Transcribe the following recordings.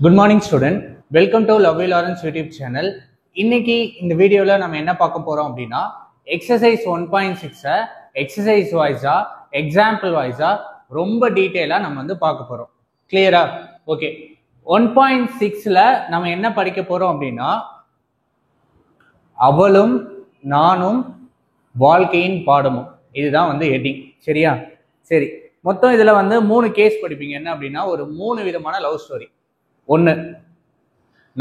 Good morning student. Welcome to Lovely Lawrence YouTube channel. இன்னைக்கு இந்த வீடியோல நம்ம என்ன பார்க்க போறோம் அப்படின்னா exercise 1.6 exercise wise example wise ரொம்ப டீடைலா நம்ம வந்து பார்க்க போறோம். கிளியரா? ஓகே. 1.6ல நம்ம என்ன படிக்க போறோம் அப்படின்னா அவளும் நானும் வாழ்க்கையின் பாடமும். இதுதான் வந்து ஹெட்டிங். சரியா? சரி. மொத்தம் இதுல வந்து 3 கேஸ் படிப்பீங்க. என்ன அப்படின்னா ஒரு 3 விதமான லவ் ஸ்டோரி. ஒன்று,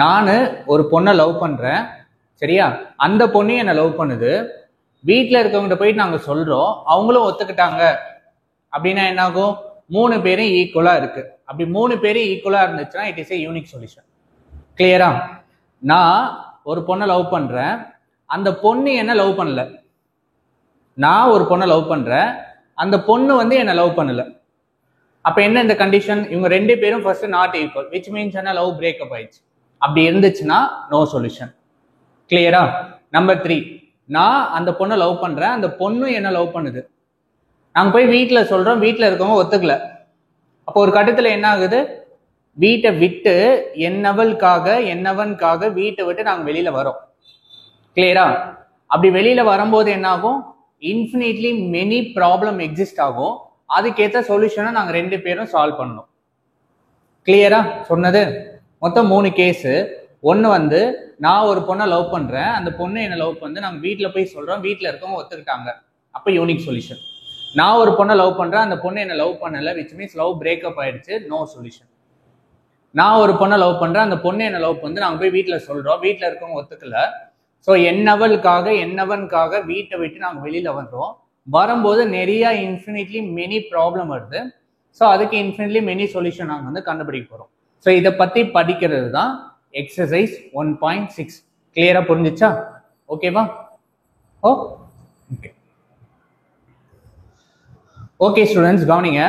நான் ஒரு பொண்ணை லவ் பண்ணுறேன். சரியா? அந்த பொண்ணு என்னை லவ் பண்ணுது. வீட்டில் இருக்கவங்ககிட்ட போயிட்டு நாங்கள் சொல்கிறோம், அவங்களும் ஒத்துக்கிட்டாங்க. அப்படின்னா என்ன ஆகும்? 3 பேரும் ஈக்குவலாக இருக்கு. அப்படி 3 பேரும் ஈக்குவலாக இருந்துச்சுன்னா it is a unique solution. கிளியரா? நான் ஒரு பொண்ணை லவ் பண்ணுறேன், அந்த பொண்ணு என்ன லவ் பண்ணல. நான் ஒரு பொண்ணை லவ் பண்ணுறேன், அந்த பொண்ணு வந்து என்னை லவ் பண்ணல. அப்ப என்ன இந்த கண்டிஷன்? இவங்க 2 பேரும் first not equal, which means என்ன? லவ் பிரேக்கப் ஆயிடுச்சு. அப்படி இருந்துச்சுன்னா நோ சொல்யூஷன். கிளியரா? நம்பர் 3, நான் அந்த பொண்ணை லவ் பண்றேன், அந்த பொண்ணு என்ன லவ் பண்ணுது. நாங்க போய் வீட்டுல சொல்றோம், வீட்டுல இருக்கவங்க ஒத்துக்கல. அப்போ ஒரு கட்டத்துல என்ன ஆகுது? வீட்டை விட்டு என்னவனுக்காக வீட்டை விட்டு நாங்க வெளியில வரோம். கிளியரா? அப்படி வெளியில வரும்போது என்ன ஆகும்? இன்ஃபினிட்லி மெனி ப்ராப்ளம் எக்ஸிஸ்ட் ஆகும். அதுக்கேற்ற சொல்யூஷனை நாங்கள் 2 பேரும் சால்வ் பண்ணணும். கிளியரா சொன்னது? மொத்தம் 3 கேஸு. ஒன்று வந்து நான் ஒரு பொண்ணை லவ் பண்ணுறேன், அந்த பொண்ணு என்னை லவ் பண்ணு, நாங்கள் வீட்டில் போய் சொல்கிறோம், வீட்டில் இருக்கவங்க ஒத்துக்கிட்டாங்க. அப்போ யூனிக் சொல்யூஷன். நான் ஒரு பொண்ணை லவ் பண்ணுறேன், அந்த பொண்ணு என்னை லவ் பண்ணலை, விச் மீன்ஸ் லவ் பிரேக்கப் ஆயிடுச்சு, நோ சொல்யூஷன். நான் ஒரு பொண்ணை லவ் பண்ணுறேன், அந்த பொண்ணு என்னை லவ் பண்ணு, நாங்கள் போய் வீட்டில் சொல்கிறோம், வீட்டில் இருக்கவங்க ஒத்துக்கல. ஸோ என்னவனுக்காக வீட்டை விட்டு நாங்கள் வெளியில் வந்தோம். வரும்போது நிறைய இன்ஃபினிட்லி மெனி ப்ராப்ளம் வருது. ஸோ அதுக்கு இன்ஃபினிட்லி மெனி சொல்யூஷன் நாங்கள் வந்து கண்டுபிடிக்க போகிறோம். ஸோ இதை பற்றி படிக்கிறது தான் எக்ஸசைஸ் 1.6. கிளியரா புரிஞ்சிச்சா? ஓகேவா? ஓகே ஸ்டூடெண்ட்ஸ், கவனிங்க.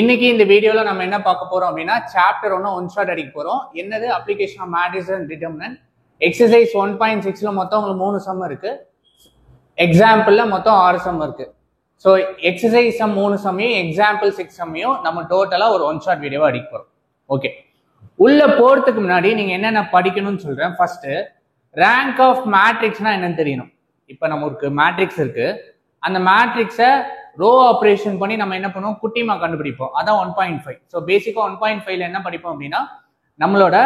இன்னைக்கு இந்த வீடியோவில் நம்ம என்ன பார்க்க போறோம் அப்படின்னா சாப்டர் 1 ஒன் ஷாட் அடிக்க போறோம். என்னது? Application of matrix and determinant. Exercise 1.6ல மொத்தம் உங்களுக்கு 3 சம் இருக்கு. எக்ஸாம்பிள்ல மொத்தம் 6 சம் இருக்கு. ஸோ எக்ஸசைஸ் 3 சம்மையும் எக்ஸாம்பிள் 6 சம்மையும் நம்ம டோட்டலா ஒரு ஒன் ஷாட் வீடியோவா அடிக்க போறோம். ஓகே, உள்ள போறதுக்கு முன்னாடி நீங்க என்னென்ன படிக்கணும்னு சொல்றேன். ஃபர்ஸ்ட், ரேங்க் ஆஃப் மேட்ரிக்ஸ்னா என்னன்னு தெரியணும். இப்போ நமக்கு மேட்ரிக்ஸ் இருக்கு, அந்த மேட்ரிக்ஸை ரோ ஆப்ரேஷன் பண்ணி நம்ம என்ன பண்ணுவோம்? குட்டிமா கண்டுபிடிப்போம். அதான் 1.5. ஸோ பேசிக்கா 1.5ல என்ன படிப்போம் அப்படின்னா நம்மளோட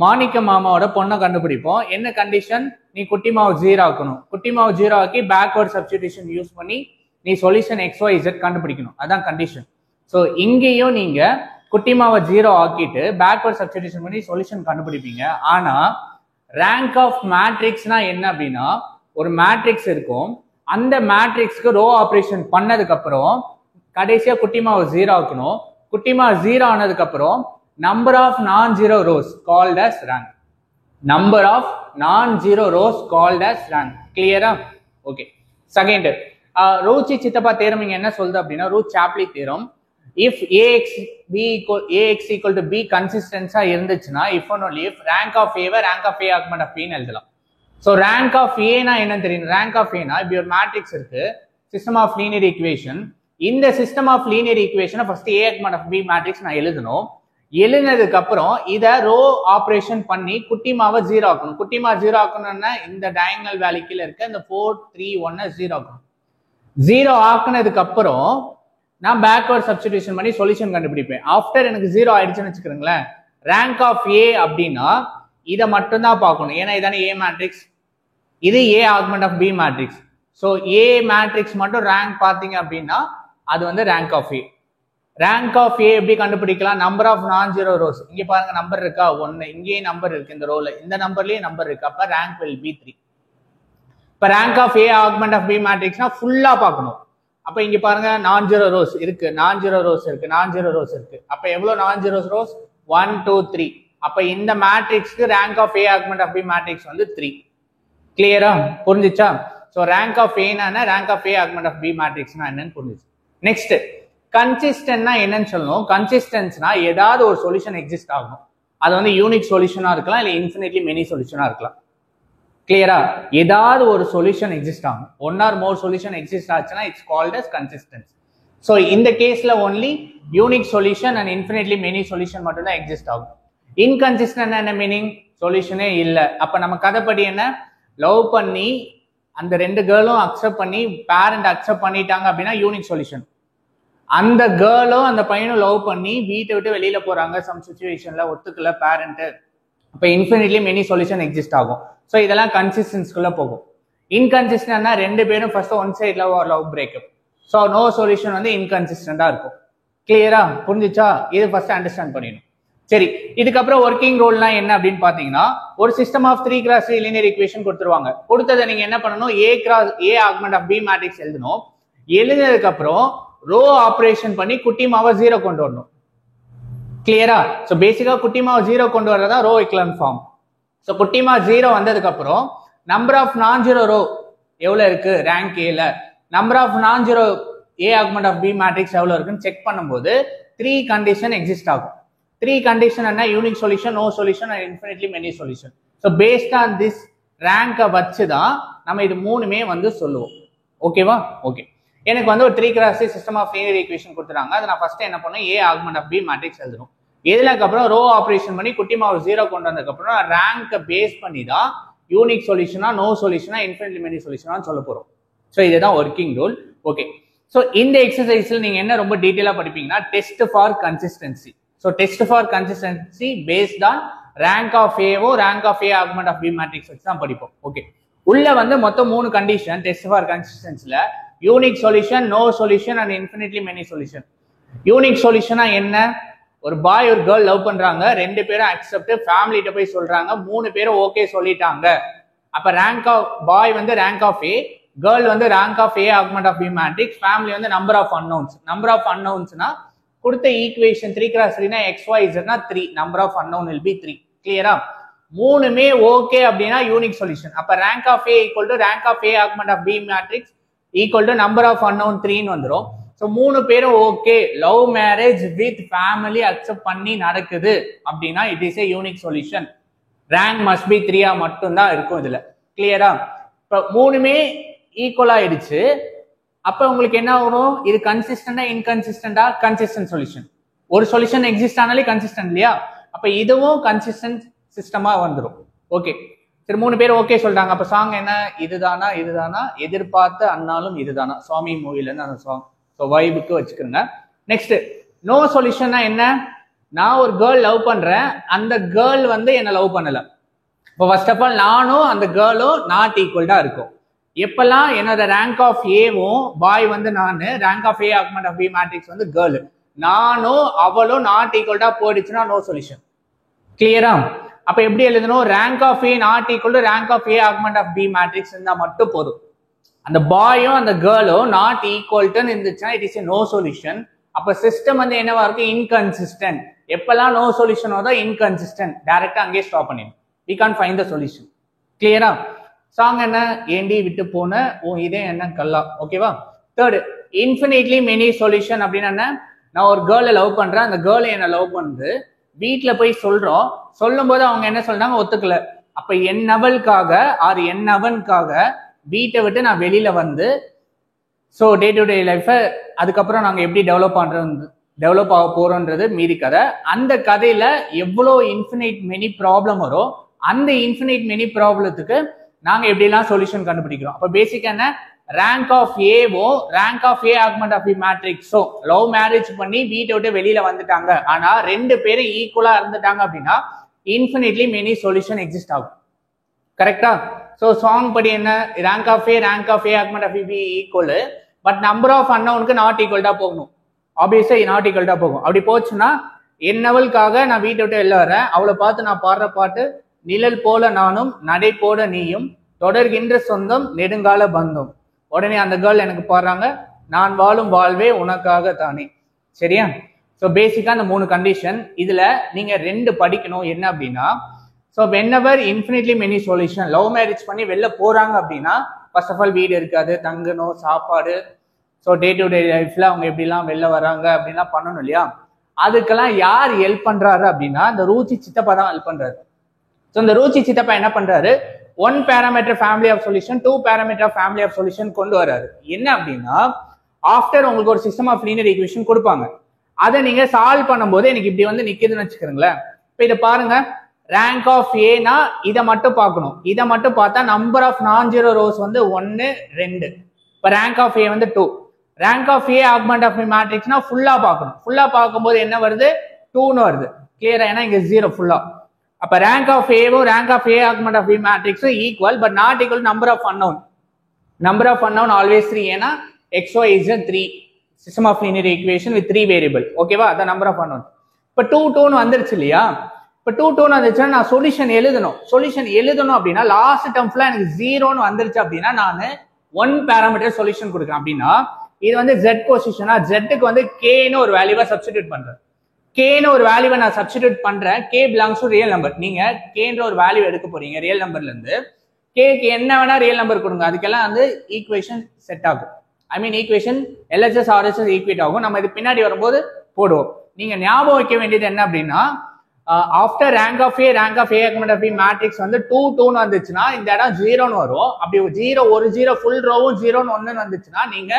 மாணிக்க மாமாவோட பொண்ணை கண்டுபிடிப்போம். என்ன கண்டிஷன்? நீ குட்டி மாவு 0 ஆக்கணும். குட்டி மாவு 0 ஆக்கி பேக்வர்ட் சப்ஸ்டிடியூஷன் யூஸ் பண்ணி நீ சொல்யூஷன் XYZ கண்டுபிடிக்கணும். அதான் கண்டிஷன். ஸோ இங்கேயும் நீங்க குட்டி மாவை 0 ஆக்கிட்டு பேக்வர்ட் சப்ஸ்டிடியூஷன் பண்ணி சொல்யூஷன் கண்டுபிடிப்பீங்க. ஆனா ரேங்க் ஆஃப் மேட்ரிக்ஸ்னா என்ன அப்படின்னா ஒரு மேட்ரிக்ஸ் இருக்கும், அந்த மேட்ரிக்ஸ்க்கு ரோ ஆப்ரேஷன் பண்ணதுக்கு அப்புறம் கடைசியா குட்டி மாவை 0 ஆக்கணும். குட்டி மாவு 0 ஆனதுக்கு அப்புறம் number of non-zero rows called as rank. Number of non-zero rows called as rank. Clear? Okay. Second, ரூச்சி சித்தப்பா தேரம் இங்க என்ன சொல்லுது அப்படின்னா Rouche Capelli theorem. If AX equal to B கன்சிஸ்டன்ஸா இருந்துச்சுன்னா if and only if rank of A rank of A augment of B ன்னு எழுதலாம். So rank of A னா என்னன்னு தெரியும்? rank of A னா இப்படி ஒரு மேட்ரிக்ஸ் இருக்கு, system of linear equation. இந்த system of linear equation first A augment of B matrix நான் எழுதணும். எழுதினதுக்கு அப்புறம் இதை ரோ ஆப்ரேஷன் பண்ணி குட்டிமாவை 0 ஆக்கணும். குட்டிமா 0 ஆக்கணும்னா இந்த டயகனல் வேல்யூ கீழ இருக்க இந்த 4 3 1 0 ஆக்கணும். 0 ஆக்குனதுக்கு அப்புறம் நான் பேக்வர்ட் சப்ஸ்டிடியூஷன் பண்ணி சொல்யூஷன் கண்டுபிடிப்பேன். ஆஃப்டர் எனக்கு 0 ஆயிடுச்சுன்னு வச்சுக்கிறேங்களேன், ரேங்க் ஆஃப் A அப்படின்னா இதை மட்டும் தான் பார்க்கணும். ஏன்னா இதானே A மேட்ரிக்ஸ், இது A augment of B matrix. So A matrix மட்டும் ரேங்க் பார்த்தீங்க அப்படின்னா அது வந்து rank of A. Rank of A எப்படி கண்டுபிடிக்கலாம்? Number of non zero rows. இங்க பாருங்க நம்பர் இருக்கா? 1. இங்கேயே நம்பர் இருக்கு, இந்த ரோல இந்த நம்பர்லயே நம்பர் இருக்கு. அப்ப ரேங்க் வில் பி 3. இப்ப rank of A augment of B மேட்ரிக்ஸ்னா ஃபுல்லா பார்க்கணும். அப்ப இங்க பாருங்க நான் ஜீரோ ரோஸ் இருக்கு, நான் ஜீரோ ரோஸ் இருக்கு, நான் ஜீரோ ரோஸ் இருக்கு. அப்ப எவ்வளவு நான் ஜீரோ ரோஸ்? 1 2 3. அப்ப இந்த மேட்ரிக்ஸ்க்கு rank of A augment of B matrix வந்து 3. கிளியரா? புரிஞ்சுச்சா? சோ ரேங்க் ஆஃப் ஏனா rank of A augment of B மேட்ரிக்ஸ்னா என்னன்னு புரிஞ்சுச்சு. நெக்ஸ்ட், கன்சிஸ்டன்ட்னா என்னன்னு சொல்லணும். கன்சிஸ்டன்ஸ்னா ஏதாவது ஒரு சொல்யூஷன் எக்ஸிஸ்ட் ஆகும். அது வந்து யூனிக் சொல்யூஷனா இருக்கலாம், இல்ல இன்ஃபினிட்லி மெனி சொல்யூஷனா இருக்கலாம். கிளியரா? ஏதாவது ஒரு சொல்யூஷன் எக்ஸிஸ்ட் ஆகும். 1 or more சொல்யூஷன் எக்ஸிஸ்ட் ஆச்சுன்னா it's called as consistence. So இந்த கேஸ்ல only unique solution and infinitely many solution மட்டும் தான் எக்ஸிஸ்ட் ஆகும். இன்கன்சிஸ்டன்ட் என்ன மீனிங்? சொல்யூஷனே இல்லை. அப்ப நம்ம கதைப்படி என்ன, லவ் பண்ணி அந்த ரெண்டு கேர்ளும் அக்செப்ட் பண்ணி பேரண்ட் அக்செப்ட் பண்ணிட்டாங்க அப்படின்னா யூனிக் சொல்யூஷன். அந்த கேர்ளும் அந்த பையனும் லவ் பண்ணி வீட்டை விட்டு வெளியில போறாங்க, சம் சுச்சுவேஷன்ல ஒத்துக்கல பேரண்ட், அப்ப இன்ஃபினிட்லி மெனி சொல்யூஷன் எக்ஸிஸ்ட் ஆகும். ஸோ இதெல்லாம் கன்சிஸ்டன்ஸ்குள்ள போகும். இன்கன்சிஸ்டன்ட்னா ரெண்டு பேரும் first one side love breakup. So no solution வந்து இன்கன்சிஸ்டண்டா இருக்கும். கிளியரா புரிஞ்சுச்சா? இது ஃபர்ஸ்ட் அண்டர்ஸ்டாண்ட் பண்ணிடணும். சரி, இதுக்கப்புறம் ஒர்க்கிங் ரோல்னா என்ன அப்படின்னு பாத்தீங்கன்னா, ஒரு system of 3x3 linear equation கொடுத்துருவாங்க. கொடுத்ததை நீங்க என்ன பண்ணணும், A augment of B matrix எழுதணும். எழுதினதுக்கு அப்புறம் ரோ ஆபரேஷன் பண்ணி குட்டி மாவை 0 கொண்டு வரணும். கிளியரா? ஸோ பேசிக்கா குட்டி மாவை 0 கொண்டு வரதா ரோ எக்லன் ஃபார்ம். ஸோ குட்டி மாவு 0 வந்ததுக்கு அப்புறம் number of non zero row எவ்வளவு இருக்கு ரேங்க் ஏல, number of non zero A augment of B matrix எவ்வளவு இருக்குன்னு செக் பண்ணும்போது 3 கண்டிஷன் எக்ஸிஸ்ட் ஆகும். 3 கண்டிஷன் என்ன, unique solution, no solution and infinitely many solution. So based on this ரேங்கை வச்சு தான் நம்ம இது மூணுமே வந்து சொல்லுவோம். ஓகேவா? ஓகே, எனக்கு வந்து ஒரு 3x3 system of linear equation கொடுத்துறாங்க. அதை நான் ஃபர்ஸ்ட் என்ன பண்ணேன், A augment of B matrix எழுதணும். இதுலக்கப்புறம் ரோ ஆபரேஷன் பண்ணி குட்டி மாவு 0 கொண்டு வந்ததுக்கப்புறம் ரேங்கை பேஸ் பண்ணி தான் யூனிக் சொல்யூஷனா, நோ சொல்யூஷனா, இன்ஃபினிட்லி மெனி சொல்யூஷனா சொல்ல போறோம். ஸோ இதுதான் ஒர்க்கிங் ரூல். ஓகே, ஸோ இந்த எக்ஸசைஸ்ல நீங்க என்ன ரொம்ப டீட்டெயிலா படிப்பீங்கன்னா, test for consistency. So test for consistency based on rank of ஏவோ rank of A augment of B matrix வச்சு தான் படிப்போம். ஓகே, உள்ள வந்து மொத்தம் 3 கண்டிஷன் டெஸ்ட் ஃபார் கன்சிஸ்டன்சில, unique solution, no solution and infinitely many solution. Unique சொல்யூஷனா என்ன, ஒரு பாய் ஒரு கேர்ள் லவ் பண்றாங்க, 2 பேரும் அக்செப்ட், ஃபேமிலிட்ட போய் சொல்றாங்க, 3 பேரும் ஓகே சொல்லிட்டாங்க. அப்ப ரேங்க் ஆஃப் பாய் வந்து ரேங்க் ஆஃப் A, கேர்ள் வந்து rank of A augment of B matrix, family வந்து number of unknowns. Number of அன்னோன்ஸ்னா கொடுத்த ஈக்குவேஷன் 3x3னா XYZனா 3, number of unknown will be 3. கிளியரா? மூணுமே ஓகே அப்படின்னா யூனிக் சொல்யூஷன். அப்ப rank of A equal to rank of A augment of B matrix equal to number of unknown 3ன்னு வந்துடும். ஸோ 3 பேரும் okay, love marriage with family accept பண்ணி நடக்குது அப்படின்னா it is a unique solution. Rank must be 3 மட்டும்தான் இருக்கும் இதுல. கிளியரா? இப்போ மூணுமே ஈக்குவல் ஆயிடுச்சு. அப்ப உங்களுக்கு என்ன வரும், இது கன்சிஸ்டண்டா இன்கன்சிஸ்டண்டா? Consistent solution. ஒரு சொல்யூஷன் எக்ஸிஸ்ட் ஆனாலே கன்சிஸ்டன்ட் இல்லையா? அப்ப இதுவும் கன்சிஸ்டன்ட் சிஸ்டமா வந்துடும். ஓகே, சரி, 3 பேர் ஓகே சொல்றாங்க. அப்ப சாங் என்ன, இதுதானா இதுதானா, எதிர்பார்த்த அண்ணாலும் இதுதானா, சுவாமி மூவில இருந்து அந்த சாங். ஸோ வைபுக்கு வச்சுக்கிறேங்க. நெக்ஸ்ட், நோ சொல்யூஷன்னா என்ன, நான் ஒரு கேர்ள் லவ் பண்றேன், அந்த கேர்ள் வந்து என்ன லவ் பண்ணல. இப்போ ஃபர்ஸ்ட் ஆஃப் ஆல் நானும் அந்த கேர்ளும் நாட் ஈக்குவல்டா இருக்கும். எப்பெல்லாம் என்னோட ரேங்க் ஆஃப் ஏவும் பாய் வந்து நானு, rank of A augment of B matrix வந்து கேர்ள், நானும் அவளும் நாட் ஈக்குவல்டா போயிடுச்சுன்னா நோ சொல்யூஷன். கிளியரா? அப்ப எப்படி எழுதணும், rank of A not equal to rank of A augment of B matrix இருந்தா மட்டும் போதும். அந்த பாயும் அந்த கேர்ளும் நாட் ஈக்குவல்ட்டுன்னு இருந்துச்சுன்னா it is a no solution. அப்ப சிஸ்டம் வந்து என்னவா இருக்கு, இன்கன்சிஸ்டன்ட். எப்பெல்லாம் நோ சொல்யூஷன் வருதோ இன்கன்சிஸ்டன்ட், டைரக்டா அங்கேயே ஸ்டாப் பண்ணிடும். we can't find the solution. கிளியரா? சாங் என்ன, ஏண்டி விட்டு போன உன் இதே என்ன கல்லா. ஓகேவா? தேர்டு, இன்ஃபினிட்லி மெனி சொல்யூஷன் அப்படின்னா என்ன, நான் ஒரு கேர்ளை லவ் பண்றேன், அந்த கேர்ளை என்ன லவ் பண்ணுது, வீட்டுல போய் சொல்றோம், சொல்லும் போது அவங்க என்ன சொல்றாங்க, ஒத்துக்கல. அப்ப என்னவளுக்காக ஆர் என்னவனுக்காக வீட்டை விட்டு நான் வெளியில வந்து, ஸோ டே டு டே லைஃபை அதுக்கப்புறம் நாங்க எப்படி டெவலப் ஆக போறோன்றது மீதி கதை. அந்த கதையில எவ்வளோ இன்ஃபினிட் மெனி ப்ராப்ளம் வரும், அந்த இன்ஃபினிட் மெனி ப்ராப்ளத்துக்கு நாங்க எப்படிலாம் சொல்யூஷன் கண்டுபிடிக்கிறோம். அப்ப பேசிக் என்ன, ரேங்க் ஆஃப் ஏவோ rank of A augment of B மேட்ரிக்ஸோ லவ் மேரேஜ் பண்ணி வீட்டை விட்டு வெளியில வந்துட்டாங்க, ஆனா 2 பேரும் ஈக்குவலா இருந்துட்டாங்க அப்படின்னா இன்ஃபினிட்லி மெனி சொல்யூஷன் எக்ஸிஸ்ட் ஆகும். கரெக்டா? ஸோ சாங் படி என்ன, rank of A augment of B equal, but number of அன்னவுனுக்கு நாட் ஈக்குவல்டா போகணும். ஆப்வியஸா நாட் ஈக்குவல்டா போகும். அப்படி போச்சுன்னா என்னவளுக்காக நான் வீட்டை விட்டு வெளில வரேன், அவளை பார்த்து நான் பாடுற பாட்டு, நிழல் போல நானும் நடை போட நீயும் தொடர்கின்ற சொந்தம் நெடுங்கால பந்தம். உடனே அந்த கேர்ள் எனக்கு பாடுறாங்க, நான் வாழும் வாழ்வே உனக்காக தானே. சரியா? ஸோ பேசிக்கா அந்த 3 கண்டிஷன். இதுல நீங்க 2 படிக்கணும். என்ன அப்படின்னா, so whenever infinitely many solution, love marriage பண்ணி வெளில போறாங்க அப்படின்னா ஃபர்ஸ்ட் ஆஃப் ஆல் வீடு இருக்காது, தங்கணும், சாப்பாடு, ஸோ டே டு டே லைஃப்ல அவங்க எப்படிலாம் வெளில வராங்க அப்படின்னா பண்ணணும் இல்லையா? அதுக்கெல்லாம் யார் ஹெல்ப் பண்றாரு அப்படின்னா இந்த ரூச்சி சித்தப்பா தான் ஹெல்ப் பண்றாரு. ஸோ இந்த ரூச்சி சித்தப்பா என்ன பண்றாரு, 1 parameter family of solution, 2 parameter family of solution கொண்டு வராரு. என்ன அப்படின்னா, ஆஃப்டர் உங்களுக்கு ஒரு சிஸ்டம் ஆஃப் லீனியர் ஈக்குவேஷன் கொடுப்பாங்க, அதை நீங்க சால்வ் பண்ணும்போது எனக்கு இப்படி வந்து நிக்குதுன்னு வச்சுக்கிறீங்களேன். இப்போ இதை பாருங்க, ரேங்க் ஆஃப் ஏனா இதை மட்டும் பார்க்கணும். இதை மட்டும் பார்த்தா number of non zero rows வந்து 1 2. இப்போ ரேங்க் ஆஃப் ஏ வந்து 2. Rank of A augment of மேட்ரிக்ஸ்னா ஃபுல்லா பார்க்கணும். ஃபுல்லா பார்க்கும்போது என்ன வருது? 2ன்னு வருது. கிளியரா? ஏன்னா இங்க 0 ஃபுல்லா. அப்ப ரேங்க் ஆஃப் ஏவும் rank of A augment of மேட்ரிக்ஸும் equal, but not equal number of unknown. Number of unknown always 3. ஏன்னா xy is a 3 system of linear equation with 3 variable. ஓகேவா? அதான் நம்பர் ஆஃப் அன்னோன். இப்போ 2 2ன்னு வந்துருச்சு இல்லையா? இப்போ 2 2ன்னு வந்துச்சுன்னா நான் சொல்யூஷன் எழுதணும் அப்படின்னா லாஸ்ட் டேர்ம் ஃபுல்லா எனக்கு 0ன்னு வந்துருச்சு அப்படின்னா நான் 1 பேராமீட்டர் சொல்யூஷன் கொடுக்குறேன். அப்படின்னா இது வந்து z பொசிஷனா, zக்கு வந்து kன்னு ஒரு வேல்யூவை சப்ஸ்டிடியூட் பண்றேன். kன்னு ஒரு வேல்யூவை நான் சப்ஸ்டிடியூட் பண்றேன். k belongs to real number. நீங்க kன்ற ஒரு வேல்யூ எடுக்க போறீங்க ரியல் நம்பர்ல இருந்து. kக்கு என்ன வேணா ரியல் நம்பர் கொடுங்க, அதுக்கெல்லாம் வந்து ஈக்குவேஷன் செட் ஆகும். ஐ மீன் ஈக்குவேஷன் LHS RHS ஈக்குவேட் ஆகும். நம்ம இது பின்னாடி வரும்போது போடுவோம். நீங்க ஞாபகம் வைக்க வேண்டியது என்ன அப்படின்னா, after rank of A augment of matrix வந்து 2 2ன்னு வந்துச்சுன்னா இந்த இடம் 0ன்னு வரும். அப்படி 0 ஒரு 0 ஃபுல் ரோவும் 0ன்னு 1ன்னு வந்துச்சுன்னா நீங்க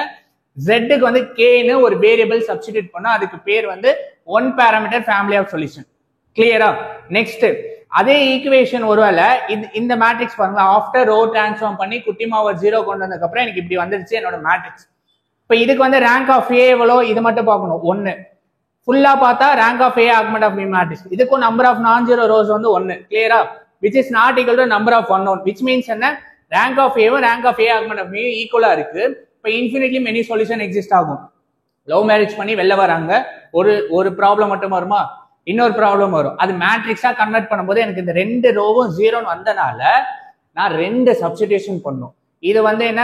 zக்கு வந்து kன்னு ஒரு வேரியபிள் சப்ஸ்டிடியூட் பண்ணா அதுக்கு பேர் வந்து 1 பேராமீட்டர் ஃபேமிலி ஆஃப் சொல்யூஷன். கிளியரா? நெக்ஸ்ட் அதே ஈக்குவேஷன் ஒருவேளை இந்த மேட்ரிக்ஸ் பாருங்க, ஆஃப்டர் ரோ டிரான்ஸ்ஃபார்ம் பண்ணி குட்டிமாவை 0 கொண்டு வந்ததுக்கு அப்புறம் எனக்கு இப்படி வந்துருச்சு என்னோட மேட்ரிக்ஸ். இப்போ இதுக்கு வந்து ரேங்க் ஆஃப் ஏ எவ்வளோ இது மட்டும் பார்க்கணும் 1. ஃபுல்லா பார்த்தா rank of A augment of matrix. இதுக்கும் number of non zero rows வந்து 1. கிளியரா? Which is not equal to number of unknown. Which means என்ன? ரேங்க் ஆஃப் ஏவும் rank of A augment of ஈக்குவலா இருக்கு. இப்போ இன்ஃபினிட்லி மெனி சொல்யூஷன் எக்ஸிஸ்ட் ஆகும். Love marriage பண்ணி வெளில வராங்க, ஒரு ப்ராப்ளம் மட்டும் வருமா? இன்னொரு ப்ராப்ளம் வரும். அது மேட்ரிக்ஸா கன்வெர்ட் பண்ணும்போது எனக்கு இந்த 2 ரோவும் 0ன்னு வந்தனால நான் 2 சப்ஸ்டிடியூஷன் பண்ணும். இது வந்து என்ன?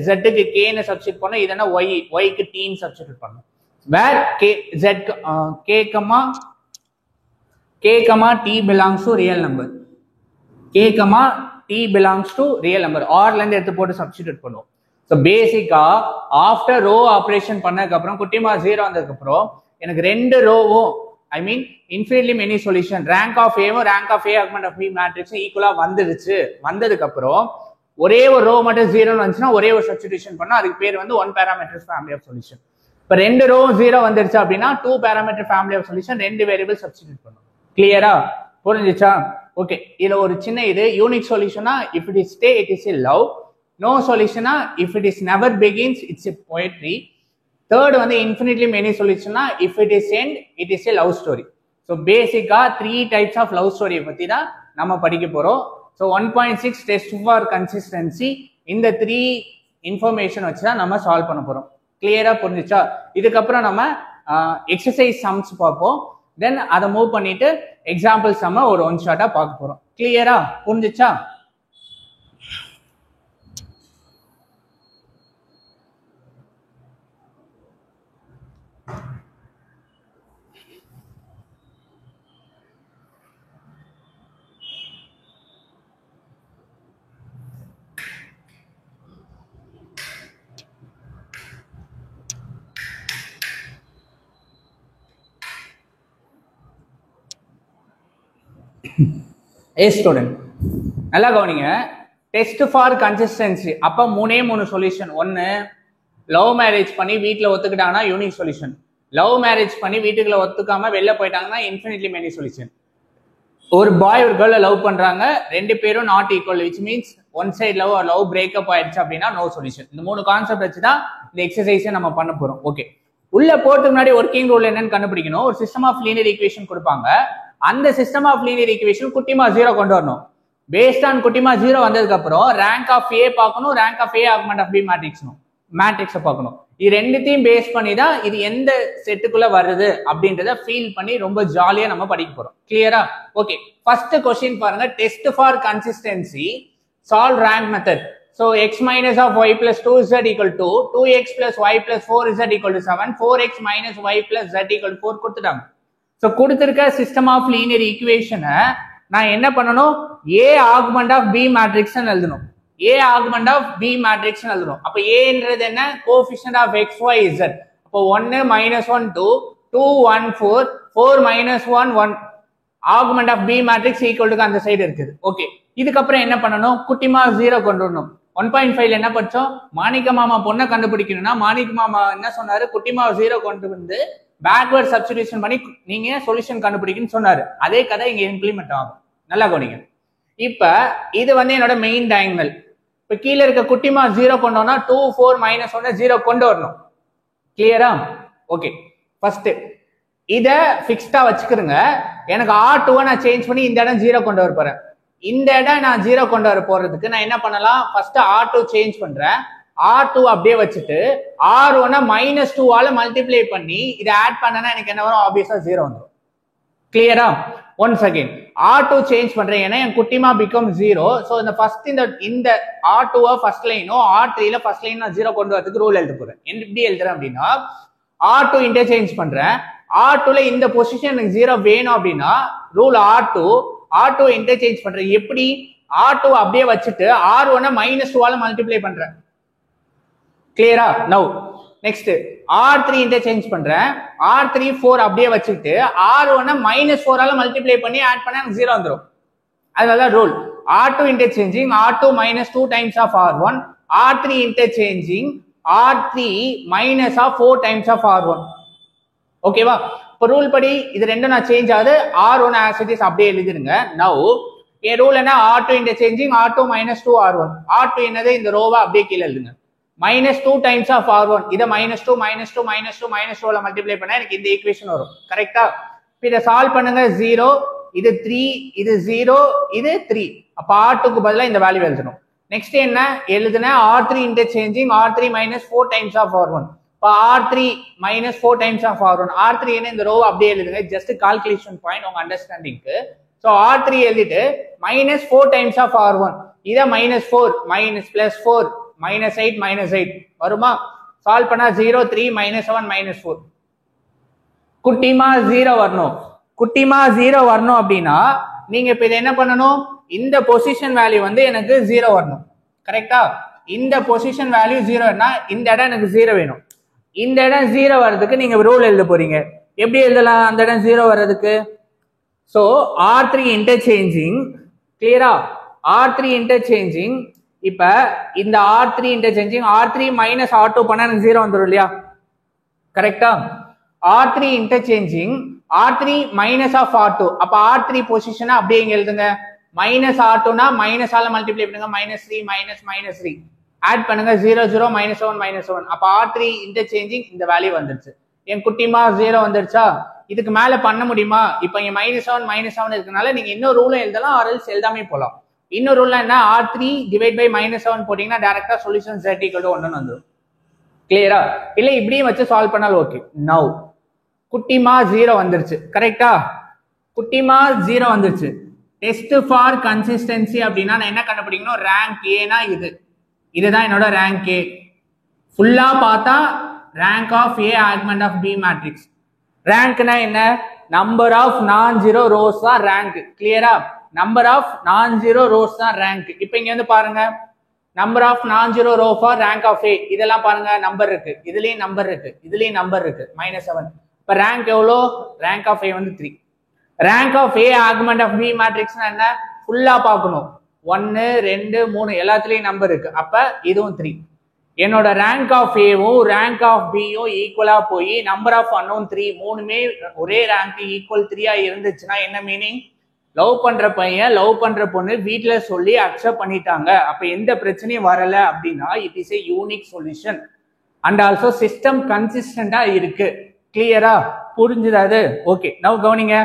zக்கு kன்னு சப்ஸ்டிடியூட் பண்ணும். இது என்ன? yக்கு tன்னு சப்ஸ்டிடியூட் பண்ணும். வேர் k, t belongs to real number. k, t belongs to real number. ஆர்ல இருந்து எடுத்து போட்டு சப்ஸ்டிடியூட் பண்ணுவோம். ஸோ பேசிக்கா ஆஃப்டர் ரோ ஆப்ரேஷன் பண்ணதுக்கு அப்புறம் குட்டிமா 0 வந்ததுக்கு அப்புறம் எனக்கு 2 ரோவும் I mean infinitely many solution rank of ஏவும் rank of A augment of மேட்ரிக்ஸும் ஈக்குவலா வந்துடுச்சு. வந்ததுக்கு அப்புறம் ஒரே ஒரு ரோ மட்டும் 0ன்னு வந்துச்சுன்னா ஒரே ஒரு சப்ஸ்டிடியூஷன் பண்ணா அதுக்கு பேர் வந்து 1 பேராமீட்டர் ஃபேமிலி ஆஃப் சொல்யூஷன். இப்போ 2 ரோ 0 வந்துருச்சு அப்படின்னா 2 parameter family of solution 2 variable substitute பண்ணும். கிளியரா? புரிஞ்சிச்சா? ஓகே. இதுல ஒரு சின்ன இது யூனிக் சொல்யூஷனா if it is stay it is a love. No சொல்யூஷனா if it is never begins it's a poetry. Third வந்து இன்ஃபினிட்லி மெனி சொல்யூஷனா if it is end it is a love story. So பேசிக்கா 3 types of love ஸ்டோரியை பத்தி தான் நம்ம படிக்க போறோம். ஸோ 1.6 டெஸ்ட் ஃபார் கன்சிஸ்டன்சி இந்த 3 இன்ஃபர்மேஷன் வச்சு தான் நம்ம சால்வ் பண்ண போறோம். கிளியரா? புரிஞ்சிச்சா? இதுக்கப்புறம் நம்ம எக்ஸசைஸ் சம்ஸ் பார்ப்போம். தென் அதை மூவ் பண்ணிட்டு எக்ஸாம்பிள் சம்ம ஒரு 1 ஷார்ட்டா பார்க்க போறோம். கிளியரா? புரிஞ்சிச்சா? ஸ்டூடெண்ட் நல்லா கவனிங்க. டெஸ்ட் ஃபார் கன்சிஸ்டன்சி அப்ப 3 சொல்யூஷன். 1 லவ் மேரேஜ் பண்ணி வீட்டில் ஒத்துக்கிட்டாங்கன்னா யூனிக் சொல்யூஷன். லவ் மேரேஜ் பண்ணி வீட்டுக்குள்ள ஒத்துக்காம வெளில போயிட்டாங்கன்னா இன்ஃபினிட்லி மெனி சொல்யூஷன். ஒரு பாய் ஒரு கேர்ளை லவ் பண்றாங்க, 2 பேரும் not equal which means one side love ஒரு லவ் பிரேக்கப் ஆயிடுச்சு அப்படின்னா நோ சொல்யூஷன். இந்த 3 கான்செப்ட் வச்சு தான் இந்த எக்ஸசைஸை நம்ம பண்ண போறோம். ஓகே. உள்ள போறதுக்கு முன்னாடி ஒர்க்கிங் ரூல் என்னன்னு கண்டுபிடிக்கணும். ஒரு சிஸ்டம் ஆஃப் லீனியர் ஈக்குவேஷன் கொடுப்பாங்க. அந்த சிஸ்டம் ஆஃப் லீனியர் ஈக்குவேஷன் குட்டிமா 0 கொண்டு வரணும். பேஸ்ட் ஆன் குட்டிமா 0 வந்ததுக்கு அப்புறம் ரேங்க் ஆஃப் ஏ பார்க்கணும், rank of A augment of மேட்ரிக்ஸை பார்க்கணும். இது ரெண்டுத்தையும் பேஸ் பண்ணி தான் இது எந்த செட்டுக்குள்ள வருது அப்படின்றத ஃபீல் பண்ணி ரொம்ப ஜாலியா நம்ம படிக்க போறோம். கிளியரா? ஓகே. ஃபர்ஸ்ட் கொஸ்டின் பாருங்க. Test for consistency solve rank method. So x minus of y plus 2z equal to 2x plus y plus 4z equal to 7, 4x minus y plus z equal to 4 கொடுத்துட்டாங்க. So கொடுத்திருக்க system of linear ஈக்குவேஷனை நான் என்ன பண்ணணும்? a augment of b matrix எழுதணும். a augment of b matrix எழுதணும். அப்ப a-ன்றது என்ன? Coefficient of x y z. அப்போ 1 minus 1 2, 2 1 4, 4 minus 1 1. Augment of b matrix equal to அந்த சைடு இருக்குது. ஓகே. இதுக்கப்புறம் என்ன பண்ணணும்? குட்டிமா 0 கொண்டு வரணும். 1.5 என்ன படிச்சோம்? மாணிக்க மாமா பொண்ணை கண்டுபிடிக்கணும்னா மாணிக்க மாமா என்ன சொன்னாரு? குட்டிமா 0 கொண்டு வந்து பேக்வர்ட் சப்ஸ்டிடியூஷன் பண்ணி நீங்க சொல்யூஷன் கண்டுபிடிக்கணும்னு சொன்னாரு. அதே கதை இங்க இம்ப்ளிமெண்ட் ஆகும். நல்லா கவனிங்க. இப்ப இது வந்து என்னோட மெயின் டயகனல். இப்ப கீழே இருக்க குட்டிமா 0 கொண்டோம்னா 2 4 -1 0 கொண்டு வரணும். கிளியரா? ஓகே. ஃபர்ஸ்ட் இத ஃபிக்ஸ்டா வச்சுக்கிறங்க. எனக்கு R2 நான் சேஞ்ச் பண்ணி இந்த இடம் 0 கொண்டு வர போறேன். இந்த இடம் நான் 0 கொண்டு வர போறதுக்கு நான் என்ன பண்ணலாம்? ஃபர்ஸ்ட் R2 சேஞ்ச் பண்றேன். R2 அப்படியே வச்சுட்டு R1 -2 ஆல மல்டிப்ளை பண்ணி இதை ஆட் பண்ணனா எனக்கு என்ன வரும்? ஆப்வியஸா 0 வந்துடும். கிளியரா? ஒன்ஸ் அகைன் R2 சேஞ்ச் பண்றேன். ஏன்னா என் குட்டிமா பிகம் 0. ஸோ இந்த ஃபர்ஸ்ட் இந்த R2 ஃபர்ஸ்ட் லைனும் R3 ஃபர்ஸ்ட் லைன் நான் 0 கொண்டு வரதுக்கு ரூல் எழுத போறேன். எப்படி எழுதுறேன் அப்படின்னா R2 இன்டர்சேஞ்ச் பண்றேன். R2 இந்த பொசிஷன் எனக்கு 0 வேணும் அப்படின்னா ரூல் R2 இன்டர்சேஞ்ச் பண்றேன். எப்படி? R2 அப்படியே வச்சுட்டு R1 -2 ஆல மல்டிப்ளை பண்றேன். கிளியரா? நவ் நெக்ஸ்ட் R3 இன்டர்சேஞ்ச் பண்றேன். R3 4 அப்படியே வச்சுட்டு R1 -4 ஆல மல்டிப்ளை பண்ணி ஆட் பண்ணா எனக்கு 0 வந்துடும். அதனால rule R2 interchanging R2 -2 times of R1, R3 interchanging R3 -4 times of R1. ஓகேவா? இப்போ ரூல் படி இது ரெண்டும் நான் சேஞ்ச் ஆகுது. R1 as it is அப்படியே எழுதிருங்க. நவ் என் ரூல் என்ன? R2 interchanging R2 -2 R1. R2 என்னது? இந்த ரோவை அப்படியே கீழே எழுதுங்க. -2 டைம்ஸ் ஆஃப் R1. இதை -2 -2 -2 -2 மல்டிப்ளை பண்ணா எனக்கு இந்த ஈக்குவேஷன் வரும். கரெக்டா? இதை சால்வ் பண்ணுங்க. 0 இது 3 இது 0 இது 3. அப்ப R2க்கு பதிலா இந்த வேல்யூ எழுதணும். நெக்ஸ்ட் என்ன எழுதுன? R3 interchanging R3 -4 times of R1. இப்போ R3 -4 times of R1. R3 என்ன? இந்த ரோவை அப்படியே எழுதுங்க. ஜஸ்ட் கால்குலேஷன் பாயிண்ட் உங்க அண்டர்ஸ்டாண்டிங்க்கு. ஸோ R3 எழுதிட்டு -4 டைம்ஸ் ஆஃப் R1. இதை -4 +4 -8 -8 வருமா? சால்வ் பண்ணா 0 3 -7 -4. குட்டிமா 0 வரணும். குட்டிமா 0 வரணும் அப்படின்னா நீங்க இப்ப இதை என்ன பண்ணணும்? இந்த பொசிஷன் வேல்யூ வந்து எனக்கு 0 வரணும். கரெக்டா? இந்த பொசிஷன் வேல்யூ 0னா இந்த இடம் எனக்கு 0 வேணும். இந்த இடம் 0 வர்றதுக்கு நீங்க ரூல் எழுத போறீங்க. எப்படி எழுதலாம் அந்த இடம் 0 வர்றதுக்கு? So R3 interchanging. கிளியரா? R3 interchanging. இப்ப இந்த R3 இன்டர்சேஞ்சிங் R3 -R2 பண்ணா எனக்கு 0 வந்துடும் இல்லையா? கரெக்டா? R3 interchanging R3 -R2. அப்ப R3 பொசிஷனை அப்படியே இங்க எழுதுங்க. -R2னா -ஆல மல்டிப்ளை பண்ணுங்க. -3 -3 ஆட் பண்ணுங்க. 0 0 -7 -7. அப்ப R3 இன்டர்சேஞ்சிங் இந்த வேல்யூ வந்துருச்சு. என் குட்டிமா 0 வந்துருச்சா? இதுக்கு மேல பண்ண முடியுமா? இப்ப இங்க -7 -7 இருக்கனால நீங்க இன்னொரு ரூலும் எழுதலாம், ஆர்எல்ஸ் எழுதாமே போலாம். இன்னொரு ரூல் என்ன? R3 டிவைட் பை -7 போட்டீங்கன்னா டைரக்டா சொல்யூஷன் Z = 1 வந்துடும். கிளியரா? இல்ல இப்படியும் வச்சு சால்வ் பண்ணாலும் ஓகே. நவ் குட்டிமா 0 வந்துருச்சு. கரெக்டா? குட்டிமா 0 வந்துருச்சு. டெஸ்ட் ஃபார் கன்சிஸ்டன்சி அப்படின்னா நான் என்ன கண்டுபிடிக்கணும்? ரேங்க் ஏனா இதுதான் என்னோட ரேங்க் ஏ. ஃபுல்லா பார்த்தா rank of A argument of B matrix. ரேங்க்னா என்ன? Number of non zero rows தான் ரேங்க். கிளியரா? Number of non zero rows தான் ரேங்க். இப்போ இங்க வந்து பாருங்க, number of non zero row for rank of A. இதெல்லாம் பாருங்க நம்பர் இருக்கு, இதுலயும் நம்பர் இருக்கு, இதுலயும் நம்பர் இருக்கு. -7. இப்ப ரேங்க் எவ்வளோ? ரேங்க் ஆஃப் ஏ வந்து 3. Rank of A argument of B மேட்ரிக்ஸ்னா என்ன? ஃபுல்லா பார்க்கணும். 1 2 3 எல்லாத்துலயும் நம்பர் இருக்கு. அப்ப இதுவும் 3. என்னோட ரேங்க் ஆஃப் ஏவும் ரேங்க் ஆஃப் பியும் ஈக்குவலா போய் நம்பர் ஆஃப் அன்னோன் 3 மூணுமே ஒரே ரேங்க் ஈக்குவல் 3 இருந்துச்சுன்னா என்ன மீனிங்? லவ் பண்ற பையன் லவ் பண்ற பொண்ணு வீட்டுல சொல்லி அக்செப்ட் பண்ணிட்டாங்க, அப்ப எந்த பிரச்சனையும் வரல அப்படின்னா it is a unique solution and also system கன்சிஸ்டண்டா இருக்கு. கிளியரா? புரிஞ்சுதா அது? ஓகே, நவ் கவனிங்க.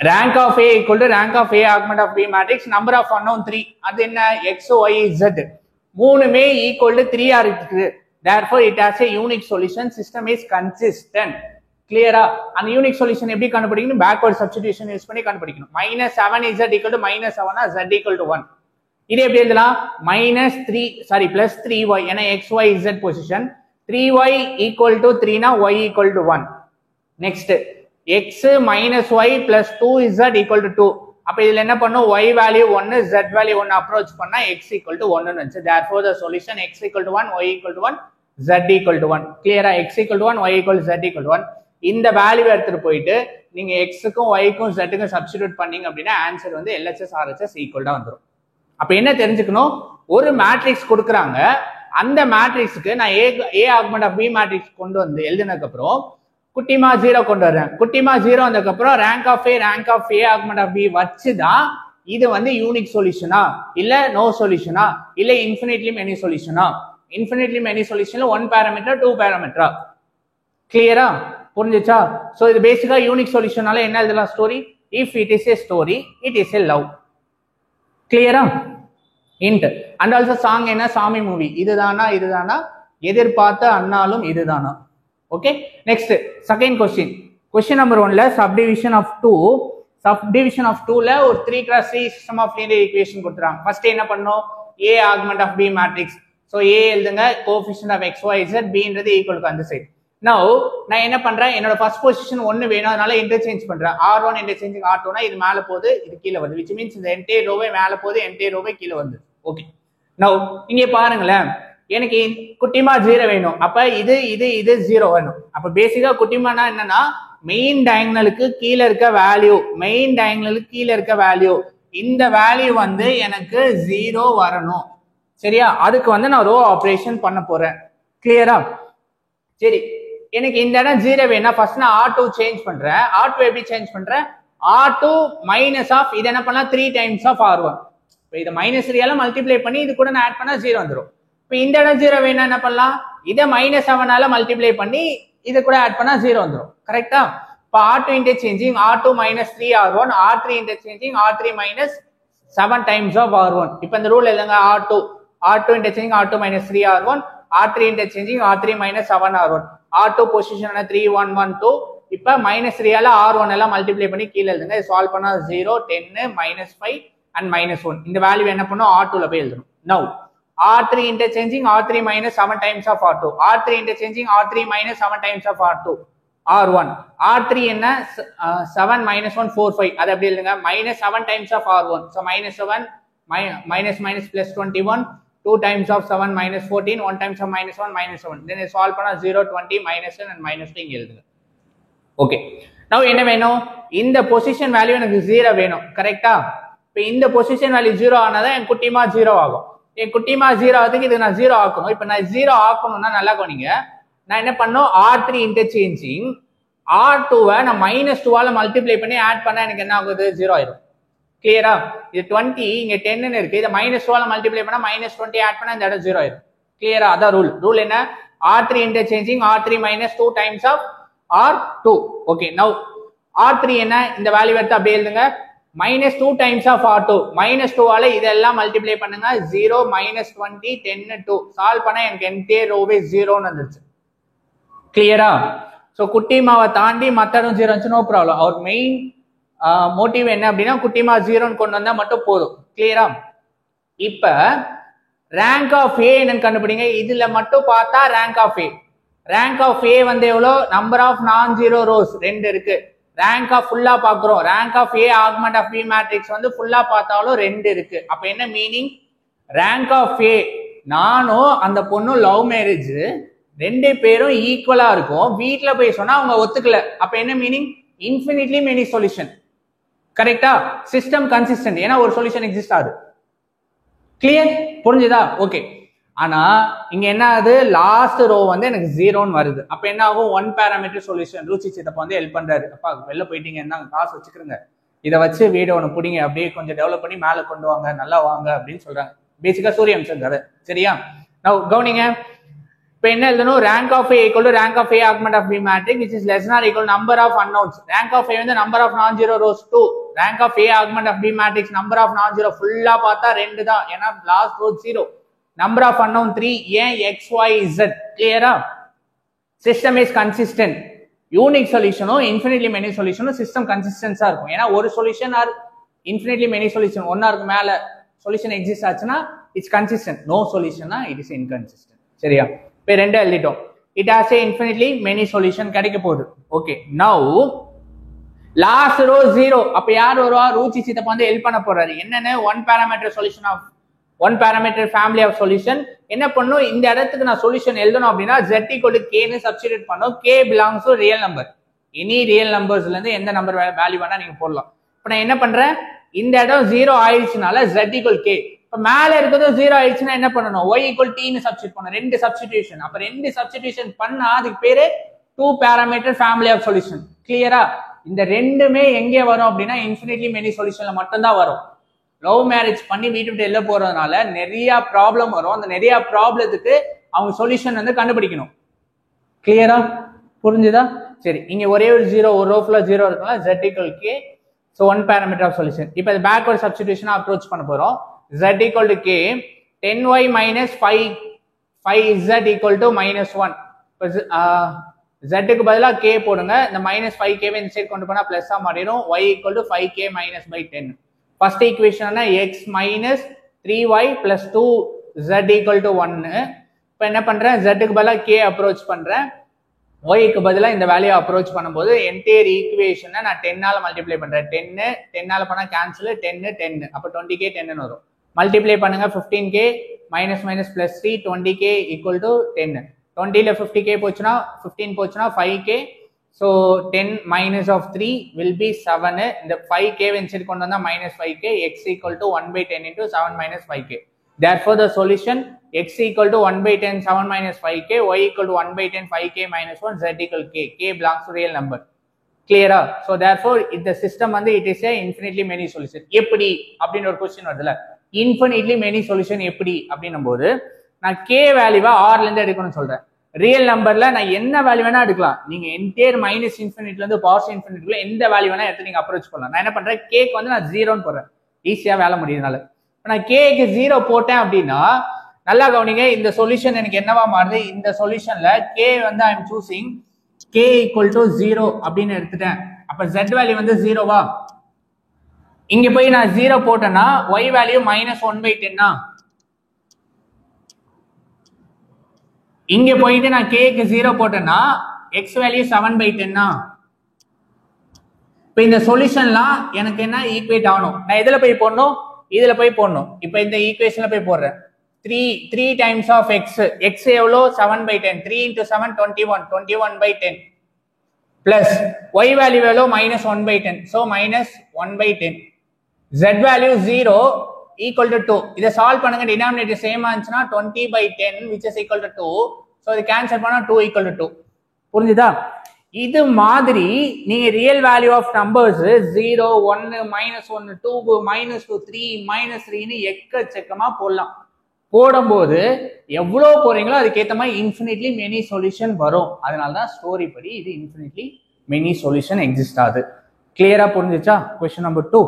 Rank of A equal to rank of A argument of B matrix, number of unknown 3. அது என்ன? எக்ஸ் ஒய் இசட் மூணுமே ஈக்குவல் டு 3 இருக்கு. therefore it has a unique solution, system is consistent. கிளியரா? அந்த unique solution எப்படி கண்டுபிடிக்கணும்? Backward substitution use பண்ணி கண்டுபிடிக்கணும். -7 z = -7 z = 1. இது எப்படி எழுதலாம்? +3y ஏன்னா x y z position. 3y = 3 னா y = 1. Next x -y + 2z = 2. அப்ப இதுல என்ன பண்ணும்? y value 1 z value 1 approach பண்ணா x = 1 ன்னு வந்துச்சு. therefore the solution x = 1 y = 1 z = 1. கிளியரா? x = 1 y = z = 1. இந்த வேல்யூ எடுத்துட்டு போயிட்டு நீங்க x-க்கும் y-க்கும் z-க்கும் சப்ஸ்டிடியூட் பண்ணீங்க அப்படின்னா ஆன்சர் வந்து LHS RHS ஈக்குவலா வந்துடும். அப்ப என்ன தெரிஞ்சுக்கணும்? ஒரு மேட்ரிக்ஸ் கொடுக்குறாங்க, அந்த மேட்ரிக்ஸ்க்கு நான் ஏ ஆர்குமெண்ட் ஆஃப் பி மேட்ரிக்ஸ் கொண்டு வந்து எழுதினதுக்கு அப்புறம் குட்டிமா 0 கொண்டு வரேன். குட்டிமா 0 வந்ததுக்கப்புறம் rank of A augment of B வச்சுதான் இது வந்து யூனிக் சொல்யூஷனா இல்ல நோ சொல்யூஷனா இல்ல இன்ஃபினிட்லி மெனி சொல்யூஷனா? இன்ஃபினிட்லி மெனி சொல்யூஷன்ல 1 பாராமீட்டர் 2 பாராமீட்டரா? கிளியரா? புரிஞ்சுச்சா? சோ இது பேசிக்கா யூனிக் சொல்யூஷனால என்ன எழுதலாம் story? If it is a story it is a love. கிளியரா? இன்ட் அண்ட் ஆல்சோ சாங் என்ன? சாமி மூவி. இதுதானா எதிர்பார்த்த அண்ணாலும் இதுதானா? Okay, next second question number 1ல சப்டிவிஷன் ஆஃப் 2ல ஒரு 3x3 system of linear equation கொடுத்துறாங்க. ஃபர்ஸ்ட் என்ன பண்ணோம்? A augment of B matrix. So A எழுதுங்க, கோஎஃபிஷியன்ட் ஆஃப் xyz, Bன்றது ஈக்குவல் டு அந்த சைடு. நவ நான் என்ன பண்றேன்? என்னோட ஃபர்ஸ்ட் பொசிஷன் 1 வேணும், அதனால இன்டர்சேஞ்ச் பண்றேன். R1 இன்டர்சேஞ்சிங் R2னா இது மேல போகுது, இது கீழ வருது. which means இந்த என்டையர் ரோவே மேல போகுது, என்டையர் ரோவே கீழ வருது. ஓகே, நவ இங்க பாருங்களேன், எனக்கு குட்டிமா 0 வேணும். அப்ப இது 0 வேணும். அப்ப பேசிக்கா குட்டிமானா என்னன்னா மெயின் டயகனலுக்கு கீழ இருக்க வேல்யூ, இந்த வேல்யூ வந்து எனக்கு 0 வரணும். சரியா? அதுக்கு வந்து நான் ரோ ஆபரேஷன் பண்ண போறேன். கிளியரா? சரி, எனக்கு இந்த இடம் 0 வேணா ஃபர்ஸ்ட் நான் R2 சேஞ்ச் பண்றேன். R2 எப்படி சேஞ்ச் பண்றேன்? R2 மைனஸ் ஆஃப் இது என்ன பண்ணலாம்? 3 டைம்ஸ் ஆஃப் R1. இப்போ இதை -3 மல்டிப்ளை பண்ணி இது கூட நான் ஆட் பண்ணா 0 வந்துடும். இப்போ இந்த இடம் 0 வேணா என்ன பண்ணலாம்? இதை -7 மல்டிப்ளை பண்ணி இது கூட ஆட் பண்ணா 0 வந்துடும். கரெக்டா? இப்போ R2 interchanging R2 minus 3 R1, R3 interchanging R3 minus 7 times of R1. இப்போ இந்த ரூல் எழுதுங்க. R2 interchanging R2 minus 3 R1, R3 interchanging R3 minus 7 R1. R2 position 3 1 1 2. இப்போ -3 R1 எல்லாம் மல்டிப்ளை பண்ணி கீழே எழுதுங்க. சால்வ் பண்ணா 0 10 -5 and -1. இந்த வேல்யூ என்ன பண்ணும்? R2ல போய் எழுதணும். நவ R3 interchanging R3 minus 7 times of R2. R3 interchanging R3 minus 7 times of R2. R1. R3 என்ன? 7 minus 1 4 5. அது எப்படி எழுதுங்க? -7 times of R1. So -7 minus plus 21. 2 times of 7 minus 14. 1 times of -1 -7. Then solve பண்ணா 0 20 -1 and -2 இங்க எழுதுங்க. Okay, now என்ன வேணும்? இந்த பொசிஷன் வேல்யூ எனக்கு 0 வேணும். கரெக்டா? இப்போ இந்த பொசிஷன் வேல்யூ 0 ஆனாதான் என் குட்டிமா 0 ஆகும். என் குட்டிமா 0 ஆகுதுக்கு இது நான் 0 ஆக்கணும். இப்போ நான் 0 ஆக்கணும்னா நல்லா கவனிங்க, நான் என்ன பண்ணணும்? R3 இன்டர்சேஞ்சிங் R2வை நான் -2 மல்டிப்ளை பண்ணி ஆட் பண்ணா எனக்கு என்ன ஆகுது? 0 ஆயிடும். கிளியரா? இது 20 இங்க 10 இருக்கு, இதை -2 மல்டிப்ளை பண்ணா -20 ஆட் பண்ணா இந்த இடம் 0 ஆயிடும். கிளியரா? அதான் ரூல் என்ன? R3 interchanging R3 minus 2 times of R2. Okay, நவ R3 என்ன? இந்த வேல்யூ எடுத்து அப்படியே எழுதுங்க. -2 times of R2. -2 இதெல்லாம் மல்டிப்ளை பண்ணுங்க. 0 -20 10 2. சால்வ் பண்ணா எனக்கு என்டையர் ரோவே 0ன்னு வந்துருச்சு. கிளியரா? சோ குட்டிமாவை தாண்டி மத்ததும் 0 இருந்துச்சு, நோ ப்ராப்ளம். அவர் மெயின் மோட்டிவ் என்ன அப்படின்னா குட்டிமா 0ன்னு கொண்டு வந்தா மட்டும் போதும். கிளியரா? இப்ப ரேங்க் ஆஃப் ஏ என்னன்னு கண்டுபிடிங்க. இதுல மட்டும் பார்த்தா ரேங்க் ஆஃப் ஏ வந்து எவ்வளோ? Number of non zero rows 2 இருக்கு. ரேங்க் ஆஃப் ஃபுல்லா பாக்குறோம். Rank of A augment of B matrix வந்து ஃபுல்லா பார்த்தாலும் 2 இருக்கு. அப்ப என்ன மீனிங்? ரேங்க் ஆஃப் ஏ நானும் அந்த பொண்ணும் லவ் மேரேஜ், 2 பேரும் ஈக்குவலா இருக்கும். வீட்டுல போய் சொன்னா அவங்க ஒத்துக்கல. அப்ப என்ன மீனிங்? Infinitely many solution. கரெக்டா? System consistent. ஏன்னா ஒரு சொல்யூஷன் எக்ஸிஸ்ட் ஆகுது. கிளியர்? புரிஞ்சுதா? ஓகே. ஆனா இங்க என்ன ஆகுது? லாஸ்ட் ரோ வந்து எனக்கு 0ன்னு வருது. அப்ப என்ன ஆகும்? 1 பாராமீட்டர் சொல்யூஷன். ரூச்சி சித்தப்பா வந்து ஹெல்ப் பண்றாரு. அப்பா வெளில போயிட்டீங்க, என்ன காசு வச்சுக்கிறங்க, இதை வச்சு வீடியோ ஒன்று பிடிங்க, அப்படியே கொஞ்சம் டெவலப் பண்ணி மேலே கொண்டு வாங்க, நல்லா வாங்க அப்படின்னு சொல்றாங்க. பேசிக்கா சூரியவம்சம் கதை. சரியா? நான் கவனிங்க. இப்போ என்ன எழுதணும்? Rank of A equal to rank of A augment of B matrix which is less than or equal number of unknowns. Rank of A வந்து number of non zero rows 2. Rank of A augment of B matrix number of non zero ஃபுல்லா பார்த்தா 2 தான். ஏன்னா last row 0. Number of unknown 3. ஏன்? XYZ. கிளியரா? System is consistent. Unique சொல்யூஷனும் infinitely many சொல்யூஷனும் system கன்சிஸ்டன்ஸா இருக்கும். ஏன்னா ஒரு solution or infinitely many solution ஒன்னா இருக்கு மேல சொல்யூஷன் எக்ஸிஸ்ட் ஆச்சுன்னா இட்ஸ் கன்சிஸ்டன்ட். நோ சொல்யூஷனா இட் இஸ் இன்கன்சிஸ்டன்ட். சரியா? இப்போ 2 எழுதிட்டோம். It has a infinitely many solution கிடைக்க போகுது. Okay, now last row 0. அப்ப யார் வருவா? ரூச்சி சித்தப்பா வந்து ஹெல்ப் பண்ண போறாரு. என்னன்னு? 1 parameter solution of 1 parameter family of solution. என்ன பண்ணும்? இந்த இடத்துக்கு நான் சொல்யூஷன் எழுதணும் அப்படின்னா z = k ன்னு சப்ஸ்டிட்யூட் பண்ணோம். k belongs to real number. Any real நம்பர்ஸ்ல இருந்து எந்த நம்பர் வேல்யூ வேணா நீங்க போடலாம். இப்போ நான் என்ன பண்றேன்? இந்த இடம் 0 ஆயிடுச்சுனால z = k. இப்போ மேல இருக்கிறது 0 ஆயிடுச்சுன்னா என்ன பண்ணணும்? y = t ன்னு சப்ஸ்டிட்யூட் பண்ணணும். 2 சப்ஸ்டிடியூஷன். அப்ப 2 சப்ஸ்டிடியூஷன் பண்ணா அதுக்கு பேரு 2 parameter family of solution. கிளியரா? இந்த ரெண்டுமே எங்கே வரும் அப்படின்னா இன்ஃபினிட்லி மெனி சொல்யூஷன்ல மட்டும்தான் வரும். லவ் மேரேஜ் பண்ணி வீட்டு விட்டு வெளில போறதுனால நிறைய ப்ராப்ளம் வரும். அந்த நிறைய ப்ராப்ளத்துக்கு அவங்க சொல்யூஷன் வந்து கண்டுபிடிக்கணும். கிளியரா? புரிஞ்சுதா? சரி, இங்க ஒரே ஒரு ஜீரோ, ஒரு ரோ ஃபுல்லா ஜீரோ இருக்குல்ல, z equal k. So one parameter of solution. இப்போ இது பேக்வர்ட் சப்ஸ்டிடியூஷனா அப்ரோச் பண்ண போறோம். z equal to k 10y minus 5z equal to minus 1. இப்போ z க்கு பதிலா k போடுங்க. இந்த minus 5k வை இந்த சைடு கொண்டு போனா பிளஸ் ஆ மாறிடும். y equal to 5k minus by 10. First equation x minus 3y plus 2z equal to 1. இப்போ என்ன பண்றேன், z க்கு பதிலா k அப்ரோச் பண்றேன். y க்கு பதிலா இந்த வேல்யூ அப்ரோச் பண்ணும்போது என்டையர் ஈக்குவேஷனை நான் 10 ஆல மல்டிப்ளை பண்றேன். 10 ஆல பண்ணா கேன்சல், 10 அப்ப 20k 10 வரும். மல்டிப்ளை பண்ணுங்க, 15k minus minus plus 3 20k equal to 10. 20 ல 50k போச்சுனா 15 போச்சுனா 5k. So 10 minus of 3 will be 7. இந்த 5k வென்சிட் கொண்டு வந்தா minus 5k. x equal to 1 by 10 into 7 minus 5k. Therefore the solution x equal to 1 by 10 7 minus 5k, y equal to 1 by 10 5k minus 1, z equal k. K belongs to real number. Clear? So therefore the system வந்து it is a infinitely many solution. எப்படி அப்படின ஒரு question வருதுல, infinitely many solution எப்படி அப்படினும் போது நான் k வேல்யூவை r ல இருந்து எடுக்கணும்னு சொல்றேன். ரியல் நம்பர்ல நான் என்ன வேல்யூ வேணா எடுக்கலாம். நீங்க என்டையர் மைனஸ் இன்ஃபினிட்ல இருந்து பாஸ் இன்ஃபினிட்ல எந்த வேல்யூ வேணா எடுத்து நீங்க அப்ரோச் பண்ணலாம். நான் என்ன பண்றேன், k க்கு வந்து நான் 0 ன்னு போடுறேன். ஈஸியா வேலை முடியுதுனால. நான் k க்கு 0 போட்டேன் அப்படின்னா நல்லா கவனிங்க, இந்த சொல்யூஷன் எனக்கு என்னவா மாறுது, இந்த சொல்யூஷன்ல k வந்து ஐ அம் சூசிங் k equal to 0 அப்படின்னு எடுத்துட்டேன். அப்ப z வேல்யூ வந்து 0வா? இங்க போய் நான் 0 போட்டேன்னா y வேல்யூ -1/10. இங்க போயிட்டு நான் k க்கு 0 போட்டேன்னா x வேல்யூ 7/10. இப்போ இந்த சொல்யூஷன்லாம் எனக்கு என்ன ஈக்குவேட் ஆகணும், நான் இதுல போய் போடணும், இதுல போய் போடணும். இப்போ இந்த ஈக்குவேஷன்ல போய் போடுறேன். 3 times of x, x எவ்வளோ 7/10, 3 into 7 21/10 plus y வேல்யூ எவ்வளோ -1/10, so -1/10. z value 0 equal to 2. இதை சால்வ் பண்ணுங்க, டினாமினேட்டர் சேம் ஆச்சுன்னா 20/10 which is equal to 2. so இது கேன்சல் பண்ணா 2 equal to 2. புரிஞ்சுதா? இது மாதிரி நீங்க ரியல் வேல்யூ ஆஃப் நம்பர்ஸ் 0 1 -1 2 -2 3 -3ன்னு எக்கச்சக்கமா போடலாம். போடும்போது எவ்வளவு போறீங்களோ அதுக்கேற்ற மாதிரி இன்ஃபினிட்லி மெனி சொல்யூஷன் வரும். அதனாலதான் ஸ்டோரி படி இது இன்ஃபினிட்லி மெனி சொல்யூஷன் எக்ஸிஸ்ட் ஆகுது. கிளியரா புரிஞ்சுச்சா? Question number 2.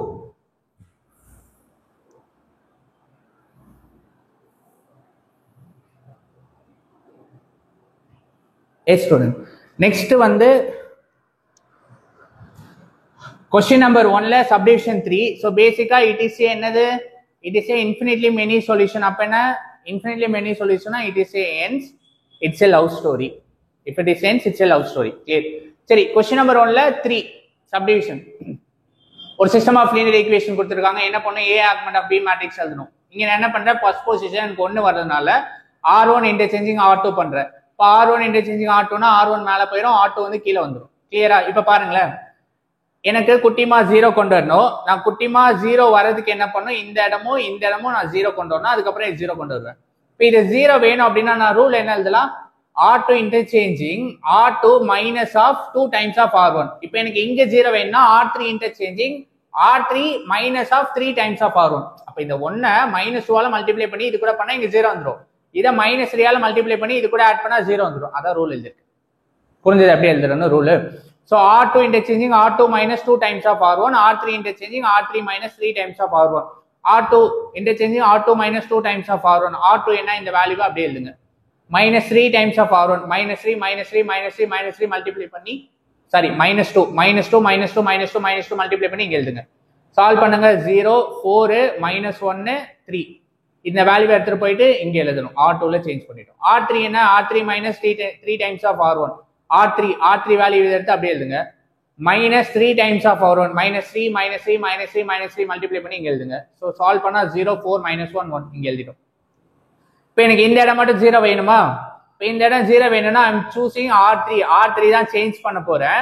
ஸ்டூடெண்ட் நெக்ஸ்ட் வந்து கொஸ்டின் நம்பர் 1ல சப்டிவிஷன் 3. ஸோ பேசிக்கா இட் இஸ் என்னது, it is a infinitely many solution. அப்ப என்ன infinitely many solution? it is a ends, it's a love story. if it is ends, it's a love story. clear? சரி, question number 1ல 3 subdivision. ஒரு system of linear equation கொடுத்திருக்காங்க. என்ன பண்ணணும், a argument of b matrix எழுதணும். இங்க நான் என்ன பண்றேன், ஃபர்ஸ்ட் பொசிஷன் எனக்கு 1 வரதுனால r1 இன்டர்சேஞ்சிங் r2 பண்றேன். இப்போ r1 இன்டர்சேஞ்சிங் r2னா r1 மேல போயிடும், r2 வந்து கீழே வந்துடும். கிளியரா? இப்ப பாருங்களேன், எனக்கு குட்டிமா 0 கொண்டு வரணும். நான் குட்டிமா 0 வரதுக்கு என்ன பண்ணும், இந்த இடமும் நான் 0 கொண்டு வரணும். அதுக்கப்புறம் 0 கொண்டு வருவேன். இப்போ இது 0 வேணும் அப்படின்னா நான் ரூல் என்ன எழுதலாம், r2 interchanging r2 minus of 2 times of r1. இப்போ எனக்கு இங்க 0 வேணும்னா r3 interchanging r3 minus of 3 times of r1. அப்போ இந்த 1 -2ஆல மல்டிப்ளை பண்ணி இது கூட பண்ணா இங்க 0 வந்துடும். இதை -3ஆல மல்டிப்ளை பண்ணி இது கூட ஆட் பண்ணா 0 வந்துடும். அதான் ரூல் எழுதிருக்கு. புரிஞ்சது எப்படி எழுதுறேன்னு rule? So R2 interchanging R2 minus 2 times of R1, R3 interchanging R3 minus 3 times of R1, R2 interchanging R2 minus 2 times of R1, R2 என்ன இந்த வேல்யூவை அப்படியே எழுதுங்க. minus 3 times of R1, minus 3 minus 3 minus 3 minus 3 multiply பண்ணி, sorry minus 2 minus 2 minus 2 minus 2 minus 2 multiply பண்ணி இங்க எழுதுங்க. Solve பண்ணுங்க. 0 4 minus 1 3. இந்த வேல்யூவை எடுத்துட்டு போயிட்டு இங்க எழுதணும். R2ல சேஞ்ச் பண்ணிட்டோம். R3 என்ன, R3 minus 3 times of R1, R3 value எடுத்து அப்படியே எழுதுங்க. minus 3 times of R1, minus 3 minus 3 minus 3 minus 3 multiply பண்ணி இங்க எழுதுங்க. ஸோ சால்வ் பண்ணா 0 4 minus 1 1 இங்க எழுதிட்டோம். இப்போ எனக்கு இந்த இடம் மட்டும் 0 வேணுமா? இப்போ இந்த இடம் 0 வேணும்னா ஐ எம் சூசிங் R3 தான் சேஞ்ச் பண்ண போறேன்.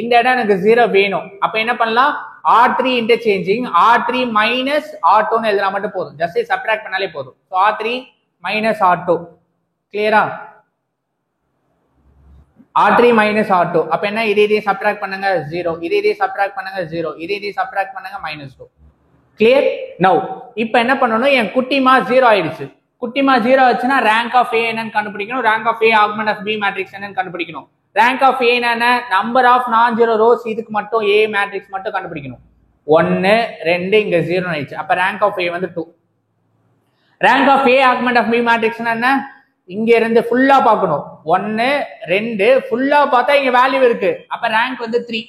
இந்த இடம் எனக்கு 0 வேணும். அப்ப என்ன பண்ணலாம், R3 இன்டர்சேஞ்சிங் R3 மைனஸ் R2ன்னு எழுதுனா மட்டும் போதும். ஜஸ்ட் சப்ட்ராக்ட் பண்ணாலே போதும். R3 minus R2. கிளியரா? R3 minus R2. அப்ப என்ன இதே சப்ட்ராக்ட் பண்ணுங்க 0. இதே சப்ட்ராக்ட் பண்ணுங்க 0. இதே சப்ட்ராக்ட் பண்ணுங்க -2. கிளியர்? நவ் இப்ப என்ன பண்ணணும், என் குட்டிமா 0 ஆயிடுச்சு. குட்டிமா 0 ஆச்சுன்னா ரேங்க் ஆஃப் A என்னன்னு கண்டுபிடிக்கணும். Rank of A augment of B matrix என்னன்னு கண்டுபிடிக்கணும். ரேங்க் ஆஃப் A என்ன, number of non zero rows, இதுக்கு மட்டும் A மேட்ரிக்ஸ் மட்டும் கண்டுபிடிக்கணும். 1 2 இங்க 0 ஆயிடுச்சு. அப்ப ரேங்க் ஆஃப் A வந்து 2. Rank of A augment of B matrix என்ன, இங்க இருந்து ஃபுல்லா பார்க்கணும். 1 2 ஃபுல்லா பார்த்தா இங்க வேல்யூ இருக்கு. அப்ப ரேங்க் வந்து 3.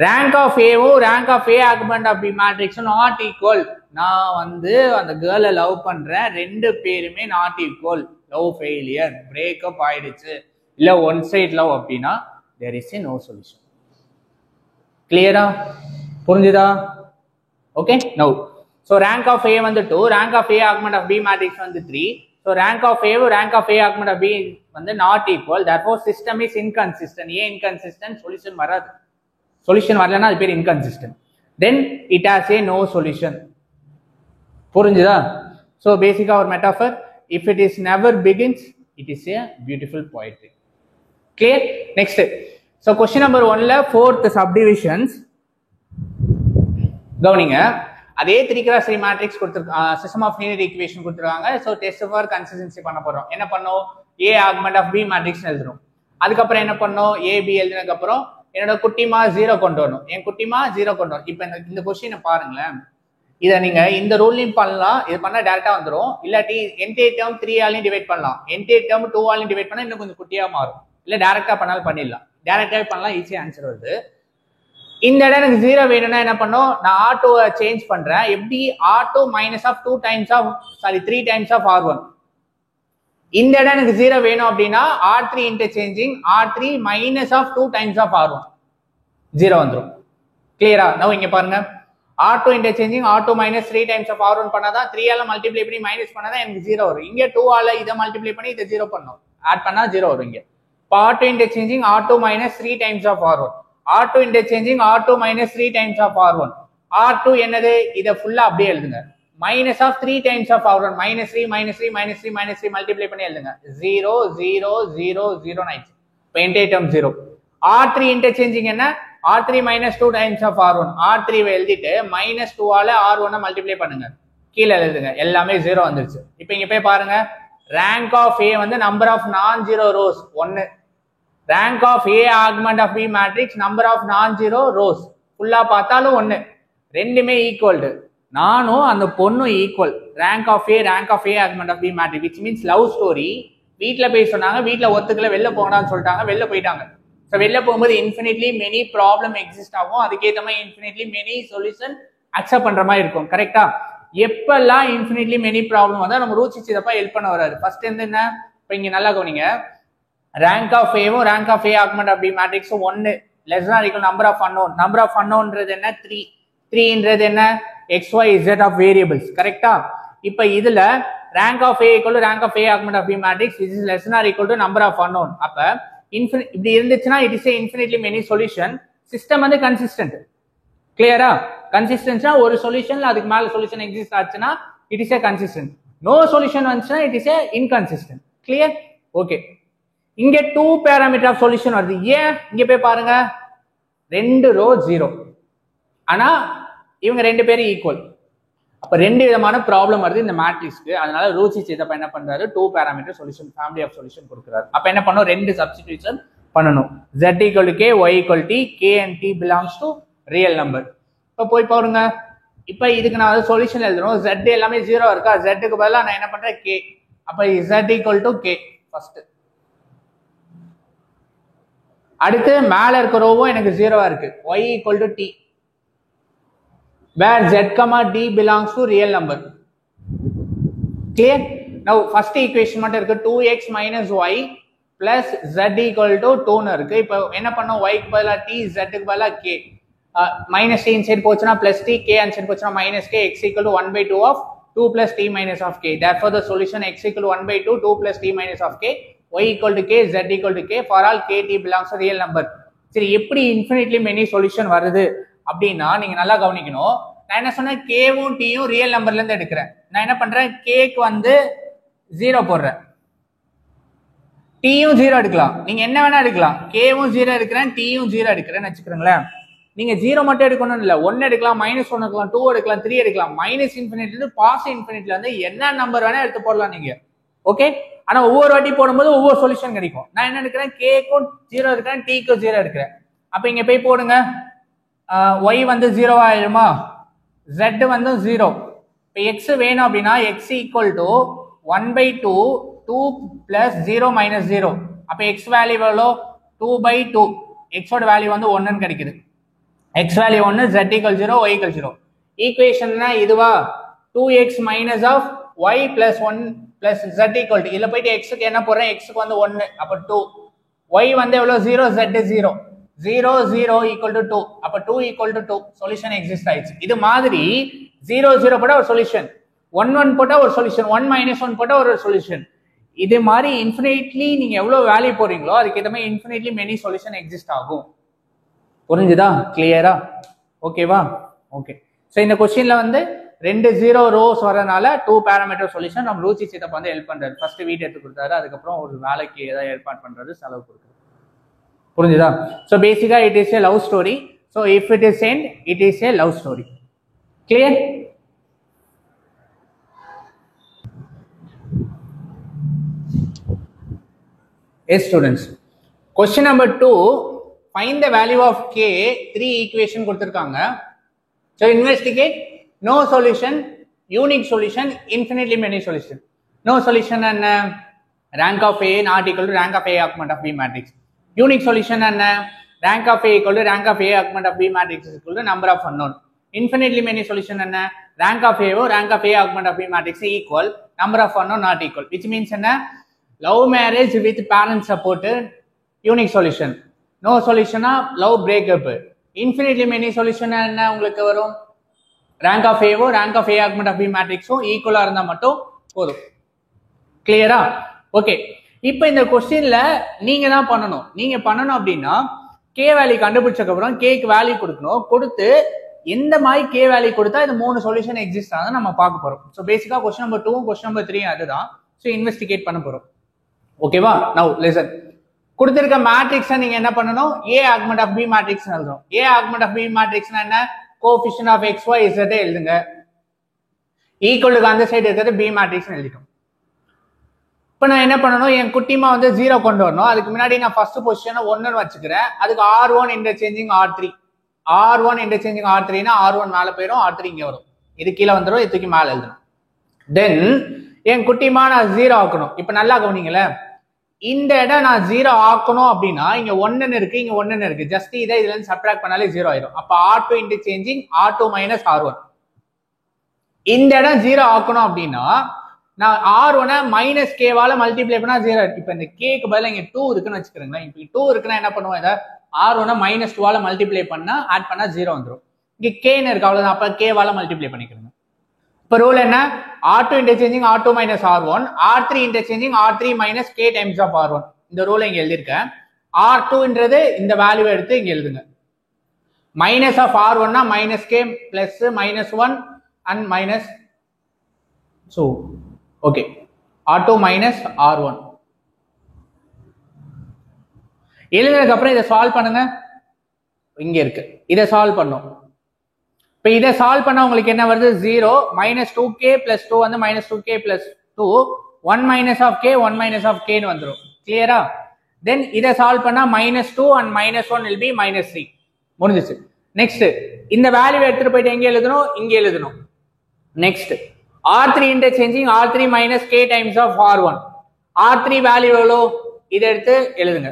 ரேங்க் ஆஃப் ஏவும் rank of A augment of B மேட்ரிக்ஸும் நாட் ஈக்குவல். நான் வந்து அந்த கேர்ளை லவ் பண்றேன், ரெண்டு பேருமே not equal, love failure, breakup ஆயிடுச்சு, இல்ல ஒன் சைட் லவ் அப்படின்னா there is a no solution. கிளியரா? புரிஞ்சுதா? Okay. Now so rank of A வந்து 2, rank of A augment of B matrix வந்து 3. So rank of A rank of A augment of B வந்து not equal. Therefore system is inconsistent. ஏன் inconsistent? Solution வராது. Solution வரலன்னா அது பேர் inconsistent. Then it has a no solution. புரிஞ்சுதா? So பேசிக்கா ஒரு metaphor, if it is never begins it is a beautiful poetry. Clear? Next. So question number 1ல 4th subdivisions கவனிங்க. அதே 3x3 மேட்ரிக்ஸ் கொடுத்துருக்காங்க, சிஸ்டம் ஆஃப் லீனியர் ஈக்குவேஷன் கொடுத்துருக்காங்க. So test for consistency பண்ண போறோம். என்ன பண்ணோம், A augment of B matrix எழுதுறோம். அதுக்கப்புறம் என்ன பண்ணோம், ஏபி எழுதினதுக்கு அப்புறம் என்னோட குட்டிமா 0 கொண்டு வரணும். என் குட்டிமா 0 கொண்டு வரணும். இப்ப இந்த கொஸ்டினை பாருங்களேன், இதை நீங்க இந்த ரூல்லையும் பண்ணலாம், இது பண்ணா டேரக்டா வந்துடும். இல்லாட்டி என்டையர் டேர்ம் 3 ஆலையும் டிவைட் பண்ணலாம், என்டையர் டேர்ம் 2 ஆலையும் டிவைட் பண்ணா இன்னும் கொஞ்சம் குட்டியா மாறும். இல்ல டேரக்டா பண்ணாலும் பண்ணிடலாம். டேரக்டாவே பண்ணலாம், ஈஸியா ஆன்சர் வருது. இந்த இடம் எனக்கு 0 வேணும்னா என்ன பண்ணும், நான் R2 சேஞ்ச் பண்றேன். எப்படி? R2 minus of 2 times of 3 times of R1. இந்த இடம் எனக்கு 0 வேணும் அப்படின்னா R3 interchanging R3 minus of 2 times of R1, 0 வந்துடும். கிளியரா? நவ் இங்க பாருங்க, R2 interchanging R2 minus 3 times of R1 பண்ணாதான் 3 ஆல மல்டிப்ளை பண்ணி மைனஸ் பண்ணாதான் எனக்கு 0 வரும். இங்க 2 ஆல இதை மல்டிப்ளை பண்ணி இதை 0 பண்ணும், ஆட் பண்ணா 0 வரும். இங்க R2 interchanging R2 minus 3 times of R1, R2 interchanging R2 minus 3 times of R1. R2 என்னது, இதை ஃபுல்லா அப்படியே எழுதுங்க. Minus of 3 times of R1, minus 3 minus 3 minus 3 minus 3 multiply பண்ணி எழுதுங்க. 0 0 0 0 ஆயிடுச்சு. இப்போ என்டையர் டேர்ம் 0. R3 இன்டர்சேஞ்சிங் என்ன, R3 minus 2 times of R1. R3 எழுதிட்டு மைனஸ் 2 ஆல R1 மல்டிப்ளை பண்ணுங்க, கீழே எழுதுங்க, எல்லாமே 0 வந்துருச்சு. இப்போ இங்க போய் பாருங்க, ரேங்க் ஆஃப் A வந்து number of non zero rows 1, rank of A augment of B matrix number of non zero rows, ஃபுல்லா பார்த்தாலும் 1, ரெண்டுமே ஈக்குவல். நானும் அந்த பொண்ணும் equal. Rank of A augment of B matrix, which means love story. வீட்டுல போய் சொன்னாங்க, வீட்டுல ஒத்துக்கல, வெளில போகலான்னு சொல்லிட்டாங்க, வெளில போயிட்டாங்க. ஸோ வெளில போகும்போது இன்ஃபினிட்லி மெனி ப்ராப்ளம் எக்ஸிஸ்ட் ஆகும், அதுக்கேற்ற மாதிரி இன்ஃபினிட்லி மெனி சொல்யூஷன் அக்செப்ட் பண்ற மாதிரி இருக்கும். கரெக்டா? எப்பெல்லாம் இன்ஃபினிட்லி மெனி ப்ராப்ளம் வந்தா நம்ம ரூச்சி சிதப்பா ஹெல்ப் பண்ண வராது. ஃபர்ஸ்ட் என்ன, இப்போ இங்க நல்லா கவனிங்க, ரேங்க் ஆஃப் ஏவும் rank of A augment of B மேட்ரிக்ஸும் 1 less or equal number of unknown. Number of அன்னோன்றது என்ன, 3. 3ன்றது என்ன, XY Z ஆஃப் வேரியபிள்ஸ். கரெக்டா? இப்போ இதுல rank of A equal to rank of A augment of B matrix is less or equal to number of unknown. அப்ப இப்படி இருந்துச்சுன்னா it is infinitely many solution. System வந்து கன்சிஸ்டன்ட். கிளியரா? கன்சிஸ்டன்ஸ்னா ஒரு சொல்யூஷன்ல அதுக்கு மேல சொல்யூஷன் எக்ஸிஸ்ட் ஆச்சுன்னா it is a consistent. No solution வந்துச்சுன்னா it is a inconsistent. Clear? Okay. இங்க 2 பேராமீட்டர் ஆஃப் சொல்யூஷன் வருது. ஏன்? இங்க போய் பாருங்க, 2 ரோ 0, ஆனா இவங்க 2 பேரும் ஈக்குவல். அப்ப 2 விதமான ப்ராப்ளம் வருது இந்த மேட்ரிக்ஸ்க்கு. அதனால ரூச்சி சிதப்பா என்ன பண்றாரு, 2 parameter solution, family of solution கொடுக்குறாரு. அப்ப என்ன பண்ணணும், 2 சப்ஸ்டிடியூஷன் பண்ணணும். Z equal to K, Y equal to T, K and T belongs to real number. இப்ப போய் பாருங்க, இப்ப இதுக்கு நான் சொல்யூஷன் எழுதணும். Z எல்லாமே 0 இருக்கா, Z க்கு பதிலா நான் என்ன பண்றேன், K. அப்ப Z equal to K first. அடுத்து மேல இருக்க ரோவும் எனக்கு 0 இருக்கு, Y equal to T, where Z comma D belongs to real number. Clear? Now first equation மட்டும் இருக்கு, 2x minus y plus Z equal to 2 னு இருக்கு. இப்போ என்ன பண்ணோம், y க்கு பதிலா T, Z க்கு பதிலா K. minus T inside போச்சுனா plus T, K inside போச்சுனா minus K, x equal to 1/2 of 2 plus T minus of K. Therefore the solution x equal to 1/2, 2 plus T minus of K, y equal to K, Z equal to K for all K, T belongs to real number. சரி, எப்படி infinitely many solution வருது அப்படின்னா நீங்க நல்லா கவனிக்கணும். நான் என்ன சொன்னேன், கேவும் டீயும் ரியல் நம்பர்ல இருந்து எடுக்கிறேன். நான் என்ன பண்றேன், கேக்கு வந்து 0 போடுறேன், டீயும் 0 எடுக்கலாம், நீங்க என்ன வேணா எடுக்கலாம். கேவும் 0 எடுக்கிறேன், டீயும் 0 எடுக்கிறேன்னு வச்சுக்கிறீங்களேன். நீங்க 0 மட்டும் எடுக்கணும் இல்ல, 1 எடுக்கலாம், -1 எடுக்கலாம், 2 எடுக்கலாம், 3 எடுக்கலாம். -∞ +∞ வந்து என்ன நம்பர் வேணா எடுத்து போடலாம் நீங்க. ஓகே, ஆனா ஒவ்வொரு வாட்டி போடும்போது ஒவ்வொரு சொல்யூஷன் கிடைக்கும். நான் என்ன எடுக்கிறேன், கேக்கும் 0 எடுக்கிறேன், டீக்கும் 0 எடுக்கிறேன். அப்ப இங்க போய் போடுங்க, y வந்து 0 ஆயிடுமா, z வந்து 0. இப்போ x வேணும் அப்படின்னா x equal to 1/2 2 plus 0 minus 0. அப்போ x வேல்யூ எவ்வளோ, 2/2. x ஓட வேல்யூ வந்து 1ன்னு கிடைக்குது. x value 1, z equal 0, y equal 0. ஈக்குவேஷன்னா இதுவா, 2x minus of y plus 1 plus z equal to, இதில் போயிட்டு xக்கு என்ன போடுறேன், xக்கு வந்து 1, அப்போ 2. y வந்து எவ்வளோ, 0, z 0. 0 0 equal to 2. அப்போ 2 ஈக்குவல் டு 2. சொல்யூஷன் எக்ஸிஸ்ட் ஆயிடுச்சு. இது மாதிரி 0 0 போட்டா ஒரு சொல்யூஷன், 1 1 போட்டா ஒரு சொல்யூஷன், 1 - 1 போட்டா ஒரு சொல்யூஷன். இது மாதிரி இன்ஃபினிட்லி நீங்க எவ்வளவு வேல்யூ போறீங்களோ அதுக்கு ஏற்ற மாதிரி இன்ஃபினிட்லி மெனி சொல்யூஷன் எக்ஸிஸ்ட் ஆகும். புரிஞ்சுதா, கிளியரா? ஓகேவா? ஓகே. ஸோ இந்த கொஸ்டின்ல வந்து 2 0 ரோஸ் வரனால 2 பேராமீட்டர் சொல்யூஷன் நம்ம ரூச்சி சித்தப்பா வந்து ஹெல்ப் பண்றாரு. ஃபர்ஸ்ட் வீட் எடுத்து கொடுத்தாரு, அதுக்கப்புறம் ஒரு வேலைக்கு ஏதாவது ஏற்பாடு பண்றது, செலவு கொடுக்குறது. புரிஞ்சுதா? ஸோ பேசிக்கா it is a love story. So if it is end, it is a love story. Clear? Yes students, question number 2, find the value of k. 3 equation கொடுத்திருக்காங்க. So investigate. No solution, unique solution, infinitely many solution. No solution and rank of a not equal to rank of a augment of b matrix. Unique solution and rank of a equal to rank of a augment of b matrix is equal to number of unknown. Infinitely many solution and rank of a augment of b matrix equal number of unknown not equal, which means love marriage with parent support, unique solution. No solution love breakup. Infinitely many solution என்ன உங்களுக்கு வரும், rank of a rank of a augment of b matrix ஈக்குவலா இருந்தா மட்டும் போதும். கிளியரா? Okay. இப்போ இந்த கொஸ்டின்ல நீங்க தான் பண்ணணும். நீங்க பண்ணணும் அப்படின்னா k வேல்யூ கண்டுபிடிச்சதுக்கு அப்புறம் k க்கு வேல்யூ கொடுக்கணும். கொடுத்து எந்த மாதிரி k வேல்யூ கொடுத்தா இந்த 3 சொல்யூஷன் எக்ஸிஸ்ட் ஆகுது நம்ம பார்க்க போறோம். ஸோ பேசிக்கா கொஸ்டின் நம்பர் 2 கொஸ்டின் நம்பர் 3 அதுதான். ஸோ இன்வெஸ்டிகேட் பண்ண போறோம். ஓகேவா? Now listen. கொடுத்திருக்க மேட்ரிக்ஸை நீங்க என்ன பண்ணணும், a augment of b matrix எழுதணும். a ஆக்மெண்ட் ஆஃப் b மேட்ரிக்ஸ்னா என்ன, coefficient of x y z எழுதுங்க. ஈக்குவலுக்கு அந்த சைடு இருக்கிறது b மேட்ரிக்ஸ் எழுதிட்டோம். இப்போ நான் என்ன பண்ணணும், என் குட்டிமா வந்து 0 கொண்டு வரணும். அதுக்கு முன்னாடி நான் ஃபர்ஸ்ட் பொசிஷனை 1ன்னு வச்சுக்கிறேன். அதுக்கு r1 interchanging r3, r1 interchanging r3னா r1 மேலே போயிடும், r3 இங்கே வரும். இது கீழே வந்துடும், இது தூக்கி மேலே எழுதணும். தென் என் குட்டிமா நான் 0 ஆக்கணும். இப்போ நல்லா கவனிங்களேன், இந்த இடம் நான் 0 ஆக்கணும் அப்படின்னா இங்க 1ன்னு இருக்கு, இங்க 1ன்னு இருக்கு. ஜஸ்ட் இதை இதுல இருந்து சப்ட்ராக்ட் பண்ணாலே 0 ஆயிடும். அப்ப r2 interchanging r2 minus r1. இந்த இடம் 0 ஆக்கணும் அப்படின்னா நான் r1 மைனஸ் k-வால மல்டிப்ளை பண்ணா 0. இப்ப இந்த k-க்கு பதிலா இங்க 2 இருக்குன்னு வச்சுக்கிறேங்களேன். இப்ப 2 இருக்குன்னா என்ன பண்ணுவோம், இதை r1 மைனஸ் 2-வால மல்டிப்ளை பண்ணா ஆட் பண்ணா 0 வந்துடும். இங்க k-ன்னு இருக்கு, அவ்வளவுதான். அப்ப k-வால மல்டிப்ளை பண்ணிக்கிறேங்க. இப்போ ரூல் என்ன, r2 interchanging r2 minus r1, r3 interchanging r3 minus k times of r1. இந்த ரூலை இங்க எழுதியிருக்கேன். r2ன்றது இந்த வேல்யூ எடுத்து இங்க எழுதுங்க. மைனஸ் ஆஃப் r1னா minus k plus minus 1 and minus, so okay, r2 minus r1 எழுதுனதுக்கு அப்புறம் இதை சால்வ் பண்ணுங்க. இங்க இருக்கு, இதை சால்வ் பண்ணும். இப்போ இதை சால்வ் பண்ணா உங்களுக்கு என்ன வருது, 0 மைனஸ் 2k பிளஸ் 2 வந்து minus 2k plus 2, 1 minus of k 1 minus of kன்னு வந்துடும். கிளியரா? தென் இதை சால்வ் பண்ணா minus 2 and minus 1 will be minus 3. முடிஞ்சிச்சு. நெக்ஸ்ட் இந்த வேல்யூ எடுத்துட்டு போயிட்டு எங்க எழுதணும், இங்க எழுதணும். Next r3 interchanging r3 minus k times of r1. r3 value எவ்வளோ, இதை எடுத்து எழுதுங்க.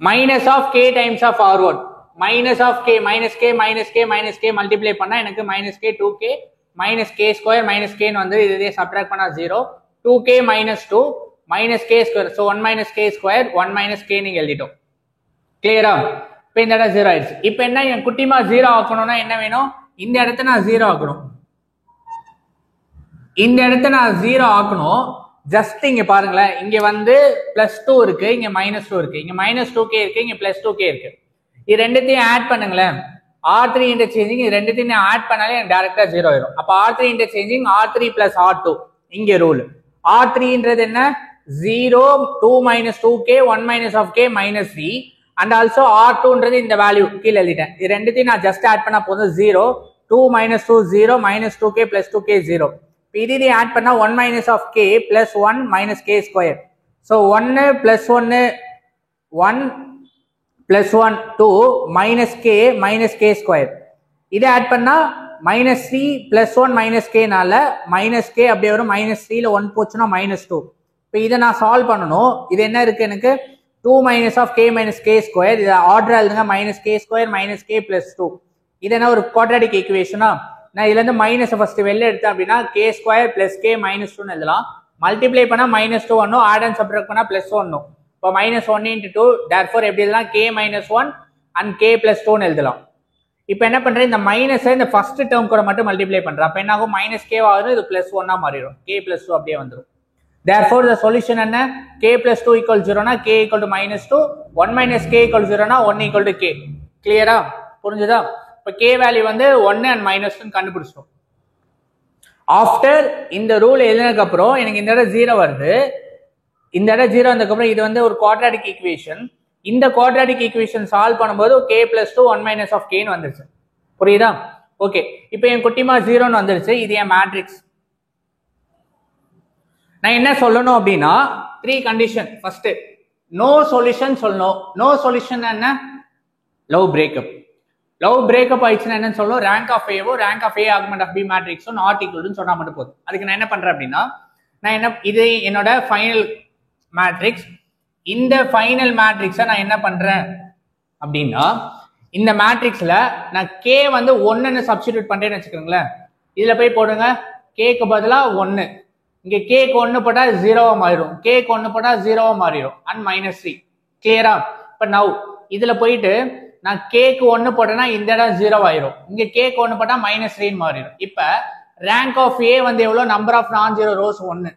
Minus of k times of r1, minus of k minus k minus k minus k multiply பண்ணா எனக்கு minus k 2k minus k square minus kன்னு வந்து இதே subtract பண்ணா 0, 2k minus 2 minus k square, so 1 minus k square 1 minus k நீங்க எழுதிட்டோம். கிளியரா? இப்போ இந்த இடம் 0 ஆயிடுச்சு. இப்போ என்ன, என் குட்டிமா 0 ஆக்கணும்னா என்ன வேணும், இந்த இடத்த நான் 0 ஆக்கணும். இந்த இடத்த நான் 0 ஆக்கணும். ஜஸ்ட் இங்க பாருங்களேன், இங்க வந்து பிளஸ் 2 இருக்கு, இங்க மைனஸ் 2 இருக்கு, இங்க மைனஸ் 2k இருக்கு, இங்க பிளஸ் 2k இருக்கு. இது ரெண்டுத்தையும் ஆட் பண்ணுங்களேன். r3 இன்டர்சேஞ்சிங் இது ரெண்டுத்தையும் ஆட் பண்ணாலே எனக்கு டைரக்டா 0 ஆயிடும். அப்ப r3 interchanging r3 plus r2 இங்க ரூல். r3ன்றது என்ன, 0, 2 minus 2k, 1 minus of k minus 3 and also R2ன்றது இந்த வேல்யூ கீழ எழுதிட்டேன். இது ரெண்டுத்தையும் நான் ஜஸ்ட் ஆட் பண்ணா போதும் 0, 2 minus 2 0 minus 2k plus 2k 0. இதை ஆட் பண்ணா 1 minus of k plus 1 minus k square. So 1 plus 1 1 plus 1 2 minus k square. இதை ஆட் பண்ணா minus 3 plus 1 minus k நால minus k அப்படியே வரும். minus 3 ல 1 போச்சுன்னா minus 2. இப்போ இதை நான் சால்வ் பண்ணணும். இது என்ன இருக்கு எனக்கு 2 minus of k minus k square. இது ஆர்டர் எழுதுங்க minus k square minus k plus 2. இது என்ன ஒரு குவாட்ராட்டிக் ஈக்குவேஷனா? நான் இதுல இருந்து மைனஸ் ஃபர்ஸ்ட் வெளில எடுத்தேன் அப்படின்னா k square plus k minus 2 எழுதலாம். மல்டிப்ளை பண்ணா minus 2 வரணும், ஆட் அண்ட் சப்ட்ராக்ட் பண்ணா plus 1 வரணும். இப்போ minus 1 into 2 therefore எப்படி எழுதலாம் k minus 1 and k plus 2 ன்னு எழுதலாம். இப்போ என்ன பண்றேன், இந்த மைனஸை இந்த ஃபர்ஸ்ட் டேர்ம் கூட மட்டும் மல்டிப்ளை பண்றேன். அப்ப என்ன ஆகும், மைனஸ் கே ஆகும், இது பிளஸ் 1 மாறிடும். k plus 2 அப்படியே வந்துடும். therefore the solution என்ன, k plus 2 equal 0 னா k equal to minus 2, 1 minus k equal 0 னா 1 equal to k. கிளியரா புரிஞ்சுதா? இப்போ k வேல்யூ வந்து 1 and minus 2 கண்டுபிடிச்சிட்டோம். ஆஃப்டர் இந்த ரூல் எழுதினதுக்கு அப்புறம் எனக்கு இந்த இடம் 0 வருது. இந்த இடம் 0 வந்ததுக்கு அப்புறம் இது வந்து ஒரு குவாட்ராட்டிக் ஈக்குவேஷன். இந்த குவாட்ராட்டிக் ஈக்குவேஷன் சால்வ் பண்ணும்போது k plus 2 1 minus of k ன்னு வந்துருச்சு. புரியுதா? ஓகே, இப்போ என் குட்டிமா 0ன்னு வந்துருச்சு. இது என் மேட்ரிக்ஸ். நான் என்ன சொல்லணும் அப்படின்னா 3 கண்டிஷன். ஃபர்ஸ்ட் நோ சொல்யூஷன் சொல்லணும். நோ சொல்யூஷன் என்ன, லவ் பிரேக்கப். லவ் பிரேக்கப் ஆயிடுச்சுன்னா என்னன்னு சொல்லணும், ரேங்க் ஆஃப் ஏவோ rank of A augment of B மேட்ரிக்ஸோ நாட் ஈக்குவல்னு சொன்னா மட்டும் போதும். அதுக்கு நான் என்ன பண்றேன் அப்படின்னா, நான் என்ன இது என்னோட ஃபைனல் மேட்ரிக்ஸ். இந்த ஃபைனல் மேட்ரிக்ஸை நான் என்ன பண்றேன் அப்படின்னா, இந்த மேட்ரிக்ஸ்ல நான் k வந்து 1ன்னு சப்ஸ்டிடியூட் பண்றேன்னு வச்சுக்கோங்களேன். இதுல போய் போடுங்க k க்கு பதிலா 1. இங்க k க்கு 1 போட்டா 0வா மாறிடும், k க்கு 1 போட்டா 0வா மாறிடும் அண்ட் minus 3. கிளியரா? இப்ப நவ் இதுல போயிட்டு நான் k க்கு 1 போட்டேன்னா இந்த இடம் 0 ஆயிரும். இங்க k க்கு 1 போட்டா minus 3 மாறிடும். இப்ப ரேங்க் ஆஃப் a வந்து எவ்வளவு, number of non zero rows 1.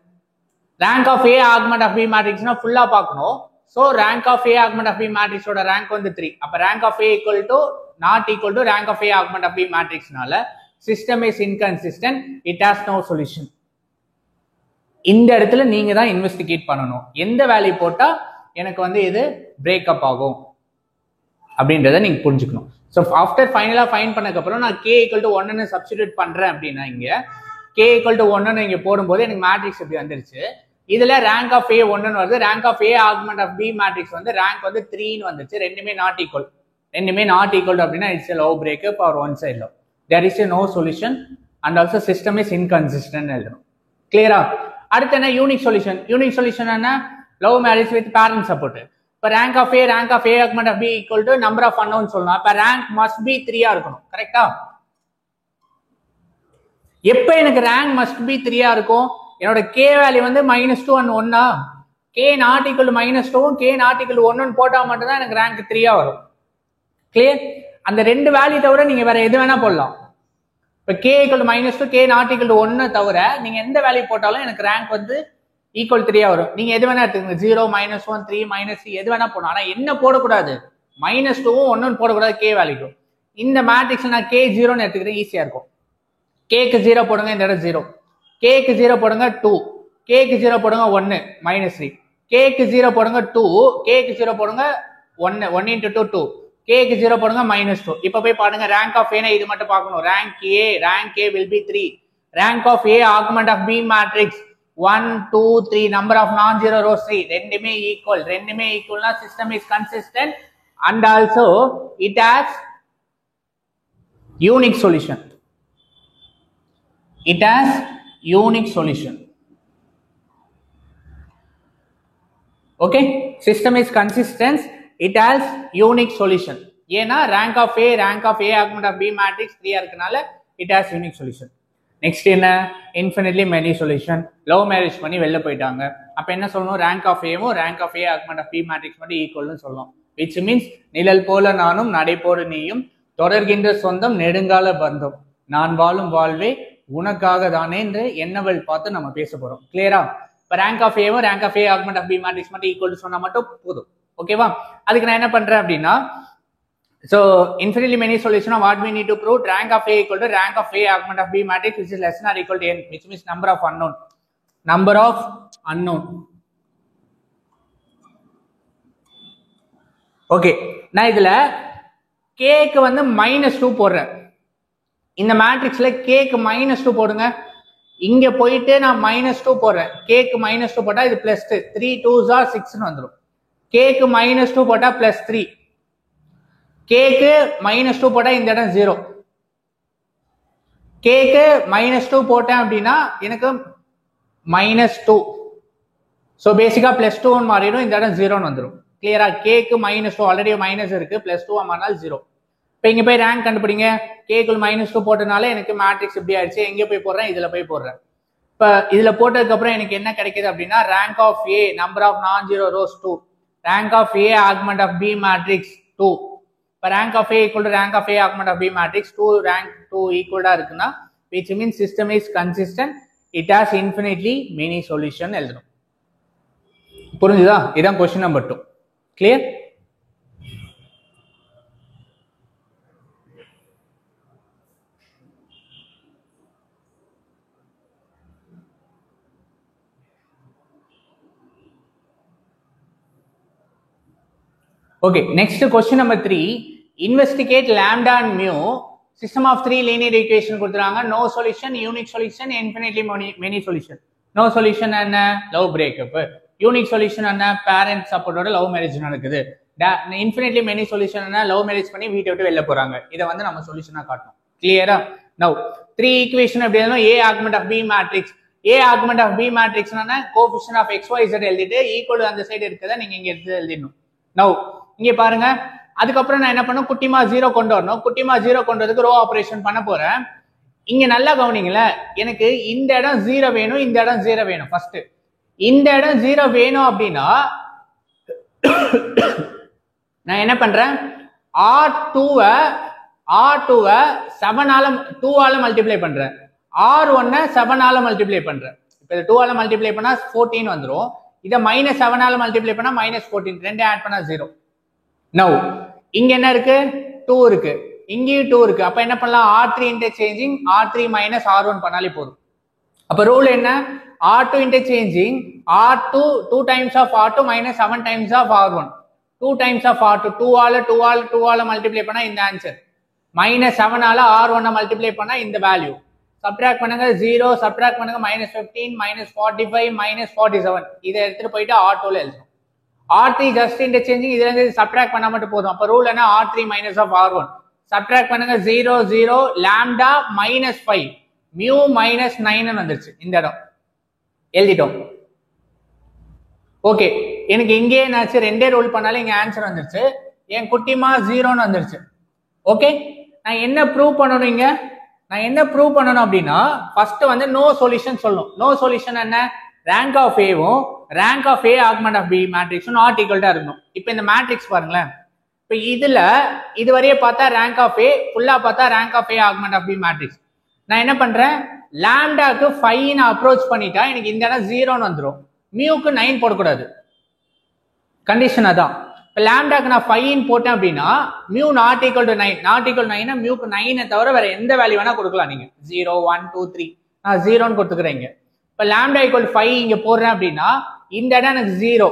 Rank of A augment of B மேட்ரிக்ஸ்னா ஃபுல்லா பார்க்கணும். So rank of A augment of B மேட்ரிக்ஸோட ரேங்க் வந்து 3. அப்ப rank of A equal to not equal to rank of A augment of B மேட்ரிக்ஸ்னால system is inconsistent, it has no solution. இந்த இடத்துல நீங்க தான் இன்வெஸ்டிகேட் பண்ணணும், எந்த வேல்யூ போட்டா எனக்கு வந்து இது பிரேக்கப் ஆகும் அப்படின்றத நீங்க புரிஞ்சுக்கணும். ஸோ ஆஃப்டர் ஃபைனலா ஃபைன் பண்ணதுக்கப்புறம் நான் k ஈக்குவல் டு 1ன்னு சப்ஸ்டிடியூட் பண்றேன் அப்படின்னா, இங்க k ஈக்குவல் டு 1ன்னு இங்க போடும்போது எனக்கு மேட்ரிக்ஸ் இப்படி வந்துருச்சு. இதுல ரேங்க் ஆஃப் ஏ 1ன்னு வருது, rank of A augment of B matrix வந்து ரேங்க் வந்து 3ன்னு வந்துச்சு. ரெண்டுமே நாட் ஈக்குவல். ரெண்டுமே நாட் ஈக்குவல் அப்படின்னா it's love breakup or one side love. There is no solution and also system is inconsistent எழுதணும். கிளியரா? அடுத்து என்ன, யூனிக் சொல்யூஷன். யூனிக் சொல்யூஷன் என்ன, love marriage with parent support. இப்போ rank of A augment of B equal to number of unknown சொல்லலாம். அப்ப rank must be 3 இருக்கணும். கரெக்டா? எப்ப எனக்கு ரேங்க் மஸ்ட் பி 3 இருக்கும், என்னோட k வேல்யூ வந்து -2 and 1. k not equal -2 k not equal 1 போட்டா மட்டும் தான் எனக்கு ரேங்க் 3 வரும். கிளியர்? அந்த ரெண்டு வேல்யூ தவிர நீங்க வேற எது வேணா போடலாம். இப்ப k equal -2 k not equal 1 தவிர நீங்க எந்த வேல்யூ போட்டாலும் எனக்கு ரேங்க் வந்து ஈக்குவல் 3 வரும். நீங்க எது வேணா எடுத்துக்கங்க, 0 -1 3 -3 எது வேணா போடணும். ஆனா என்ன போடக்கூடாது, -2ம் 1 போடக்கூடாது k வேல்யூ. இந்த மேட்ரிக்ஸ் நான் k 0ன்னு எடுத்துக்கிறேன், ஈஸியா இருக்கும். k க்கு 0 போடுங்க, இந்த இடம் 0. k க்கு 0 போடுங்க 2, k க்கு 0 போடுங்க 1 -3, k க்கு 0 போடுங்க 2, k க்கு 0 போடுங்க 1 1 into 2 2, k க்கு 0 போடுங்க -2. இப்ப போய் பாருங்க ரேங்க் ஆஃப் ஏ இது மட்டும் பார்க்கணும். Rank a will be 3. Rank of a augment of b matrix 1 2 3 number of non zero rows 3. ரெண்டுமே ஈக்குவல். ரெண்டுமே ஈக்குவல்னா system is consistent and also it has unique solution. It has unique solution. Okay, system is consistent, it has unique solution. ஏனா rank of a augment of b matrix 3 இருக்கனால it has unique solution. next என்ன, infinitely many solution. love marriage பண்ணி வெளில போயிட்டாங்க. அப்ப என்ன சொல்லணும், rank of a வும் rank of a augment of b matrix மட்டும் ஈக்குவல்னு சொல்லணும். which means நிழல் போல நானும் நடை போல நீயும் தொடர்கின்ற சொந்தம் நெடுங்கால பந்தம் நான் வாழும் வாழ்வே உனக்காக தானே என்று என்னவள் பார்த்து நம்ம பேச போறோம். கிளியரா? இப்ப ரேங்க் ஆஃப் ஏவும் rank of A augment of B matrix மட்டும் ஈக்குவல் சொன்னா மட்டும் போதும். ஓகேவா? அதுக்கு நான் என்ன பண்றேன் அப்படின்னா, so infinitely many solution of what we need to prove, rank of a equal to rank of a augment of b matrix which is less than or equal to n, which means number of unknown. Okay, நான் இதுல கேக்கு வந்து -2 போடுறேன். இந்த மேட்ரிக்ஸ்ல கேக்கு -2 போடுங்க. இங்க போயிட்டு நான் -2 போடுறேன். கேக்கு -2 போட்டா இது +2, 3 2s are 6 வந்துடும். கேக்கு -2 போட்டா +3, கேக்கு -2 போட்டா இந்த இடம் 0, கேக்கு -2 போட்டேன் அப்படின்னா எனக்கு -2. ஸோ பேசிக்கா +2 மாறிடும், இந்த இடம் 0 வந்துடும். கிளியரா? கேக்கு -2 ஆல்ரெடி மைனஸ் இருக்கு, +2 மாறினால் 0. இப்போ இங்க போய் ரேங்க் கண்டுபிடிங்க. கேக்குள் -2 போட்டனால எனக்கு மேட்ரிக்ஸ் இப்படி ஆயிடுச்சு. எங்க போய் போடுறேன்? இதுல போய் போடுறேன். இப்போ இதுல போட்டதுக்கு அப்புறம் எனக்கு என்ன கிடைக்குது அப்படின்னா rank of A number of non zero rows 2, rank of A augment of B matrix 2. இப்போ rank of A equal to rank of A augment of B matrix 2 rank 2 ஈக்குவலா இருக்குன்னா which means system is consistent, it has infinitely many solution எழுதணும். புரிஞ்சுதா? இதான் question number 2. Clear? Okay, next question number 3. Investigate lambda and mu. System of 3 linear equation கொடுத்துறாங்க. No solution, unique solution, infinitely many solution. No solution என்ன? Love breakup. Unique solution என்ன? Parent support ஓட love marriage நடக்குது. Infinitely many solution என்ன? Love marriage பண்ணி வீட்டை விட்டு வெளில போறாங்க. இதை வந்து நம்ம சொல்யூஷனா காட்டணும். கிளியரா? Now 3 equation எப்படி எழுதணும்? A augment of B matrix. A augment of B matrix என்ன? Coefficient of x y z எழுதிட்டு equal to அந்த சைடு இருக்குதா நீங்க இங்க எடுத்து எழுதிடணும். Now இங்க பாருங்க, அதுக்கப்புறம் நான் என்ன பண்ணும்? குட்டிமா 0 கொண்டு வரணும். குட்டிமா 0 கொண்டு வரதுக்கு ரோ ஆபரேஷன் பண்ண போறேன். இங்க நல்லா கவனிங்கள, எனக்கு இந்த இடம் 0 வேணும், இந்த இடம் 0 வேணும். ஃபர்ஸ்ட் இந்த இடம் 0 வேணும் அப்படின்னா நான் என்ன பண்றேன்? R2-வை 7 ஆல 2 ஆல மல்டிப்ளை பண்றேன். R1 7 ஆல மல்டிப்ளை பண்றேன். இப்போ இது 2 ஆல மல்டிப்ளை பண்ணா 14 வந்துரும். இத -7 ஆல மல்டிப்ளை பண்ணா -14, ரெண்டு ஆட் பண்ணா 0. நவ் இங்க என்ன இருக்கு? 2 இருக்கு, இங்கேயும் 2 இருக்கு. அப்ப என்ன பண்ணலாம்? R3 இன்டர்சேஞ்சிங் R3 - R1 பண்ணாலே போதும். அப்ப ரூல் என்ன? R2 interchanging R2 2 times of R2 - 7 times of R1, 2 times of R2 2 ஆல மல்டிப்ளை பண்ணா இந்த ஆன்சர், -7 ஆல R1 மல்டிப்ளை பண்ணா இந்த வேல்யூ. சப்ட்ராக்ட் பண்ணுங்க 0, சப்ட்ராக்ட் பண்ணுங்க -15 -45 -47. இதை எடுத்துட்டு போயிட்டு R2ல எழுதணும். R3 ஜஸ்ட் இன்டர்சேஞ்சிங், இதுல இருந்து சப்ட்ராக்ட் பண்ணா மட்டும் போதும். அப்ப ரூல் என்ன? R3 - of R1. சப்ட்ராக்ட் பண்ணுங்க 0 0 லாம்டா -5 மியூ -9 வந்துருச்சு. இந்த இடம் எழுதிட்டோம். ஓகே, எனக்கு இங்கே என்னாச்சு? ரெண்டே ரூல் பண்ணாலே இங்க ஆன்சர் வந்துருச்சு. என் குட்டிமா 0ன்னு வந்துருச்சு. ஓகே, நான் என்ன ப்ரூவ் பண்ணணும்? இங்க நான் என்ன ப்ரூவ் பண்ணணும் அப்படின்னா ஃபர்ஸ்ட் வந்து நோ சொல்யூஷன் சொல்லணும். நோ சொல்யூஷன் என்ன? ரேங்க் ஆஃப் ஏவும் rank of A augment of B மேட்ரிக்ஸும் நாட் ஈக்குவல்டா இருக்கணும். இப்போ இந்த மேட்ரிக்ஸ் பாருங்களேன். இப்போ இதுல இதுவரையே பார்த்தா ரேங்க் ஆஃப் ஏ, ஃபுல்லா பார்த்தா rank of A augment of B matrix. நான் என்ன பண்றேன்? லாம்டாக்கு 5 அப்ரோச் பண்ணிட்டா எனக்கு இந்த இடம் 0ன்னு வந்துடும். மியூக்கு 9 போடக்கூடாது. கண்டிஷன் அதான். இப்போ லாம்டாக்கு நான் 5 போட்டேன் அப்படின்னா mu not equal to 9. Not equal 9னா மியூக்கு 9 தவிர வேற எந்த வேல்யூ வேணா கொடுக்கலாம். நீங்க 0 1 2 3 நான் 0ன்னு கொடுத்துக்கிறேங்க. இப்போ லாம்டா ஈக்குவல் 5 இங்க போடுறேன் அப்படின்னா இந்த இடம் எனக்கு 0,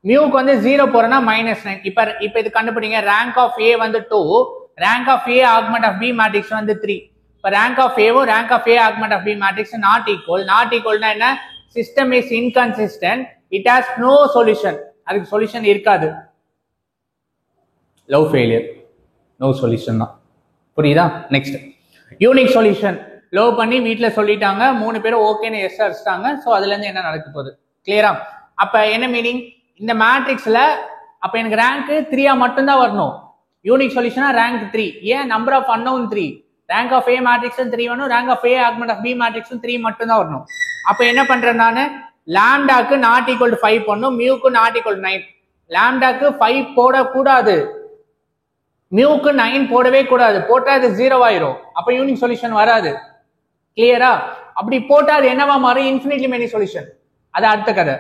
மியூக்கு வந்து 0 போறேன்னா -9. இப்போ இது கண்டுபிடிங்க. ரேங்க் ஆஃப் ஏ வந்து 2, rank of A augment of B matrix வந்து 3. இப்போ ரேங்க் ஆஃப் ஏவும் rank of A augment of B matrix not equal. Not ஈக்குவல்னா என்ன? System is inconsistent, it has no solution. அதுக்கு சொல்யூஷன் இருக்காது. லவ் ஃபெயிலியர், நோ சொல்யூஷன் தான். புரியுதா? Next unique solution. Love பண்ணி வீட்டில் சொல்லிட்டாங்க, 3 பேரும் ஓகேன்னு எஸ் அடிச்சிட்டாங்க. ஸோ அதுல இருந்து என்ன நடக்க போகுது? கிளியரா? அப்ப என்ன மீனிங்? இந்த மேட்ரிக்ஸ்ல அப்ப எனக்கு ரேங்க் 3 மட்டும்தான் வரணும். யூனிக் சொல்யூஷனா ரேங்க் 3. ஏன்? Number of unknown 3. Rank of A மேட்ரிக்ஸும் 3 வரணும், rank of A augment of B மேட்ரிக்ஸும் 3 மட்டும்தான் வரணும். அப்ப என்ன பண்றேன் நான்? லாம்டாக்கு நாட் ஈக்குவல் டு 5 பண்ணும், மியூக்கு நாட் ஈக்குவல் 9. லாம்டாக்கு 5 போடக்கூடாது, மியூக்கு 9 போடவே கூடாது. போட்டா அது 0 ஆயிரும். அப்ப யூனிக் சொல்யூஷன் வராது. கிளியரா? அப்படி போட்டா அது என்னவா மாறும்? Infinitely many solution. அது அடுத்த கதை.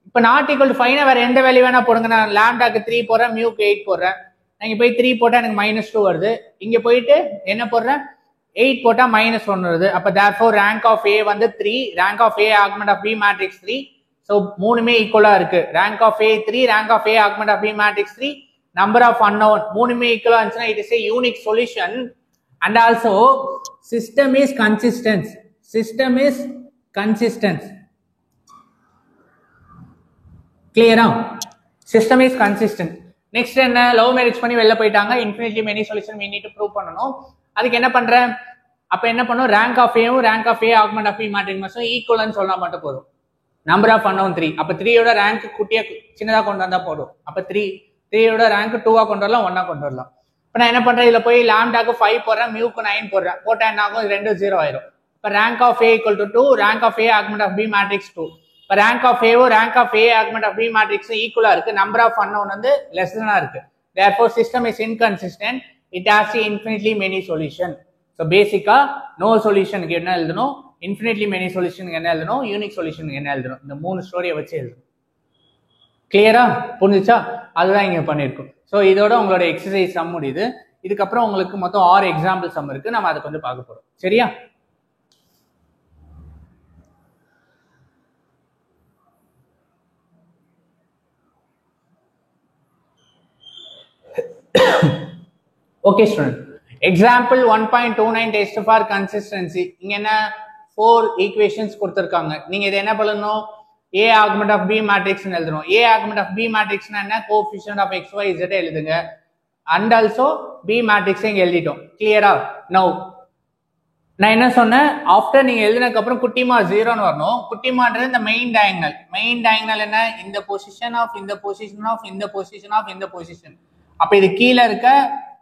இப்ப நாட் ஈக்குவல் டு 5 வேற எந்த வேல்யூ வேணா போடுங்க. நான் லாம்டாக்கு 3 போடுறேன், மியூக்கு 8 போடுறேன். இங்க போய் 3 போட்டா எனக்கு -2 வருது. இங்க போயிட்டு என்ன போடுறேன்? 8 போட்டா -1 வருது. அப்ப therefore rank of A வந்து 3, rank of A augment of B matrix 3. So மூணுமே ஈக்குவலா இருக்கு. Rank of A 3, rank of A augment of B matrix 3, number of unknown மூணுமே ஈக்குவலா இருந்துச்சுன்னா it is a unique solution. And also system is consistent. System is consistent. கிளியரா? System is consistent. Next என்ன? Love marriage பண்ணி வெளில போயிட்டாங்க. Infinitely many solution we need to prove பண்ணணும். அதுக்கு என்ன பண்றேன்? அப்ப என்ன பண்ணும்? ரேங்க் ஆஃப் ஏவும் rank of A augment of B matrix மட்டும் ஈக்குவல்னு சொன்னா மட்டும் போதும். Number of unknown 3. அப்ப 3யோட ரேங்க் குட்டியா சின்னதா கொண்டு வந்தா போதும். அப்ப 3யோட ரேங்க் 2ஆ கொண்டு வரலாம், 1ஆ கொண்டு வரலாம். இப்ப நான் என்ன பண்றேன்? இதுல போய் லாம்டாக்கு 5 போடுறேன், மியூக்கு 9 போடுறேன். போட்டா என்ன ஆகும்? இது ரெண்டும் 0 ஆயிரும். இப்ப rank of A equal to 2, rank of A augment of B matrix 2. இப்ப ரேங்க் ஆஃப் ஏவோ rank of A augment of B matrix ஈக்குவலா இருக்கு. நம்பர் ஆஃப் அன்னோன் வந்து லெஸ் தெனா இருக்கு. therefore system is inconsistent. it has infinitely many solution. so பேசிக்கா no சொல்யூஷனுக்கு என்ன எழுதணும்? இன்ஃபினிட்லி மெனி சொல்யூஷனுக்கு என்ன எழுதணும்? யூனிக் சொல்யூஷனுக்கு என்ன எழுதணும்? இந்த 3 ஸ்டோரியை வச்சு எழுதணும். கிளியரா? புரிஞ்சுச்சா? அதுதான் இங்க பண்ணிருக்கோம். ஸோ இதோட உங்களோட எக்ஸசைஸ் சம் முடியுது. இதுக்கப்புறம் உங்களுக்கு மொத்தம் 6 எக்ஸாம்பிள் சம் இருக்கு. நம்ம அதை கொஞ்சம் பார்க்க போறோம். சரியா? Okay student, example 1.29 test for consistency. இங்க என்ன 4 ஈக்குவேஷன்ஸ் கொடுத்திருக்காங்க. நீங்க இதை என்ன பண்ணணும்? A augment of B matrix எழுதணும். ஏ ஆகுமெண்ட் ஆஃப் பி மேட்ரிக்ஸ்னா என்ன? Coefficient of X Y Z எழுதுங்க. அண்ட் ஆல்சோ பி மேட்ரிக்ஸ் இங்க எழுதிட்டோம். கிளியரா? நவ் நான் என்ன சொன்னேன்? ஆஃப்டர் நீங்க எழுதினதுக்கு அப்புறம் குட்டிமா 0ன்னு வரணும். குட்டிமான்றது இந்த மெயின் டயகனல். மெயின் டயகனல் என்ன? இந்த பொசிஷன் ஆஃப் இந்த பொசிஷன் ஆஃப் இந்த பொசிஷன் ஆஃப் இந்த பொசிஷன். அப்ப இது கீழே இருக்க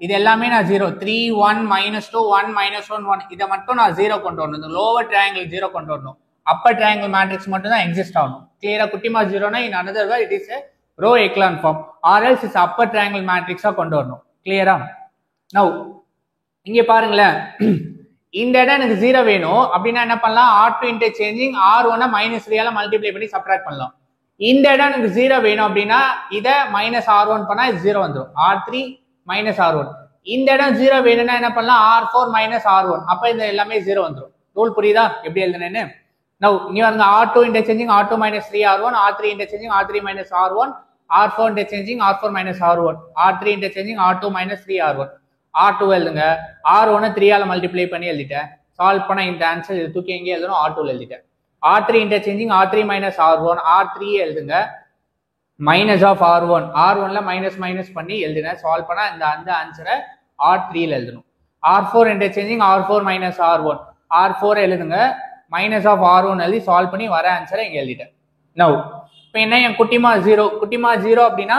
இது எல்லாமே நான் 0, 3, 1, -2, 1, -1, 1 இதை மட்டும் நான் 0 கொண்டு வரணும். இந்த லோவர் ட்ரையாங்கிள் 0 கொண்டு வரணும். அப்பர் ட்ரையாங்கிள் மேட்ரிக்ஸ் மட்டும் தான் எக்ஸிஸ்ட் ஆகணும். கிளியரா? குட்டிமா 0னா in another way it is a row echelon form or else is upper triangular மேட்ரிக்ஸா கொண்டு வரணும். கிளியரா? நவ் இங்க பாருங்களேன், இந்த இடம் எனக்கு 0 வேணும் அப்படின்னா என்ன பண்ணலாம்? R2 இன்டர்சேஞ்சிங் R1 -3ஆல மல்டிப்ளை பண்ணி சப்ட்ராக்ட் பண்ணலாம். இந்த இடம் எனக்கு 0 வேணும் அப்படின்னா இதை -R1 பண்ணா இது 0 வந்துடும். R3 -R1. இந்த இடம் 0 வேணும்னா என்ன பண்ணலாம்? R4 -R1. அப்ப இந்த எல்லாமே 0 வந்துடும். ரூல் புரியுதா எப்படி எழுதுனேன்னு? நவ் இங்க பாருங்க, R2 interchanging R2 -3R1, R3 interchanging R3 -R1, R4 interchanging R4 -R1, R3 interchanging R2 -3R1. R2 எழுதுங்க. R1 3ஆல மல்டிப்ளை பண்ணி எழுதிட்டேன். சால்வ் பண்ண இந்த ஆன்சர் இது தூக்கி எங்கே எழுதணும்? R2 எழுதிட்டேன். R3 interchanging R3 -R1, R3 எழுதுங்க. மைனஸ் ஆஃப் R1, R1ல மைனஸ் பண்ணி எழுதினேன். சால்வ் பண்ணா இந்த அந்த ஆன்சரை R3ல எழுதணும். R4 interchanging R4 -R1, R4 எழுதுங்க. மைனஸ் ஆஃப் R1 எழுதி சால்வ் பண்ணி வர ஆன்சரை இங்க எழுதிட்டேன். நவ் இப்போ என்ன? என் குட்டிமா 0. குட்டிமா 0 அப்படின்னா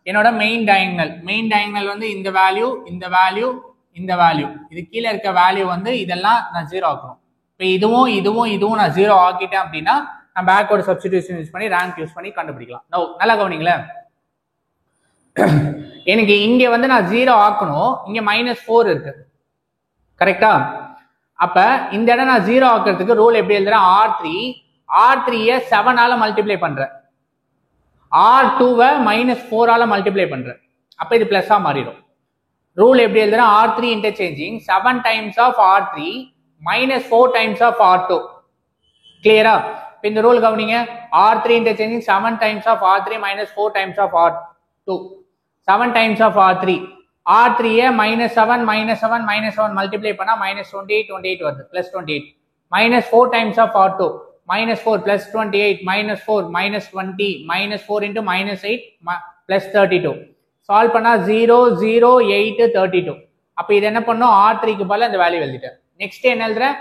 என்னோட மெயின் டயகனல் வந்து இந்த வேல்யூ, இந்த வேல்யூ, இந்த வேல்யூ, இது கீழே இருக்க வேல்யூ வந்து இதெல்லாம் நான் 0 ஆக்கணும். இப்போ இதுவும் நான் 0 ஆக்கிட்டேன் அப்படின்னா நான் பேக்வர்ட் சப்ஸ்டிடியூஷன் யூஸ் பண்ணி ரேங்க் யூஸ் பண்ணி கண்டுபிடிக்கலாம். நல்லா கவனிங்களேன். எனக்கு இங்க வந்து நான் 0 ஆக்கணும், இங்க -4 இருக்கு. கரெக்டா? அப்ப இந்த இடம் நான் 0 ஆக்குறதுக்கு ரூல் எப்படி எழுதுறேன்? R3ய 7ஆல மல்டிப்ளை பண்றேன், R2வை -4ஆல மல்டிப்ளை பண்றேன். அப்ப இது பிளஸ்ஸா மாறிடும். ரூல் எப்படி எழுதுறேன்? R3 interchanging 7 times of R3 -4 times of R2. கிளியரா? இந்த ரூல் கவனிங்க. R3 interchanging 7 times of R3 -4 times of R2. 7 times of R3. R3ய -7 மல்டிப்ளை பண்ணா -28 வருது, +28. -4 times of R2, -4 +28, -4 -20, -4 into -8 +32. Solve பண்ணா 0, 0, 8, 32. அப்ப இது என்ன பண்ணும்? R3க்கு பதிலா இந்த வேல்யூ எழுதிட்டேன். நெக்ஸ்ட் என்ன எழுதுறேன்?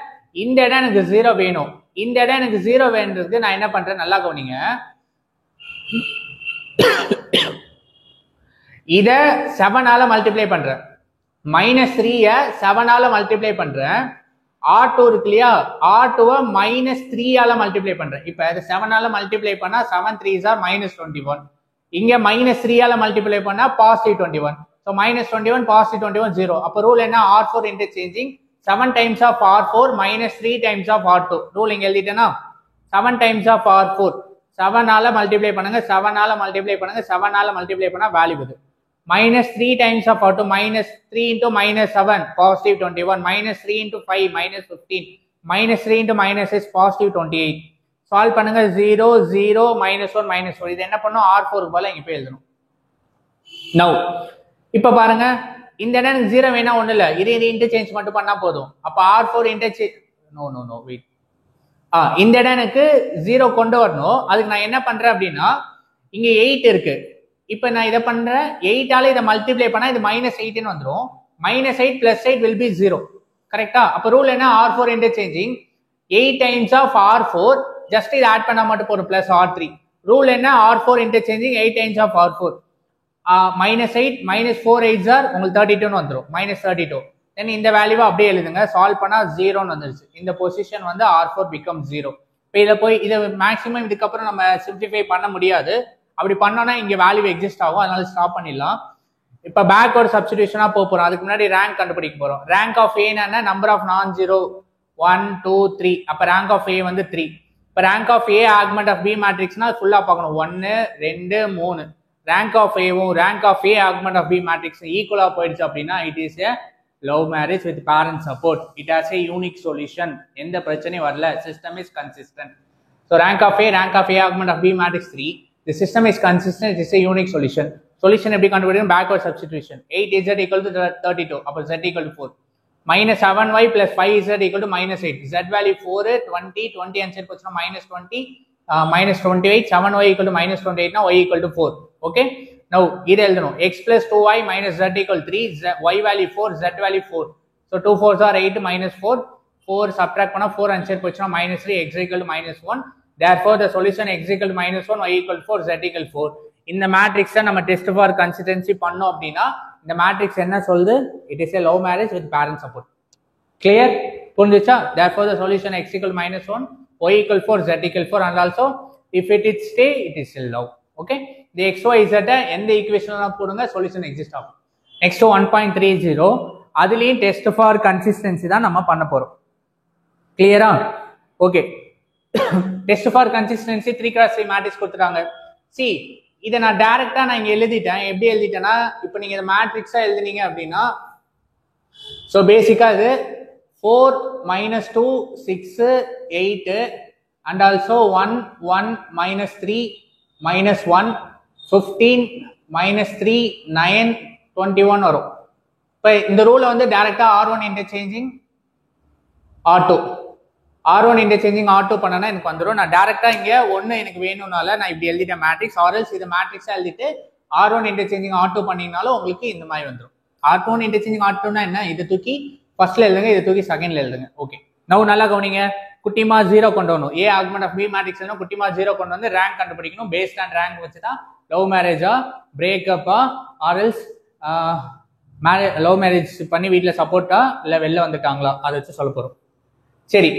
இந்த இடம் எனக்கு 0 வேணும். இந்த இடம் எனக்கு 0 வேணுன்றதுக்கு நான் என்ன பண்றேன்? நல்லா கவனிங்க. இத 7ஆல மல்டிப்ளை பண்றேன். -3ய 7ஆல மல்டிப்ளை பண்றேன். R2 இருக்கு இல்லையா? R2வை -3ஆல மல்டிப்ளை பண்றேன். இப்ப இதை 7ஆல மல்டிப்ளை பண்ணா 7 3s are -21. இங்க -3ஆல மல்டிப்ளை பண்ணா +21. So -21 +21 0. அப்ப ரூல் என்ன? R4 interchanging 7 times of R4 -3 times of R2. Rule இங்க எழுதிட்டேனா? 7 டைம்ஸ் ஆஃப் R4 7ஆல மல்டிப்ளை பண்ணுங்க, 7ஆல மல்டிப்ளை பண்ணுங்க, 7ஆல மல்டிப்ளை பண்ணா வேல்யூ வருது. -3 times of R2 -3 into -7 +21, -3 into 5 -15, -3 into -6 +28. Solve பண்ணுங்க 0 0 -1 -4 இது என்ன பண்ணும் R4 போல இங்க போய் எழுதணும். நவ் இப்ப பாருங்க இந்த இடம் எனக்கு 0 வேணா ஒண்ணு இல்ல இது இன்டர்சேஞ்ச் மட்டும் பண்ணா போதும். அப்ப R4 இன்டர்சேஞ்ச் நோ வெயிட் இந்த இடம் எனக்கு 0 கொண்டு வரணும். அதுக்கு நான் என்ன பண்றேன் அப்படின்னா இங்க 8 இருக்கு. இப்ப நான் இதை பண்றேன் 8 ஆல இதை மல்டிப்ளை பண்ணா இது -8 வந்துடும். -8 + 8 will be 0 கரெக்டா? அப்ப ரூல் என்ன R4 interchanging 8 times of R4 just இது ஆட் பண்ணா மட்டும் போதும் பிளஸ் R3. ரூல் என்ன R4 interchanging 8 times of R4 -8 -4 8s are உங்களுக்கு 32 வந்துடும் -32. தென் இந்த வேல்யூவை அப்படியே எழுதுங்க. சால்வ் பண்ணா 0 வந்துருச்சு. இந்த பொசிஷன் வந்து R4 becomes 0. இப்போ இதை போய் இதை மேக்ஸிமம் இதுக்கப்புறம் நம்ம சிம்பிளிஃபை பண்ண முடியாது. அப்படி பண்ணோம்னா இங்க வேல்யூ எக்ஸிஸ்ட் ஆகும். அதனால ஸ்டாப் பண்ணிடலாம். இப்போ பேக்வர்ட் சப்ஸ்டிடியூஷனா போறோம். அதுக்கு முன்னாடி ரேங்க் கண்டுபிடிக்க போறோம். ரேங்க் ஆஃப் ஏ என்ன நம்பர் ஆஃப் நான் ஜீரோ 1 2 3. அப்ப ரேங்க் ஆஃப் ஏ வந்து 3. இப்போ rank of A augment of B மேட்ரிக்ஸ்னா ஃபுல்லா பார்க்கணும் 1 2 3. ரேங்க் ஆஃப் ஏவும் rank of A augment of B matrix ஈக்குவலா போயிடுச்சு அப்படின்னா it is a love marriage with parent support. It has a unique solution. எந்த பிரச்சனையும் வரல. System is consistent. So rank of A augment of B matrix 3. The system is consistent. It is a unique solution. Solution எப்படி கண்டுபிடிக்கணும்? Backward substitution. 8z equal to 32. அப்போ z equal to 4. -7y plus 5z equal to -8. Z value 4 20 answer போச்சுன்னா -20 -28. 7y equal to -28 னா y equal to 4. Okay. Now இது எழுதணும். x plus 2y minus z equal 3. Y value 4, z value 4. So 2 4s are 8 -4. 4 subtract பண்ணா 4 answer போச்சுன்னா -3. x equal to -1. Therefore, the solution x equal to -1, y equal to 4, z equal to 4. இந்த மேட்ரிக்ஸை நம்ம test for consistency பண்ணோம் அப்படின்னா இந்த matrix என்ன சொல்லுது? It is a love marriage with parent support. Clear? புரிஞ்சுச்சா? Therefore, the solution x equal to -1, y equal to 4, z equal to 4, and also if it is stay, it is still love. Okay? The x, y, z எந்த ஈக்குவேஷன்ல போடுங்க solution exist ஆகும். Next 1.30 அதுலயும் test for consistency தான் நம்ம பண்ண போறோம். கிளியரா? Okay. Test for consistency 3x3 matrix கொடுத்துட்டாங்க. சி இதை நான் டைரக்டா நான் இங்க எழுதிட்டேன். எப்படி எழுதிட்டேன்னா இப்போ நீங்க இந்த மேட்ரிக்ஸா எழுதினீங்க அப்படின்னா ஸோ பேசிக்கா இது 4 -2 6 8 அண்ட் ஆல்சோ 1 1 -3 -1 15 -3 9 21 வரும். இப்போ இந்த ரூலை வந்து டைரக்டா R1 interchanging R1 interchanging R2 பண்ணனா எனக்கு வந்துடும். நான் டைரக்டா இங்க ஒன்னு எனக்கு வேணும்னால நான் இப்படி எழுதிட்டேன் மேட்ரிக்ஸ். ஆர்எல்ஸ் இது மேட்ரிக்ஸா எழுதிட்டு R1 இன்டர்சேஞ்சிங் R2 பண்ணீங்கனாலும் உங்களுக்கு இந்த மாதிரி வந்துடும். R1 இன்டர்சேஞ்சிங் R2னா என்ன? இதை தூக்கி ஃபர்ஸ்ட்ல எழுதுங்க, இதை தூக்கி செகண்ட்ல எழுதுங்க. ஓகே. நவ் நல்லா கவனிங்க. குட்டிமா 0 கொண்டு வரணும். ஏ ஆக்மெண்ட் ஆஃப் பி மேட்ரிக்ஸ் குட்டிமா 0 கொண்டு வந்து ரேங்க் கண்டுபிடிக்கணும். பேஸ்ட் ஆன் ரேங்க் வச்சு தான் லவ் மேரேஜா பிரேக்கப்பா ஆர்எல்ஸ் லவ் மேரேஜ் பண்ணி வீட்டில் சப்போர்ட்டா இல்லை வெளில வந்துட்டாங்களா அதை வச்சு சொல்ல போறோம். சரி,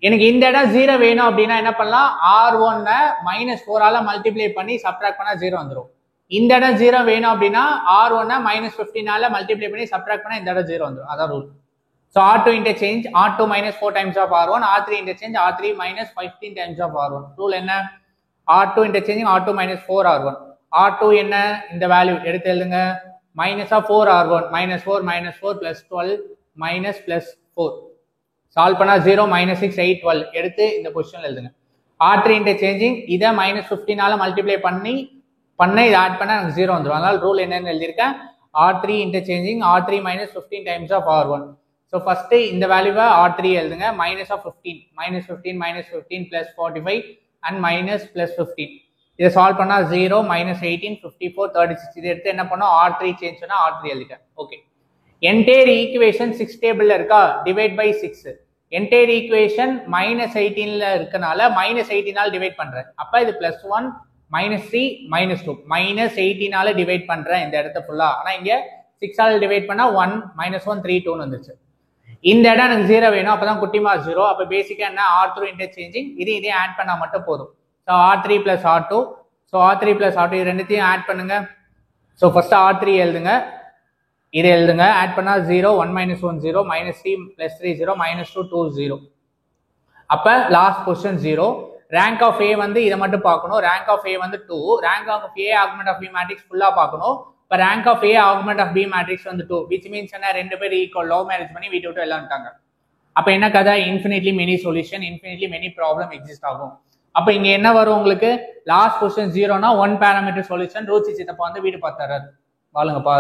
எனக்கு இந்த இடம் 0 வேணும் அப்படின்னா என்ன பண்ணலாம்? R1 -4 மல்டிப்ளை பண்ணி சப்ட்ராக்ட் பண்ணா 0 வந்துடும். இந்த இடம் 0 வேணும் அப்படின்னா R1 -15 மல்டிப்ளை பண்ணி சப்ட்ராக்ட் பண்ணா இந்த இடம் 0 வந்துடும். அதான் rule. So R2 interchange R2 -4 times of R1, R3 interchange R3 -15 times of R1. Rule என்ன? R2 interchanging R2 -4 R1. R2 என்ன? இந்த வேல்யூ எடுத்து எழுதுங்க. -4 R1 -4 -4 +12 -+4. சால்வ் பண்ணா 0 -6 8 12 எடுத்து இந்த பொசிஷன்ல எழுதுங்க. R3 இன்டர்சேஞ்சிங் இதை -15 மல்டிப்ளை பண்ண இதை ஆட் பண்ணா எனக்கு 0 வந்துடும். அதனால ரூல் என்னன்னு எழுதியிருக்கேன். R3 interchanging R3 -15 times of R1. So first இந்த வேல்யூவை R3 எழுதுங்க. -15 -15 +45 and -+15. இதை சால்வ் பண்ணா 0 -18 54 36. இதை எடுத்து என்ன பண்ணோம்? R3 சேஞ்ச் பண்ணா R3 எழுதிட்டேன். ஓகே. என்டையர் ஈக்குவேஷன் 6 டேபிள்ல இருக்கா? Divide by 6. என்டையர் ஈக்குவேஷன் -18ல இருக்கனால -18 டிவைட் பண்றேன். அப்ப இது +1 -3 -2 -18 டிவைட் பண்றேன் இந்த இடத்த ஃபுல்லா. ஆனா இங்க 6 டிவைட் பண்ணா 1 -1 3 2 வந்துச்சு. இந்த இடம் எனக்கு 0 வேணும். அப்பதான் குட்டிமா 0. அப்ப பேசிக்கா என்ன? R3 இன்டர்சேஞ்சிங் இதை ஆட் பண்ணா மட்டும் போதும். So R3 + R2. So R3 + R2 இது ரெண்டுத்தையும் ஆட் பண்ணுங்க. ஸோ ஃபர்ஸ்ட் R3 எழுதுங்க. இதை எழுதுங்க. ஆட் பண்ணா 0 1 -1 0 -3 +3 0 -2 2 0. அப்ப last position 0. Rank of A வந்து இதை மட்டும் பார்க்கணும். ரேங்க் ஆஃப் ஏ வந்து 2. Rank of A augment of B matrix ஃபுல்லா பார்க்கணும். இப்போ rank of A augment of B matrix வந்து 2, விச் மீன்ஸ் என்ன? ரெண்டு பேர் ஈக்குவல். லவ் மேரேஜ் பண்ணி வீட்டு விட்டு எல்லாம் இருக்காங்க. அப்ப என்ன கதை? Infinitely many solution, infinitely many problem exist ஆகும். அப்போ இங்கே என்ன வரும் உங்களுக்கு? லாஸ்ட் பொசிஷன் 0னா 1 பேராமீட்டர் சொல்யூஷன். ரோச்சி சித்தப்பா வந்து வீடு பார்த்தாரு, வாழுங்கப்பா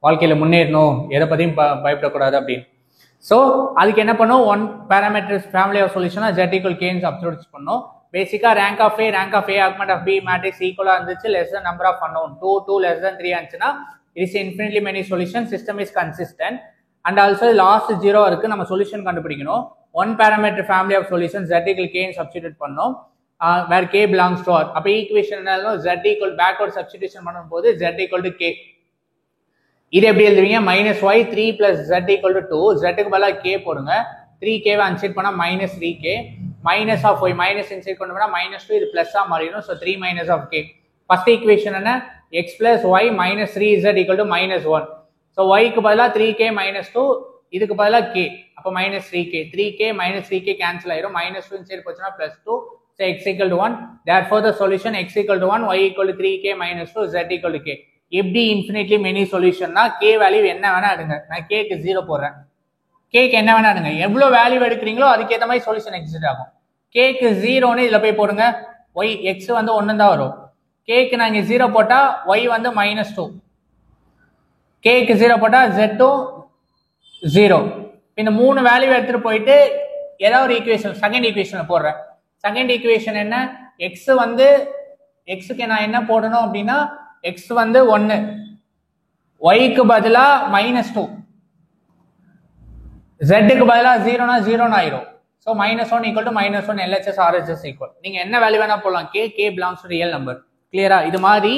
வாழ்க்கையில் முன்னேறணும், எதை பற்றியும் பயப்படக்கூடாது அப்படின்னு. ஸோ அதுக்கு என்ன பண்ணும்? 1 பேராமீட்டர் ஃபேமிலி ஆஃப் சொல்யூஷனா Z = K சப்ஸ்டிட்யூட் பண்ணோம். பேசிக்காக rank of A augment of B matrix ஈக்குவலாக இருந்துச்சு, less than number of unknown 2 less than 3 இருந்துச்சுன்னா it is infinitely many solution, system is consistent. And also last 0 இருக்கு, நம்ம solution கண்டுபிடிக்கணும். 1 parameter family of solutions Z = K substitute பண்ணோம், where K belongs to R. அப்போ equation என்ன? Z = backward substitution பண்ணும்போது Z = K. இது எப்படி எழுதுவீங்க? -y 3 + Z = 2. Z க்கு பதிலாக K போடுங்க. 3K அன்சைட் பண்ணா -3K. Minus of y minus inside கொண்டு போனா -2, இது பிளஸ்ஸா மாறிடும். So 3 - K. ஃபர்ஸ்ட் ஈக்குவேஷன் என்ன? x + y - 3z = -1. So y க்கு பதிலாக 3K - 2, இதுக்கு பதிலாக K. அப்போ -3K. 3K - 3K கேன்சல் ஆயிரும். -2 இன்சைட் போச்சுன்னா +2. So x = 1. therefore the solution x = 1, y = 3K - 2, z = K. எப்படி இன்ஃபினிட்லி மெனி சொல்யூஷன்னா K வேல்யூ என்ன வேணா எடுங்க. நான் K க்கு 0 போடுறேன். K க்கு என்ன வேணா எடுங்க. எவ்வளோ வேல்யூ எடுக்கிறீங்களோ அதுக்கேற்ற மாதிரி சொல்யூஷன் எக்ஸிஸ்ட் ஆகும். K க்கு 0ன்னு இதில் போய் போடுங்க. y x வந்து 1 தான் வரும். K க்கு நான் இங்கே 0 போட்டால் y வந்து -2. K க்கு 0 போட்டால் z 0. இந்த 3 வேல்யூ எடுத்துட்டு போயிட்டு ஏதாவது ஒரு ஈக்குவேஷன் செகண்ட் ஈக்குவேஷனை போடுறேன். செகண்ட் ஈக்குவேஷன் என்ன? x வந்து x-க்கு நான் என்ன போடணும் அப்படின்னா x வந்து 1, y க்கு பதிலா -2, z க்கு பதிலா 0னா 0 ஆயிரும். So -1 = -1 LHS RHS equal. நீங்க என்ன வேல்யூ வேணா போடலாம். K belongs to real number. கிளியரா? இது மாதிரி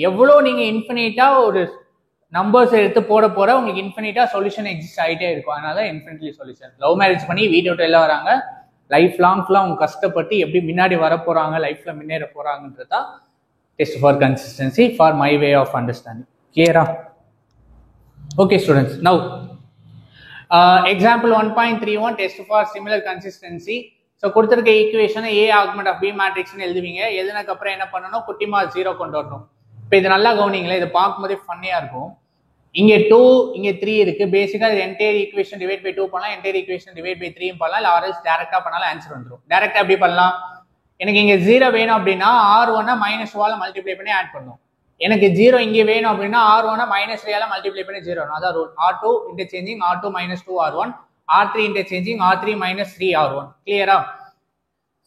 எவ்வளோ நீங்க இன்ஃபினிட்டா ஒரு நம்பர்ஸ் எடுத்து போட உங்களுக்கு இன்ஃபினிட்டா சொல்யூஷன் எக்ஸிஸ்ட் ஆகிட்டே இருக்கும். அதனால இன்ஃபினிட்லி சொல்யூஷன். லவ் மேரேஜ் பண்ணி வீடியோ எல்லாம் வராங்க, லைஃப் லாங்ஸ்லாம் அவங்க கஷ்டப்பட்டு எப்படி முன்னாடி வர போறாங்க, லைஃப்ல முன்னேற போறாங்கன்றதா test for consistency for my way of understanding. கிளியரா? Okay students, now example 1.31 test for similar consistency. So கொடுத்துருக்க ஈக்குவேஷனை A ஆகுமெண்ட் ஆஃப் B மேட்ரிக்ஸ்னு எழுதுவீங்க. எழுதுனதுக்கு அப்புறம் என்ன பண்ணணும்? குட்டிமா 0 கொண்டு வரணும். இப்போ இது நல்லா கவனிங்களேன், இது பார்க்கும்போதே ஃபன்னியா இருக்கும். இங்கே 2 இங்கே 3 இருக்கு. பேசிக்கா இது என்டையர் ஈக்குவேஷன் டிவைட் பை 2 பண்ணலாம், என்டையர் ஈக்குவேஷன் டிவைட் பை 3 பண்ணலாம், இல்லை ஆர்எஸ் டேரக்டா பண்ணாலும் ஆன்சர் வந்துடும். டேரக்டா எப்படி பண்ணலாம்? எனக்கு இங்கே 0 வேணும் அப்படின்னா R1 -1 மல்டிப்ளை பண்ணி ஆட் பண்ணும். எனக்கு 0 இங்கே வேணும் அப்படின்னா R1 -3 மல்டிப்ளை பண்ணி 0. அதான் rule. R2 interchanging R2 - 2R1, R3 interchanging R3 - 3R1. கிளியரா?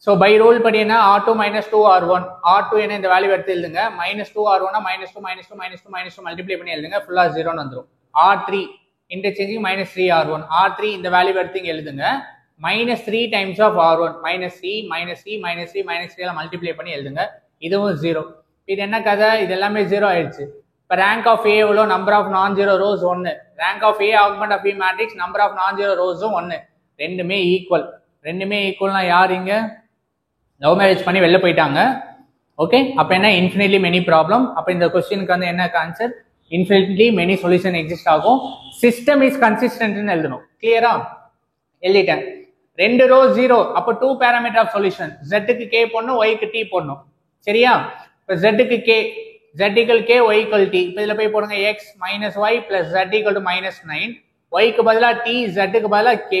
ஸோ பை ரூல் படி என்ன? R2 - 2R1, R2 என்ன இந்த வேல்யூ எடுத்து எழுதுங்க. -2R1 -2 மல்டிப்ளை பண்ணி எழுதுங்க. ஃபுல்லா 0ன்னு வந்துடும். R3 இன்டர்சேஞ்சிங் -3R1, R3 இந்த வேல்யூ எடுத்து இங்க எழுதுங்க. -3 டைம்ஸ் ஆஃப் R1, -3 மல்டிப்ளை பண்ணி எழுதுங்க. இதுவும் 0. இது என்ன கதை? இது எல்லாமே 0 ஆயிடுச்சு. இப்போ ரேங்க் ஆஃப் A எவ்வளோ? Number of non zero rows 1. Rank of A augment of B matrix number of non zero ரோஸும் 1. ரெண்டுமே ஈக்குவல். ரெண்டுமே ஈக்குவல்னா யார் இங்க? லவ் மேரேஜ் பண்ணி வெளில போயிட்டாங்க. ஓகே, அப்போ என்ன? Infinitely many problem. அப்போ இந்த கொஸ்டினுக்கு வந்து என்ன answer? Infinitely many solution exist ஆகும். சிஸ்டம் இஸ் கன்சிஸ்டன்ட்னு எழுதணும். கிளியரா? எழுதிட்டேன். 2 ரோ 0. அப்போ 2 பேராமீட்டர் ஆஃப் சொல்யூஷன். Z-க்கு K போடணும், Y-க்கு T போடணும். சரியா? இப்போ Z-க்கு K, Z = K, Y = T. இப்போ இதில் போய் போடுங்க. x - y + Z = -9. Y-க்கு பதிலாக T, Z-க்கு பதிலாக K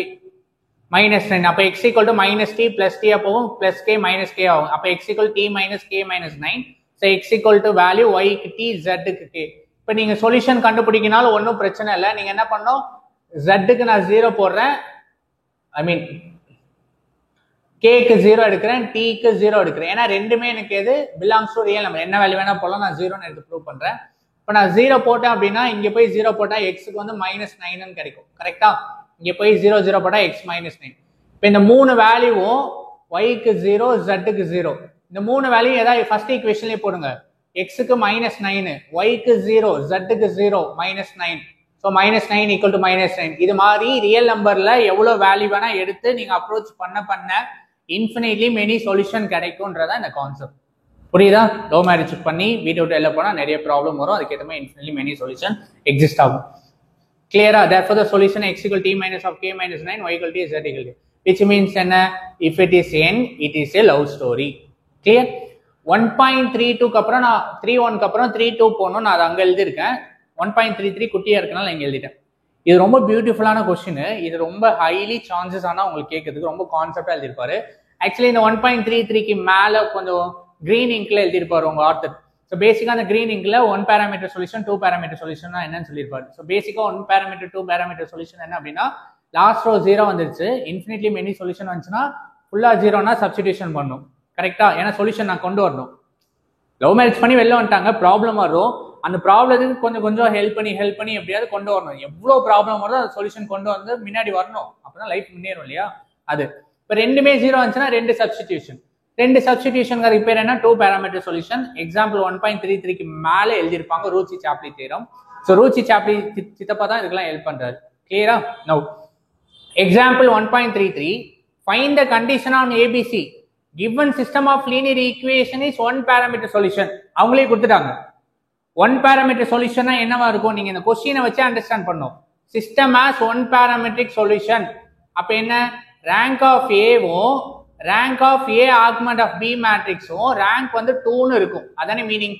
-9. அப்போ x = -t + t போகும், +k - k ஆகும். அப்போ x = t - k - 9. So x = value y-க்கு T, Z-க்கு K. இப்போ நீங்க சொல்யூஷன் கண்டுபிடிக்கினாலும் ஒன்றும் பிரச்சனை இல்லை. நீங்க என்ன பண்ணணும்? Z-க்கு நான் 0 போடுறேன், ஐ மீன் K-க்கு 0 எடுக்கிறேன், T-க்கு 0 எடுக்கிறேன். ஏன்னா ரெண்டுமே எனக்கு எது? Belongs to real number. என்ன வேல்யூ வேணா போடலாம், நான் 0ன்னு எடுத்து ப்ரூவ் பண்றேன். இப்போ நான் 0 போட்டேன் அப்படின்னா இங்க போய் 0 போட்டா x-க்கு வந்து -9ன்னு கிடைக்கும். கரெக்டா? இங்க போய் 0 0 போட்டா x -9. இப்போ இந்த 3 வேல்யூவும் y-க்கு 0, Z-க்கு 0. இந்த 3 வேல்யூ ஏதாவது ஃபர்ஸ்ட் ஈக்குவேஷன்லயே போடுங்க. x-க்கு -9, y-க்கு 0, Z-க்கு 0, -9. ஸோ -9 = -9. இது மாதிரி ரியல் நம்பர்ல எவ்வளவு வேல்யூ வேணா எடுத்து நீங்க அப்ரோச் பண்ண இன்ஃபினிட்லி மெனி சொல்யூஷன் கிடைக்கும்ன்றதா இந்த கான்செப்ட். புரியுதா? லவ் மேரேஜ் பண்ணி வீட்டை விட்டு வெளில போனா நிறைய ப்ராப்ளம் வரும். அதுக்கேற்ற மாதிரி இன்ஃபினிட்லி மெனி சொல்யூஷன் எக்ஸிஸ்ட் ஆகும். கிளியரா? therefore the solution x = t - of k - 9, y = t, z = t. which means என்ன? if it is n, it is a love story. Clear? 1.32க்கு அப்புறம் நான் 3.1க்கு அப்புறம் 3.2 போகணும். நான் அதை அங்க எழுதியிருக்கேன். 1.33 குட்டியா இருக்கனால இங்க எழுதிட்டேன். இது ரொம்ப பியூட்டிஃபுல்லான கொஸ்டின். இது ரொம்ப ஹைலி சான்சஸ் ஆனா உங்களுக்கு கேட்கறதுக்கு ரொம்ப கான்செப்டா எழுதிருப்பாரு. ஆக்சுவலி இந்த 1.33க்கு மேலே கொஞ்சம் கிரீன் இங்க்ல எழுதியிருப்பாரு உங்க ஆர்த்தர். ஸோ பேசிக்காக அந்த கிரீன் இங்க்ல 1 பேராமீட்டர் சொல்யூஷன் 2 பேராமீட்டர் சொல்யூஷன் என்னன்னு சொல்லியிருப்பாரு. ஸோ பேசிக்காக 1 பேராமீட்டர் 2 பேராமீட்டர் சொல்யூஷன் என்ன அப்படின்னா லாஸ்ட் ரோ 0 வந்துருச்சு, இன்ஃபினிட்லி மெனி சொல்யூஷன் வந்துச்சுன்னா ஃபுல்லா 0னா சப்ஸ்டிடியூஷன் பண்ணும். கரெக்டா? ஏன்னா சொல்யூஷன் நான் கொண்டு வரணும். லவ் மேரேஜ் பண்ணி வெளில வந்துட்டாங்க, ப்ராப்ளம் வரும், அந்த ப்ராப்ளத்துக்கு கொஞ்சம் கொஞ்சம் ஹெல்ப் பண்ணி எப்படியாவது கொண்டு வரணும். எவ்வளோ ப்ராப்ளம் வருதோ அந்த சொல்யூஷன் கொண்டு வந்து முன்னாடி வரணும், அப்பதான் லைஃப் முன்னேறும் இல்லையா? அது இப்போ ரெண்டுமே 0 வந்துச்சுன்னா ரெண்டு சப்ஸ்டிடியூஷன் ரிப்பேர் என்ன 2 பேராமீட்டர் சொல்யூஷன். எக்ஸாம்பிள் 1.33க்கு மேலே எழுதியிருப்பாங்க ரூச்சி சாப்லி தியரம். ஸோ ரூச்சி சாப்லி சித்தப்பா தான் இதுக்கெல்லாம் ஹெல்ப் பண்றாரு. கிளியரா? Now example 1.33 find the condition on ABC given system of linear equation is 1 parameter solution. அவங்களே கொடுத்துட்டாங்க. 1 parameter solution என்னவா இருக்கும்? நீங்க இந்த கொஸ்டினை வச்சு அண்டர்ஸ்டாண்ட் பண்ணணும். system as 1 parametric solution அப்ப என்ன? rank of A-வும் rank of A augment of B matrix-வும் rank வந்து 2ன்னு இருக்கும். அதானே மீனிங்.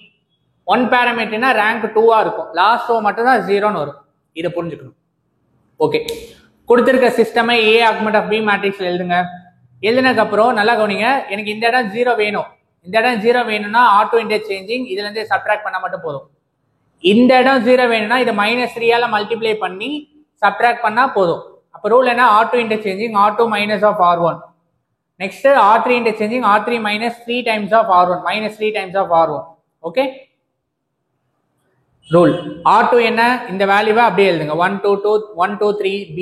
1 parameterனா rank 2ஆ இருக்கும், லாஸ்ட் ரோ மட்டும் தான் 0ன்னு வரும். இதை புரிஞ்சுக்கணும். ஓகே, கொடுத்திருக்க சிஸ்டமை A augment of B matrix எழுதுங்க. எழுதினதுக்கு அப்புறம் நல்லா கவனிங்க, எனக்கு இந்த இடம் 0 வேணும். இந்த இடம் 0 வேணும்னா ஆட்டோ இன்டர்சேஞ்சிங் இதுல இருந்து சப்ட்ராக்ட் பண்ணா மட்டும் போதும். இந்த இடம் 0 வேணும்னா இதை -3ஆல மல்டிப்ளை பண்ணி சப்ட்ராக்ட் பண்ணா போதும். அப்ப ரூல் என்ன? Auto interchanging R2 minus of R1. Next R3 interchanging R3 minus 3 times of R1, -3 times of R1. Okay, rule R2 என்ன? இந்த வேல்யூவை அப்படியே எழுதுங்க. 1 2 3 B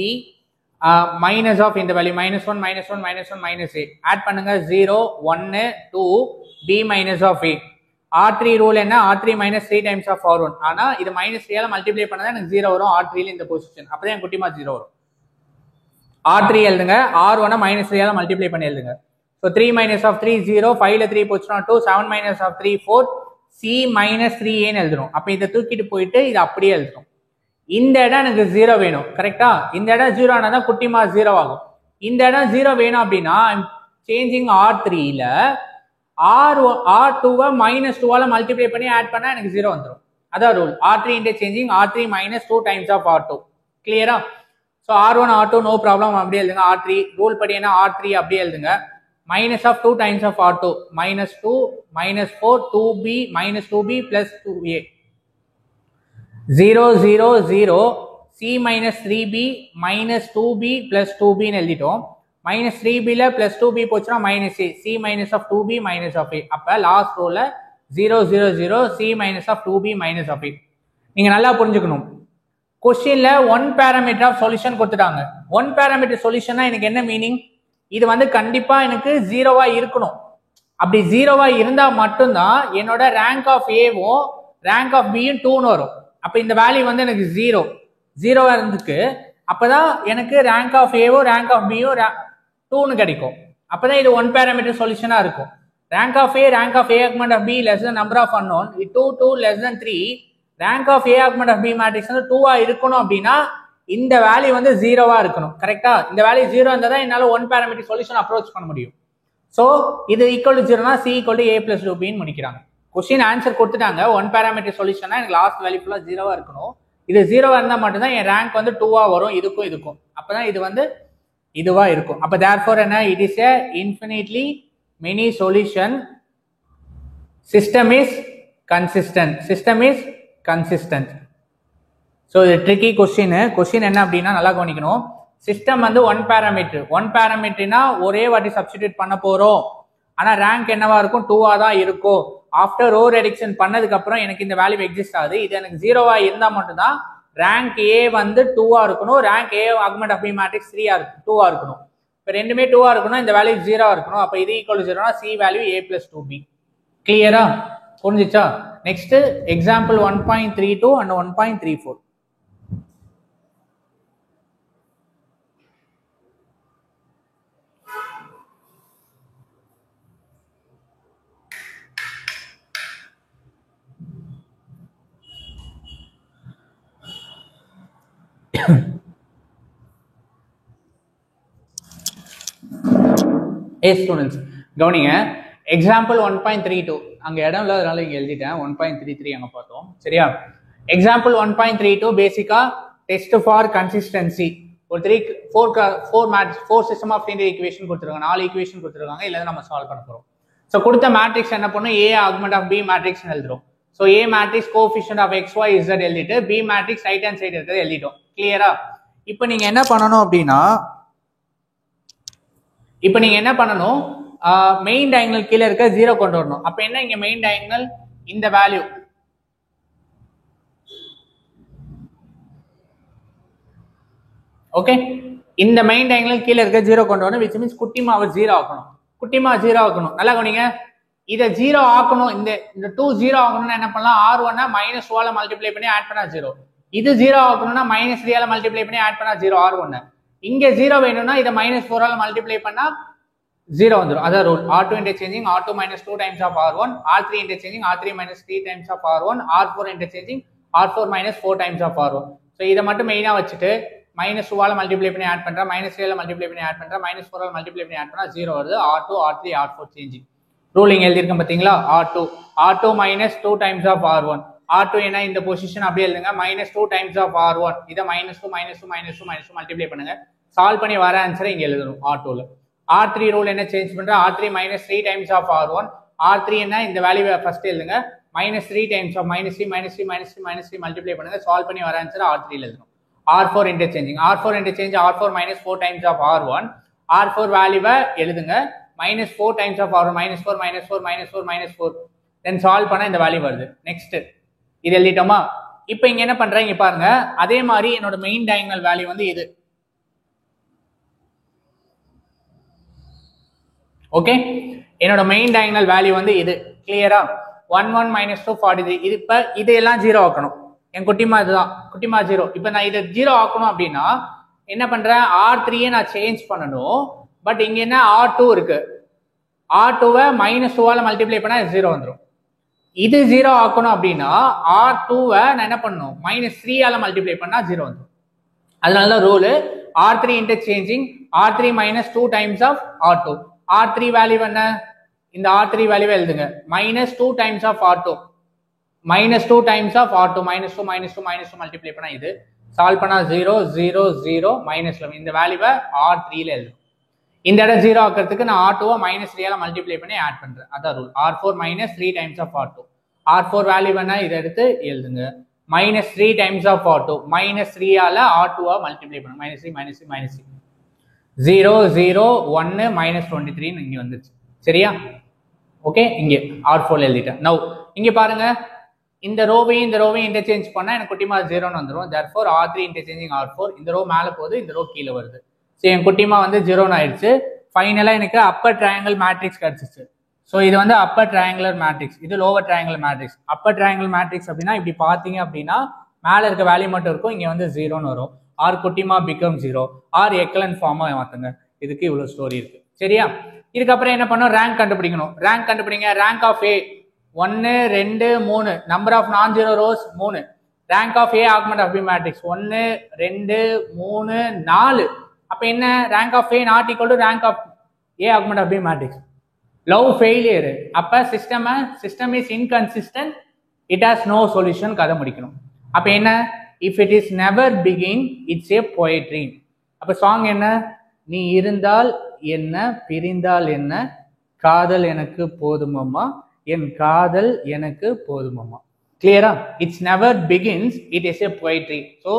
minus of இந்த வேல்யூ -1 -1 ஆட் பண்ணுங்க. 0 1 2 B minus of A. R3 rule என்ன? R3 minus 3 times of R1. ஆனா இது -3ஆல மல்டிப்ளை பண்ணா எனக்கு 0 வரும் R3ல இந்த பொசிஷன். அப்பதான் என் குட்டிமா 0 வரும். R3 எழுதுங்க, R1 -3ஆல மல்டிப்ளை பண்ணி எழுதுங்க. ஸோ 3 minus of 3 0, 5ல 3 போச்சுன்னா 2, 7 minus of 3 4, C minus 3Aன்னு எழுதுறோம். அப்ப இதை தூக்கிட்டு போயிட்டு இது அப்படியே எழுதுறோம். இந்த இடம் எனக்கு 0 வேணும். கரெக்டா? இந்த இடம் 0 ஆனாதான் குட்டிமா 0 ஆகும். இந்த இடம் 0 வேணும் அப்படின்னா சேஞ்சிங் R3ல R2வை -2ஆல மல்டிப்ளை பண்ணி ஆட் பண்ணா எனக்கு 0 வந்துடும். அதான் rule. R3 interchanging R3 minus 2 times of R2. கிளியரா? So R1 R2 no problem, அப்படியே எழுதுங்க. R3 ரூல் படி என்ன? R3 அப்படியே எழுதுங்க. minus of 2 times of R2, -2 -4 2B -2B plus 2A. 0 0 0 C minus 3B minus 2B plus 2B ன்னு எழுதிட்டோம். -3Bல plus 2B போச்சுன்னா -A, C minus of 2B minus of A. அப்ப லாஸ்ட் ரோல 0 0 0 C minus of 2B minus of A. நீங்க நல்லா புரிஞ்சுக்கணும். கொஸ்டின்ல 1 parameter of solution கொடுத்துட்டாங்க. 1 parameter solutionனா எனக்கு என்ன மீனிங்? இது வந்து கண்டிப்பா எனக்கு 0வா இருக்கணும். அப்படி 0வா இருந்தா மட்டும்தான் என்னோட ரேங்க் ஆஃப் ஏவும் ரேங்க் ஆஃப் பியும் 2ன்னு வரும். அப்ப இந்த வேல்யூ வந்து எனக்கு 0 இருந்துக்கு அப்பதான் எனக்கு ரேங்க் ஆஃப் ஏவும் ரேங்க் ஆஃப் பியும் 2ன்னு கிடைக்கும். அப்பதான் இது 1 பேராமீட்டர் சொல்யூஷனா இருக்கும். Rank of A augment of B less than number of unknown 2 less than 3, rank of A augment of B matrix வந்து 2வா இருக்கணும். அப்படின்னா இந்த வேல்யூ வந்து 0வா இருக்கணும். கரெக்டா? இந்த வேல்யூ 0 இருந்தா தான் என்னால 1 பேராமீட்டர் சொல்யூஷன் அப்ரோச் பண்ண முடியும். சோ இது ஈக்குவல் டு 0னா C equal to A plus 2B ன்னு முடிக்கிறாங்க. கொஸ்டின் ஆன்சர் கொடுத்துட்டாங்க. 1 பேராமீட்டர் சொல்யூஷனா எனக்கு லாஸ்ட் வேல்யூ ஃபுல்லா 0வா இருக்கணும். இது 0வா இருந்தா மட்டும் தான் என் ரேங்க் வந்து 2வா வரும். இதுக்கும் அப்பதான் இது வந்து இதுவா இருக்கும். அப்ப therefore என்ன? it is a infinitely many solution. system is consistent. So இது ட்ரிக்கி கொஸ்டின் என்ன அப்படின்னா நல்லா கவனிக்கணும். சிஸ்டம் வந்து 1 பேராமீட்டர்னா ஒரே வாட்டி சப்ஸ்டிடியூட் பண்ண போறோம். ஆனா ரேங்க் என்னவா இருக்கும்? 2வா தான் இருக்கும். ஆஃப்டர் ரோ ரெடிக்ஷன் பண்ணதுக்கு அப்புறம் எனக்கு இந்த வேல்யூ எக்ஸிஸ்ட் ஆகுது. இது எனக்கு 0வா இருந்தா மட்டும்தான் ரேங்க் ஏ வந்து 2வா இருக்கணும். Rank A augment of B matrix 2வா இருக்கணும். இப்போ ரெண்டுமே 2வா இருக்கணும், இந்த வேல்யூ 0வா இருக்கணும். அப்போ இது ஈக்குவல் டு 0னா C value A plus 2B. கிளியரா? புரிஞ்சிச்சா? Next example 1.32 and 1.34. ஸ்டூடெண்ட்ஸ் கவனிங்க. எக்ஸாம்பிள் 1.32 அங்க இடம் இல்லாதனால இங்க எழுதிட்டேன். 1.33 அங்க பார்த்தோம். சரியா? எக்ஸாம்பிள் 1.32 பேசிக்கா டெஸ்ட் ஃபார் கன்சிஸ்டன்சி. ஒரு 4 சிஸ்டம் ஆஃப் லீனியர் ஈக்குவேஷன் கொடுத்துருக்காங்க, 4 ஈக்குவேஷன் கொடுத்துருக்காங்க. இல்லை நம்ம சால்வ் பண்ண போகிறோம். ஸோ கொடுத்த மேட்ரிக்ஸ் என்ன பண்ணும், A augment of B matrix எழுதுறோம். So A matrix coefficient of X Y Z எழுதிட்டு B matrix right hand side இருக்கிறது எழுதிட்டோம். கிளியரா? இப்போ நீங்க என்ன பண்ணணும் அப்படின்னா, மெயின் டயகனல் கீழே இருக்க 0 கொண்டு வரணும். அப்ப என்ன இங்க மெயின் டயகனல் இந்த வேல்யூ, ஓகே, இந்த மெயின் டயகனல் கீழே இருக்க 0 கொண்டு வரணும். which means குட்டிமாவை 0 ஆக்கணும். குட்டிமா 0 ஆக்கணும். நல்லா கவனிங்க, இதை 0 ஆக்கணும். இந்த 2 0 ஆகணும்னா என்ன பண்ணலாம், R1 -2 மல்டிப்ளை பண்ணி ஆட் பண்ணா 0. இது 0 ஆகணும்னா -3 மல்டிப்ளை பண்ணி ஆட் பண்ணா 0 R1. இங்க 0 வேணும்னா இதை -4 மல்டிப்ளை பண்ணா 0 வந்துடும். அதான் rule. R2 interchanging R2 - 2 times of R1, R3 interchanging R3 - 3 times of R1, R4 interchanging R4 - 4 times of R1. So இதை மட்டும் மெயினா வச்சுட்டு -2 மல்டிப்ளை பண்ணி ஆட் பண்றேன், -3 மல்டிப்ளை பண்ணி ஆட் பண்றேன், -4 மல்டிப்ளை பண்ணி ஆட் பண்ணா 0 வருது. R2 R3 R4 changing ruling எழுதியிருக்கேன் பார்த்தீங்களா. R2 -2 times of R1. R2 என்ன இந்த பொசிஷன் அப்படியே எழுதுங்க, -2 times of R1. இதை -2 மல்டிப்ளை பண்ணுங்க. சால்வ் பண்ணி வர ஆன்சரை இங்க எழுதணும். R2ல R3 ரூல் என்ன சேஞ்ச் பண்றேன், R3 -3 times of R1. R3 என்ன இந்த வேல்யூவை ஃபர்ஸ்ட் எழுதுங்க, -3 times of -3 மல்டிப்ளை பண்ணுங்க. சால்வ் பண்ணி வர ஆன்சர் R3ல எழுதணும். R4 interchanging R4 -4 times of R1. R4 வேல்யூவை எழுதுங்க, -4 times of R1, -4 then solve பண்ண இந்த வேல்யூ வருது. நெக்ஸ்ட் இது எழுதிட்டோமா. இப்போ இங்க என்ன பண்றேன், இங்க பாருங்க, அதே மாதிரி என்னோட மெயின் டயகனல் வேல்யூ வந்து இது. ஓகே, என்னோட மெயின் டயகனல் வேல்யூ வந்து இது. கிளியரா? 11 - 2 43. இது இப்ப இதெல்லாம் 0 ஆக்கணும். என் குட்டிமா இதுதான், குட்டிமா 0. இப்ப நான் இதை 0 ஆக்கணும் அப்படின்னா என்ன பண்றேன், R3 நான் சேஞ்ச் பண்ணணும். பட் இங்க என்ன R2 இருக்கு, R2வை -2 மல்டிப்ளை பண்ணா 0 வந்துடும். இது 0 ஆக்கணும் அப்படின்னா R2வை நான் என்ன பண்ணணும், -3 மல்டிப்ளை பண்ணா 0 வந்துடும். அதனால rule R3 interchanging R3 - 2 times of R2. R3 value என்ன, இந்த R3 வேல்யூவை எழுதுங்க, -2 times of R2, -2 times of R2, -2 multiply பண்ணா இது. சால்வ் பண்ணா 0 0 0 -11. இந்த வேல்யூவை R3ல எழுதும். இந்த இடம் 0 ஆக்கிறதுக்கு நான் R2வை -3 மல்டிப்ளை பண்ணி ஆட் பண்றேன். அதான் rule. R4 -3 times of R2. R4 value என்ன, இதை எடுத்து எழுதுங்க, -3 times of R2, -3 R2வை மல்டிப்ளை பண்ணுங்க, -3 0 0 1 -23 இங்க வந்துச்சு. சரியா? ஓகே, இங்க R4 எழுதிட்டேன். நவ் இங்க பாருங்க, இந்த ரோவையும் இன்டர்சேஞ்ச் பண்ணா எனக்கு குட்டிமா 0ன்னு வந்துடும். therefore R3 interchanging R4. இந்த ரோ மேல போகுது, இந்த ரோ கீழே வருது. சரி, என் குட்டிமா வந்து 0ன்னு ஆயிடுச்சு. ஃபைனலா எனக்கு அப்பர் ட்ரையாங்கிள் மேட்ரிக்ஸ் கிடைச்சிச்சு. ஸோ இது வந்து அப்பர் ட்ரையாங்குலர் மேட்ரிக்ஸ், இது lower triangular matrix. Upper triangle matrix அப்படின்னா இப்படி பார்த்தீங்க அப்படின்னா மேலே இருக்க வேல்யூ மட்டும் இருக்கும், இங்கே வந்து 0ன்னு வரும். ஆர் குட்டிமா பிகம் 0, ஆர் எக்கலன் ஃபார்மா மாற்றுங்க. இதுக்கு இவ்வளோ ஸ்டோரி இருக்கு. சரியா? இதுக்கப்புறம் என்ன பண்ணணும், ரேங்க் கண்டுபிடிக்கணும். ரேங்க் கண்டுபிடிங்க. Rank of A 1 2 3, number of non zero rows 3. Rank of A augment of B matrix 1 2 3 4. அப்ப என்ன, rank of A not equal to rank of A augment of B matrix. Love failure. அப்ப system is inconsistent, it has no solution. கதை முடிக்கணும். அப்ப என்ன, if it is never begin it's a poetry. அப்ப song என்ன, நீ இருந்தால் என்ன பிரிந்தால் என்ன, காதல் எனக்கு போதுமம்மா, என் காதல் எனக்கு போதுமம்மா. கிளியரா? It's never begins, it is A poetry. So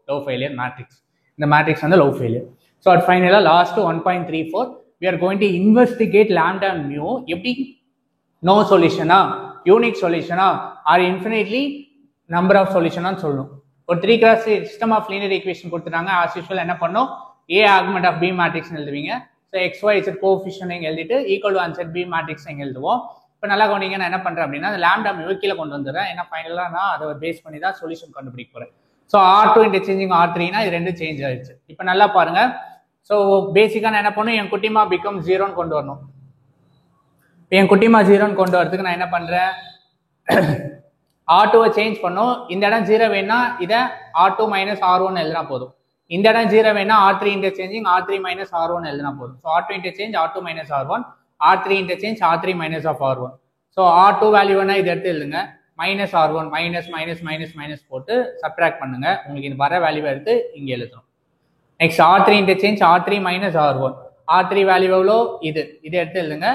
love failure matrix. இந்த மேட்ரிக்ஸ் வந்து லவ் ஃபெயிலியர். ஸோ அட் ஃபைனலாக last 1.34 we are going to investigate lambda and mu. எப்படி, நோ சொல்யூஷனா, யூனிக் சொல்யூஷனா, ஆர் இன்ஃபினிட்லி நம்பர் ஆஃப் சொல்யூஷனான்னு சொல்லணும். ஒரு 3x system of linear equation கொடுத்துட்டாங்க. ஆஸ் யூஸ்வல் என்ன பண்ணோம், A augment of B matrix எழுதுவீங்க. ஸோ XY Z கோஎஃபிஷியன்ட் இங்கே எழுதிட்டு equal to answer B matrix இங்கே எழுதுவோம். இப்போ நல்லா கவனிங்க, நான் என்ன பண்ணுறேன் அப்படின்னா அந்த லேம்டா மியூ கீழே கொண்டு வந்துடுறேன். ஏன்னா ஃபைனலாக நான் அதை பேஸ் பண்ணி தான் சொல்யூஷன் கண்டுபிடிக்க போகிறேன். ஸோ R2 இன்டர்சேஞ்சிங் R3னா இது ரெண்டும் சேஞ்ச் ஆயிடுச்சு. இப்போ நல்லா பாருங்க. ஸோ பேசிக்காக நான் என்ன பண்ணும், என் குட்டிமா பிகம் 0ன்னு கொண்டு வரணும். இப்போ என் குட்டிமா 0ன்னு கொண்டு வரதுக்கு நான் என்ன பண்ணுறேன், R2வை சேஞ்ச் பண்ணும். இந்த இடம் 0 வேணா இதை R2 - R1 எழுதினா போதும். இந்த இடம் 0 வேணா R3 இன்டர்சேஞ்சிங் R3 - R1 எழுதினா போதும். So R2 interchange R2 - R1, R3 interchange R3 - R1. So R2 value வேணா இதை எடுத்து எழுதுங்க, -R1 minus minus minus minus போட்டு சப்ட்ராக்ட் பண்ணுங்க. உங்களுக்கு இந்த வர வேல்யூவை எடுத்து இங்கே எழுதணும். Next R3 interchange R3 minus R1. R3 value எவ்வளோ இது எடுத்து எழுதுங்க.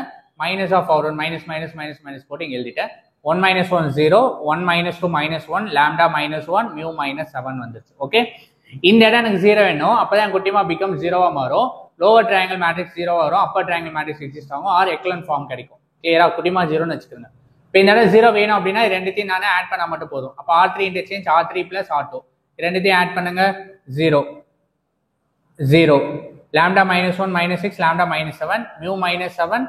Minus of R1 minus minus minus minus போட்டு இங்கே எழுதிட்டேன். 1 minus 1 0, 1 minus 2 minus 1, lambda minus 1, mu minus 7 வந்துச்சு. ஓகே, இந்த இடம் எனக்கு 0 வேணும். அப்பதான் குட்டிமா பிகம் 0வா மாறும். லோவர் ட்ரையாங்கிள் மேட்ரிக்ஸ் 0 வரும், அப்பர் ட்ரையாங்கிள் மேட்ரிக்ஸ் எக்ஸிஸ்ட் ஆகும், ஆர் எக்லன் ஃபார்ம் கிடைக்கும். கிளியரா? குட்டிமா 0ன்னு வச்சுக்கோங்க. இப்போ இந்த இடம் 0 வேணும் அப்படின்னா ரெண்டுத்தையும் நானே ஆட் பண்ண மட்டும் போதும். அப்போ R3 interchange R3 plus R2 ரெண்டுத்தையும் ஆட் பண்ணுங்க. 0 0, lambda minus 1 minus 6, lambda minus 7, mu minus 7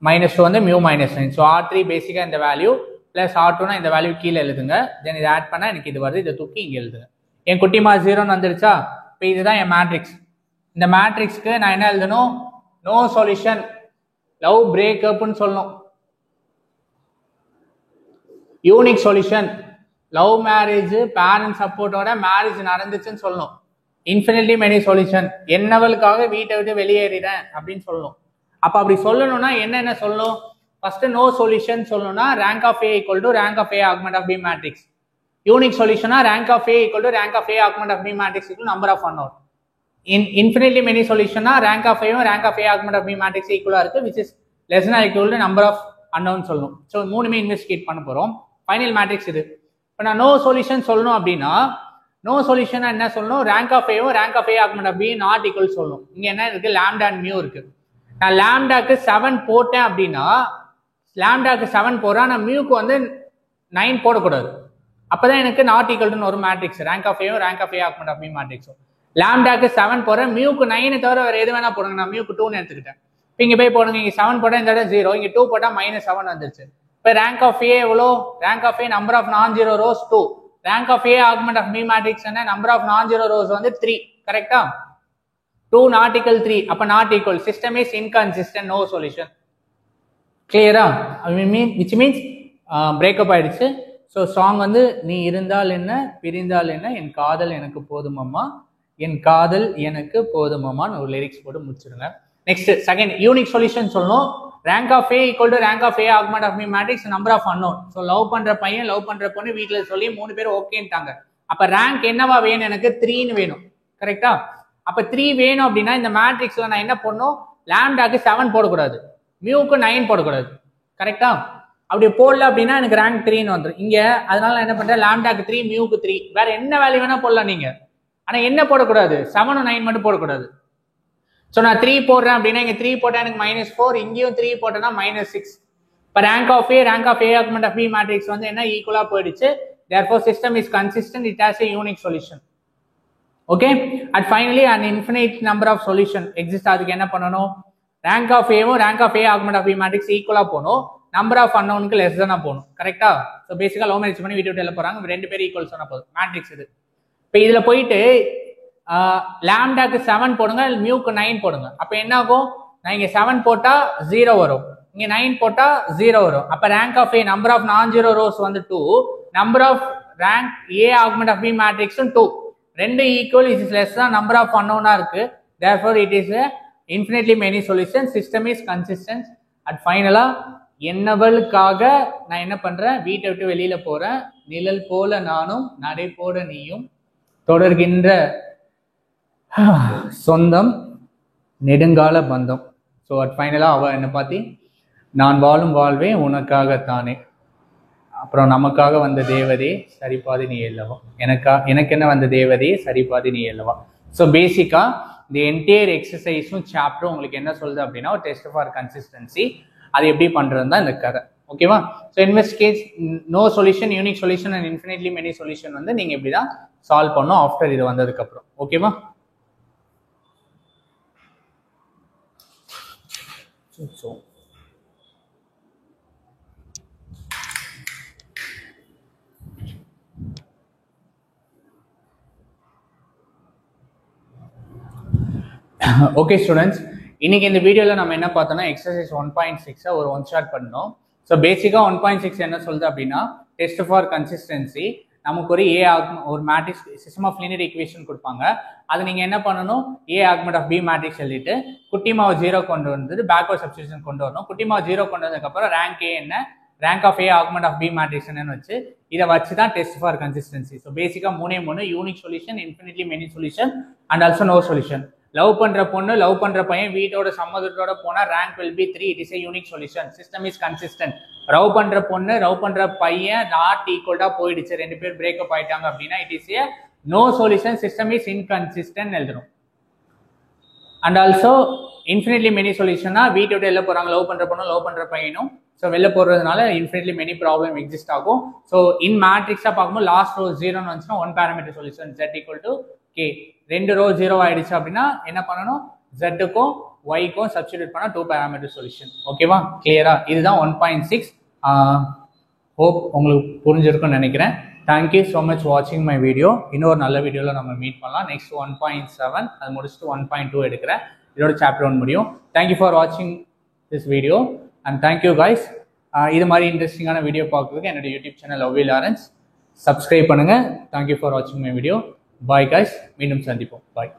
minus 2 வந்து mu minus 9. ஸோ R3 பேசிக்காக இந்த வேல்யூ பிளஸ் R2னா இந்த வேல்யூ கீழே எழுதுங்க. தென் இதை ஆட் பண்ணால் எனக்கு இது வருது. இதை தூக்கி இங்கே எழுதுங்க. என் குட்டிமா 0ன்னு வந்துருச்சா? இப்போ இதுதான் என் மேட்ரிக்ஸ். இந்த மேட்ரிக்ஸ்க்கு நான் என்ன எழுதணும்? நோ சொல்யூஷன், லவ் பிரேக்கப்னு சொல்லணும். Unique solution, love marriage parent சப்போர்ட்டோட மேரேஜ் நடந்துச்சுன்னு சொல்லணும். இன்ஃபினிட்லி மெனி சொல்யூஷன், என்னவளுக்காக வீட்டை விட்டு வெளியேறிறேன் அப்படின்னு சொல்லணும். அப்ப அப்படி சொல்லணும்னா என்னென்ன சொல்லணும்? ஃபர்ஸ்ட் நோ சொல்யூஷன் சொல்லணும்னா rank of A equal to rank of A augment of B matrix. Unique சொல்யூஷனா rank of A equal to rank of A augment of B matrix equal number of unknown. Infinitely many சொல்யூஷனா rank of ஏவும் rank of A augment of B matrix ஈக்குவலா இருக்கு, which is less than equal to number of unknown சொல்லணும். So மூணுமே investigate பண்ண போறோம். Final matrix இது. இப்போ நான் நோ சொல்யூஷன் சொல்லணும் அப்படின்னா நோ சொல்யூஷன் என்ன சொல்லணும்? ரேங்க் ஆஃப் ஏவும் rank of A augment of B not equal சொல்லணும். இங்க என்ன இருக்கு? லாம்டா அண்ட் மியூ இருக்கு. நான் லாம்டாக்கு 7 போட்டேன் அப்படின்னா லாம்டாக்கு 7 போறேன், நான் மியூக்கு வந்து 9 போடக்கூடாது. அப்பதான் எனக்கு நாட் ஈக்குவல் டு ஒரு மேட்ரிக்ஸ் ரேங்க் ஆஃப் ஏவும் rank of A augment of B மேட்ரிக்ஸும். லாம்டாக்கு 7 போறேன், மியூக்கு 9 தவிர வேற எது வேணா போடுங்க. நான் மியூக்கு 2ன்னு எடுத்துக்கிட்டேன். இப்போ இங்க போய் போடுங்க. இங்க 7 போட்டா இந்த இடம் 0, இங்க 2 போட்டா -7 வந்துருச்சு. இப்போ ரேங்க் ஆஃப் ஏ எவ்வளோ? Rank of A number of non zero rows 2. Rank of A augment of B matrix என்ன? Number of non zero rows வந்து 3. கரெக்டா? 2 not equal 3. அப்ப not equal. System is inconsistent. No solution. Clear-ஆ? Which means breakup ஆயிடுச்சு. So song வந்து நீ இருந்தால் என்ன பிரிந்தால் என்ன, என் காதல் எனக்கு போதுமம்மா, என் காதல் எனக்கு போதுமம்மான்னு ஒரு லிரிக்ஸ் போட்டு முடிச்சிருங்க. நெக்ஸ்ட் செகண்ட் யூனிக் சொல்யூஷன் சொல்லணும். Rank of A equal to rank of A augment of B matrix number of unknown. So love பண்ற பையன் லவ் பண்ற பொண்ணு வீட்டில் சொல்லி 3 பேர் ஓகேன்ட்டாங்க. அப்ப ரேங்க் என்னவா வேணும்? எனக்கு 3ன்னு வேணும். கரெக்டா? அப்ப 3 வேணும் அப்படின்னா இந்த மேட்ரிக்ஸ்ல நான் என்ன பண்ணணும்? லாம்டாக்கு 7 போடக்கூடாது, மியூக்கு 9 போடக்கூடாது. கரெக்டா? அப்படி போடல அப்படின்னா எனக்கு ரேங்க் 3ன்னு வந்துடும் இங்க. அதனால நான் என்ன பண்றேன்? லாம்டாக்கு 3, மியூக்கு 3, வேற என்ன வேல்யூ வேணா போடலாம் நீங்க. ஆனா என்ன போடக்கூடாது? 7 9 மட்டும் போடக்கூடாது. ஸோ நான் 3 போடுறேன் அப்படின்னா இங்க 3 போட்டா எனக்கு -4, இங்கேயும் 3 போட்டேன்னா -6. இப்போ rank of A rank of A augment of B matrix வந்து என்ன? ஈக்குவலா போயிடுச்சு. therefore system is consistent, it has a unique solution. Okay, and finally an infinite number of solution exist. அதுக்கு என்ன பண்ணணும்? rank of a rank of a augment of b matrix equal போணும், number of unknown க்கு less than போணும். கரெக்ட்டா? So பேசிக்கா love marriage பண்ணி video டெல்ல போறாங்க, ரெண்டு பேரும் ஈக்குவல் சொன்னா போதும். மேட்ரிக்ஸ் இது. இப்போ இதுல போயிட்டு லாம்டாக்கு 7 போடுங்க, மியூக்கு 9 போடுங்க. அப்ப என்ன ஆகும்? நான் இங்க 7 போட்டா 0 வரும், இங்க 9 போட்டா 0 வரும். அப்ப rank of a number of non zero rows வந்து 2, number of rank a augment of b matrix 2. ரெண்டு ஈக்குவல் இஸ் லெஸ் தான் நம்பர் ஆஃப் அன்னோனா இருக்கு. therefore it is a infinitely many solution, system is consistent. At ஃபைனலா என்னவளுக்காக நான் என்ன பண்றேன்? வீட்டை விட்டு வெளியில போறேன், நிழல் போல நானும் நடை போட நீயும், தொடர்கின்ற சொந்தம் நெடுங்கால பந்தம். ஸோ அட் ஃபைனலா அவ என்ன பார்த்தி, நான் வாழும் வாழ்வே உனக்காகத்தானே, அப்புறம் நமக்காக வந்த தேவதே சரிபாதி நீ அல்லவா, எனக்கு என்ன வந்த தேவதே சரிபாதி நீ அல்லவா. ஸோ பேசிக்கா இந்த என்டையர் எக்ஸசைஸும் சாப்டரும் உங்களுக்கு என்ன சொல்லுது அப்படின்னா, ஒரு டெஸ்ட் ஃபார் கன்சிஸ்டன்சி, அது எப்படி பண்றது தான் இந்த கதை. ஓகேவா? So investigate no solution, unique solution and infinitely many solution வந்து நீங்க இப்படிதான் சால்வ் பண்ணும் ஆஃப்டர் இது வந்ததுக்கு அப்புறம். ஓகேவா? ஸோ ஓகே ஸ்டூடெண்ட்ஸ், இன்னைக்கு இந்த வீடியோவில் நம்ம என்ன பார்த்தோம்னா எக்ஸசைஸ் 1.6 ஒரு ஒன் ஷாட் பண்ணோம். ஸோ பேசிக்காக 1.6 என்ன சொல்லுது அப்படின்னா, டெஸ்ட் ஃபார் கன்சிஸ்டன்சி. நமக்கு ஒரு ஒரு matrix system of linear equation கொடுப்பாங்க. அது நீங்கள் என்ன பண்ணணும்? A augment of B matrix எழுதிட்டு குட்டிமாவை 0 கொண்டு வந்துட்டு பேக்வர்ட் சப்ஸ்டிடியூஷன் கொண்டு வரணும். குட்டிமாவை 0 கொண்டு வந்ததுக்கப்புறம் ரேங்க் ஏ என்ன, rank of A augment of B மேட்ரிக்ஸ்னு வச்சு இதை வச்சு தான் டெஸ்ட் ஃபார் கன்சிஸ்டன்சி. ஸோ பேசிக்காக மூணு unique solution, infinitely many solution and also no solution. Love பண்ற பொண்ணு லவ் பண்ற பையன் வீட்டோட சம்மதத்தோட போனா rank will be 3. It is a unique solution. System is consistent. Love பண்ற பொண்ணு லவ் பண்ற பையன் நாட் ஈக்குவல்டா போயிடுச்சு, 2 பேர் பிரேக்கப் ஆயிட்டாங்க அப்படின்னா it is a no solution. System is inconsistent எழுதுறோம். அண்ட் ஆல்சோ இன்ஃபினிட்லி மெனி சொல்யூஷனா வீட்டோட வெளில போறாங்க, லவ் பண்ற பொண்ணு லவ் பண்ற பையனும். ஸோ வெளில போறதுனால இன்ஃபினிட்லி மெனி ப்ராப்ளம் எக்ஸிஸ்ட் ஆகும். ஸோ இன் மேட்ரிக்ஸா பார்க்கும்போது லாஸ்ட் ரோ 0ன்னு வந்துச்சுன்னா 1 parameter solution z equal to k. 2 row 0 ஆயிடுச்சு அப்படின்னா என்ன பண்ணணும், z-க்கும் y-க்கும் சப்ஸ்டிடியூட் பண்ணா 2 பேராமீட்டர் சொல்யூஷன். ஓகேவா, கிளியரா? இதுதான் 1.6. ஹோப் உங்களுக்கு புரிஞ்சிருக்கும்னு நினைக்கிறேன். தேங்க்யூ ஸோ மச் வாட்சிங் மை வீடியோ. இன்னொரு நல்ல வீடியோவில் நம்ம மீட் பண்ணலாம். நெக்ஸ்ட் 1.7 அது முடிச்சுட்டு 1.2 எடுக்கிறேன். இதோட சாப்டர் 1 முடியும். தேங்க்யூ ஃபார் வாட்சிங் this video and thank you guys. இது மாதிரி இன்ட்ரெஸ்டிங்கான வீடியோ பார்க்குறதுக்கு என்னோட YouTube channel lovely Lawrence subscribe பண்ணுங்க. தேங்க்யூ ஃபார் வாட்சிங் மை வீடியோ. பாய் கைஸ், மீண்டும் சந்திப்போம். பாய்.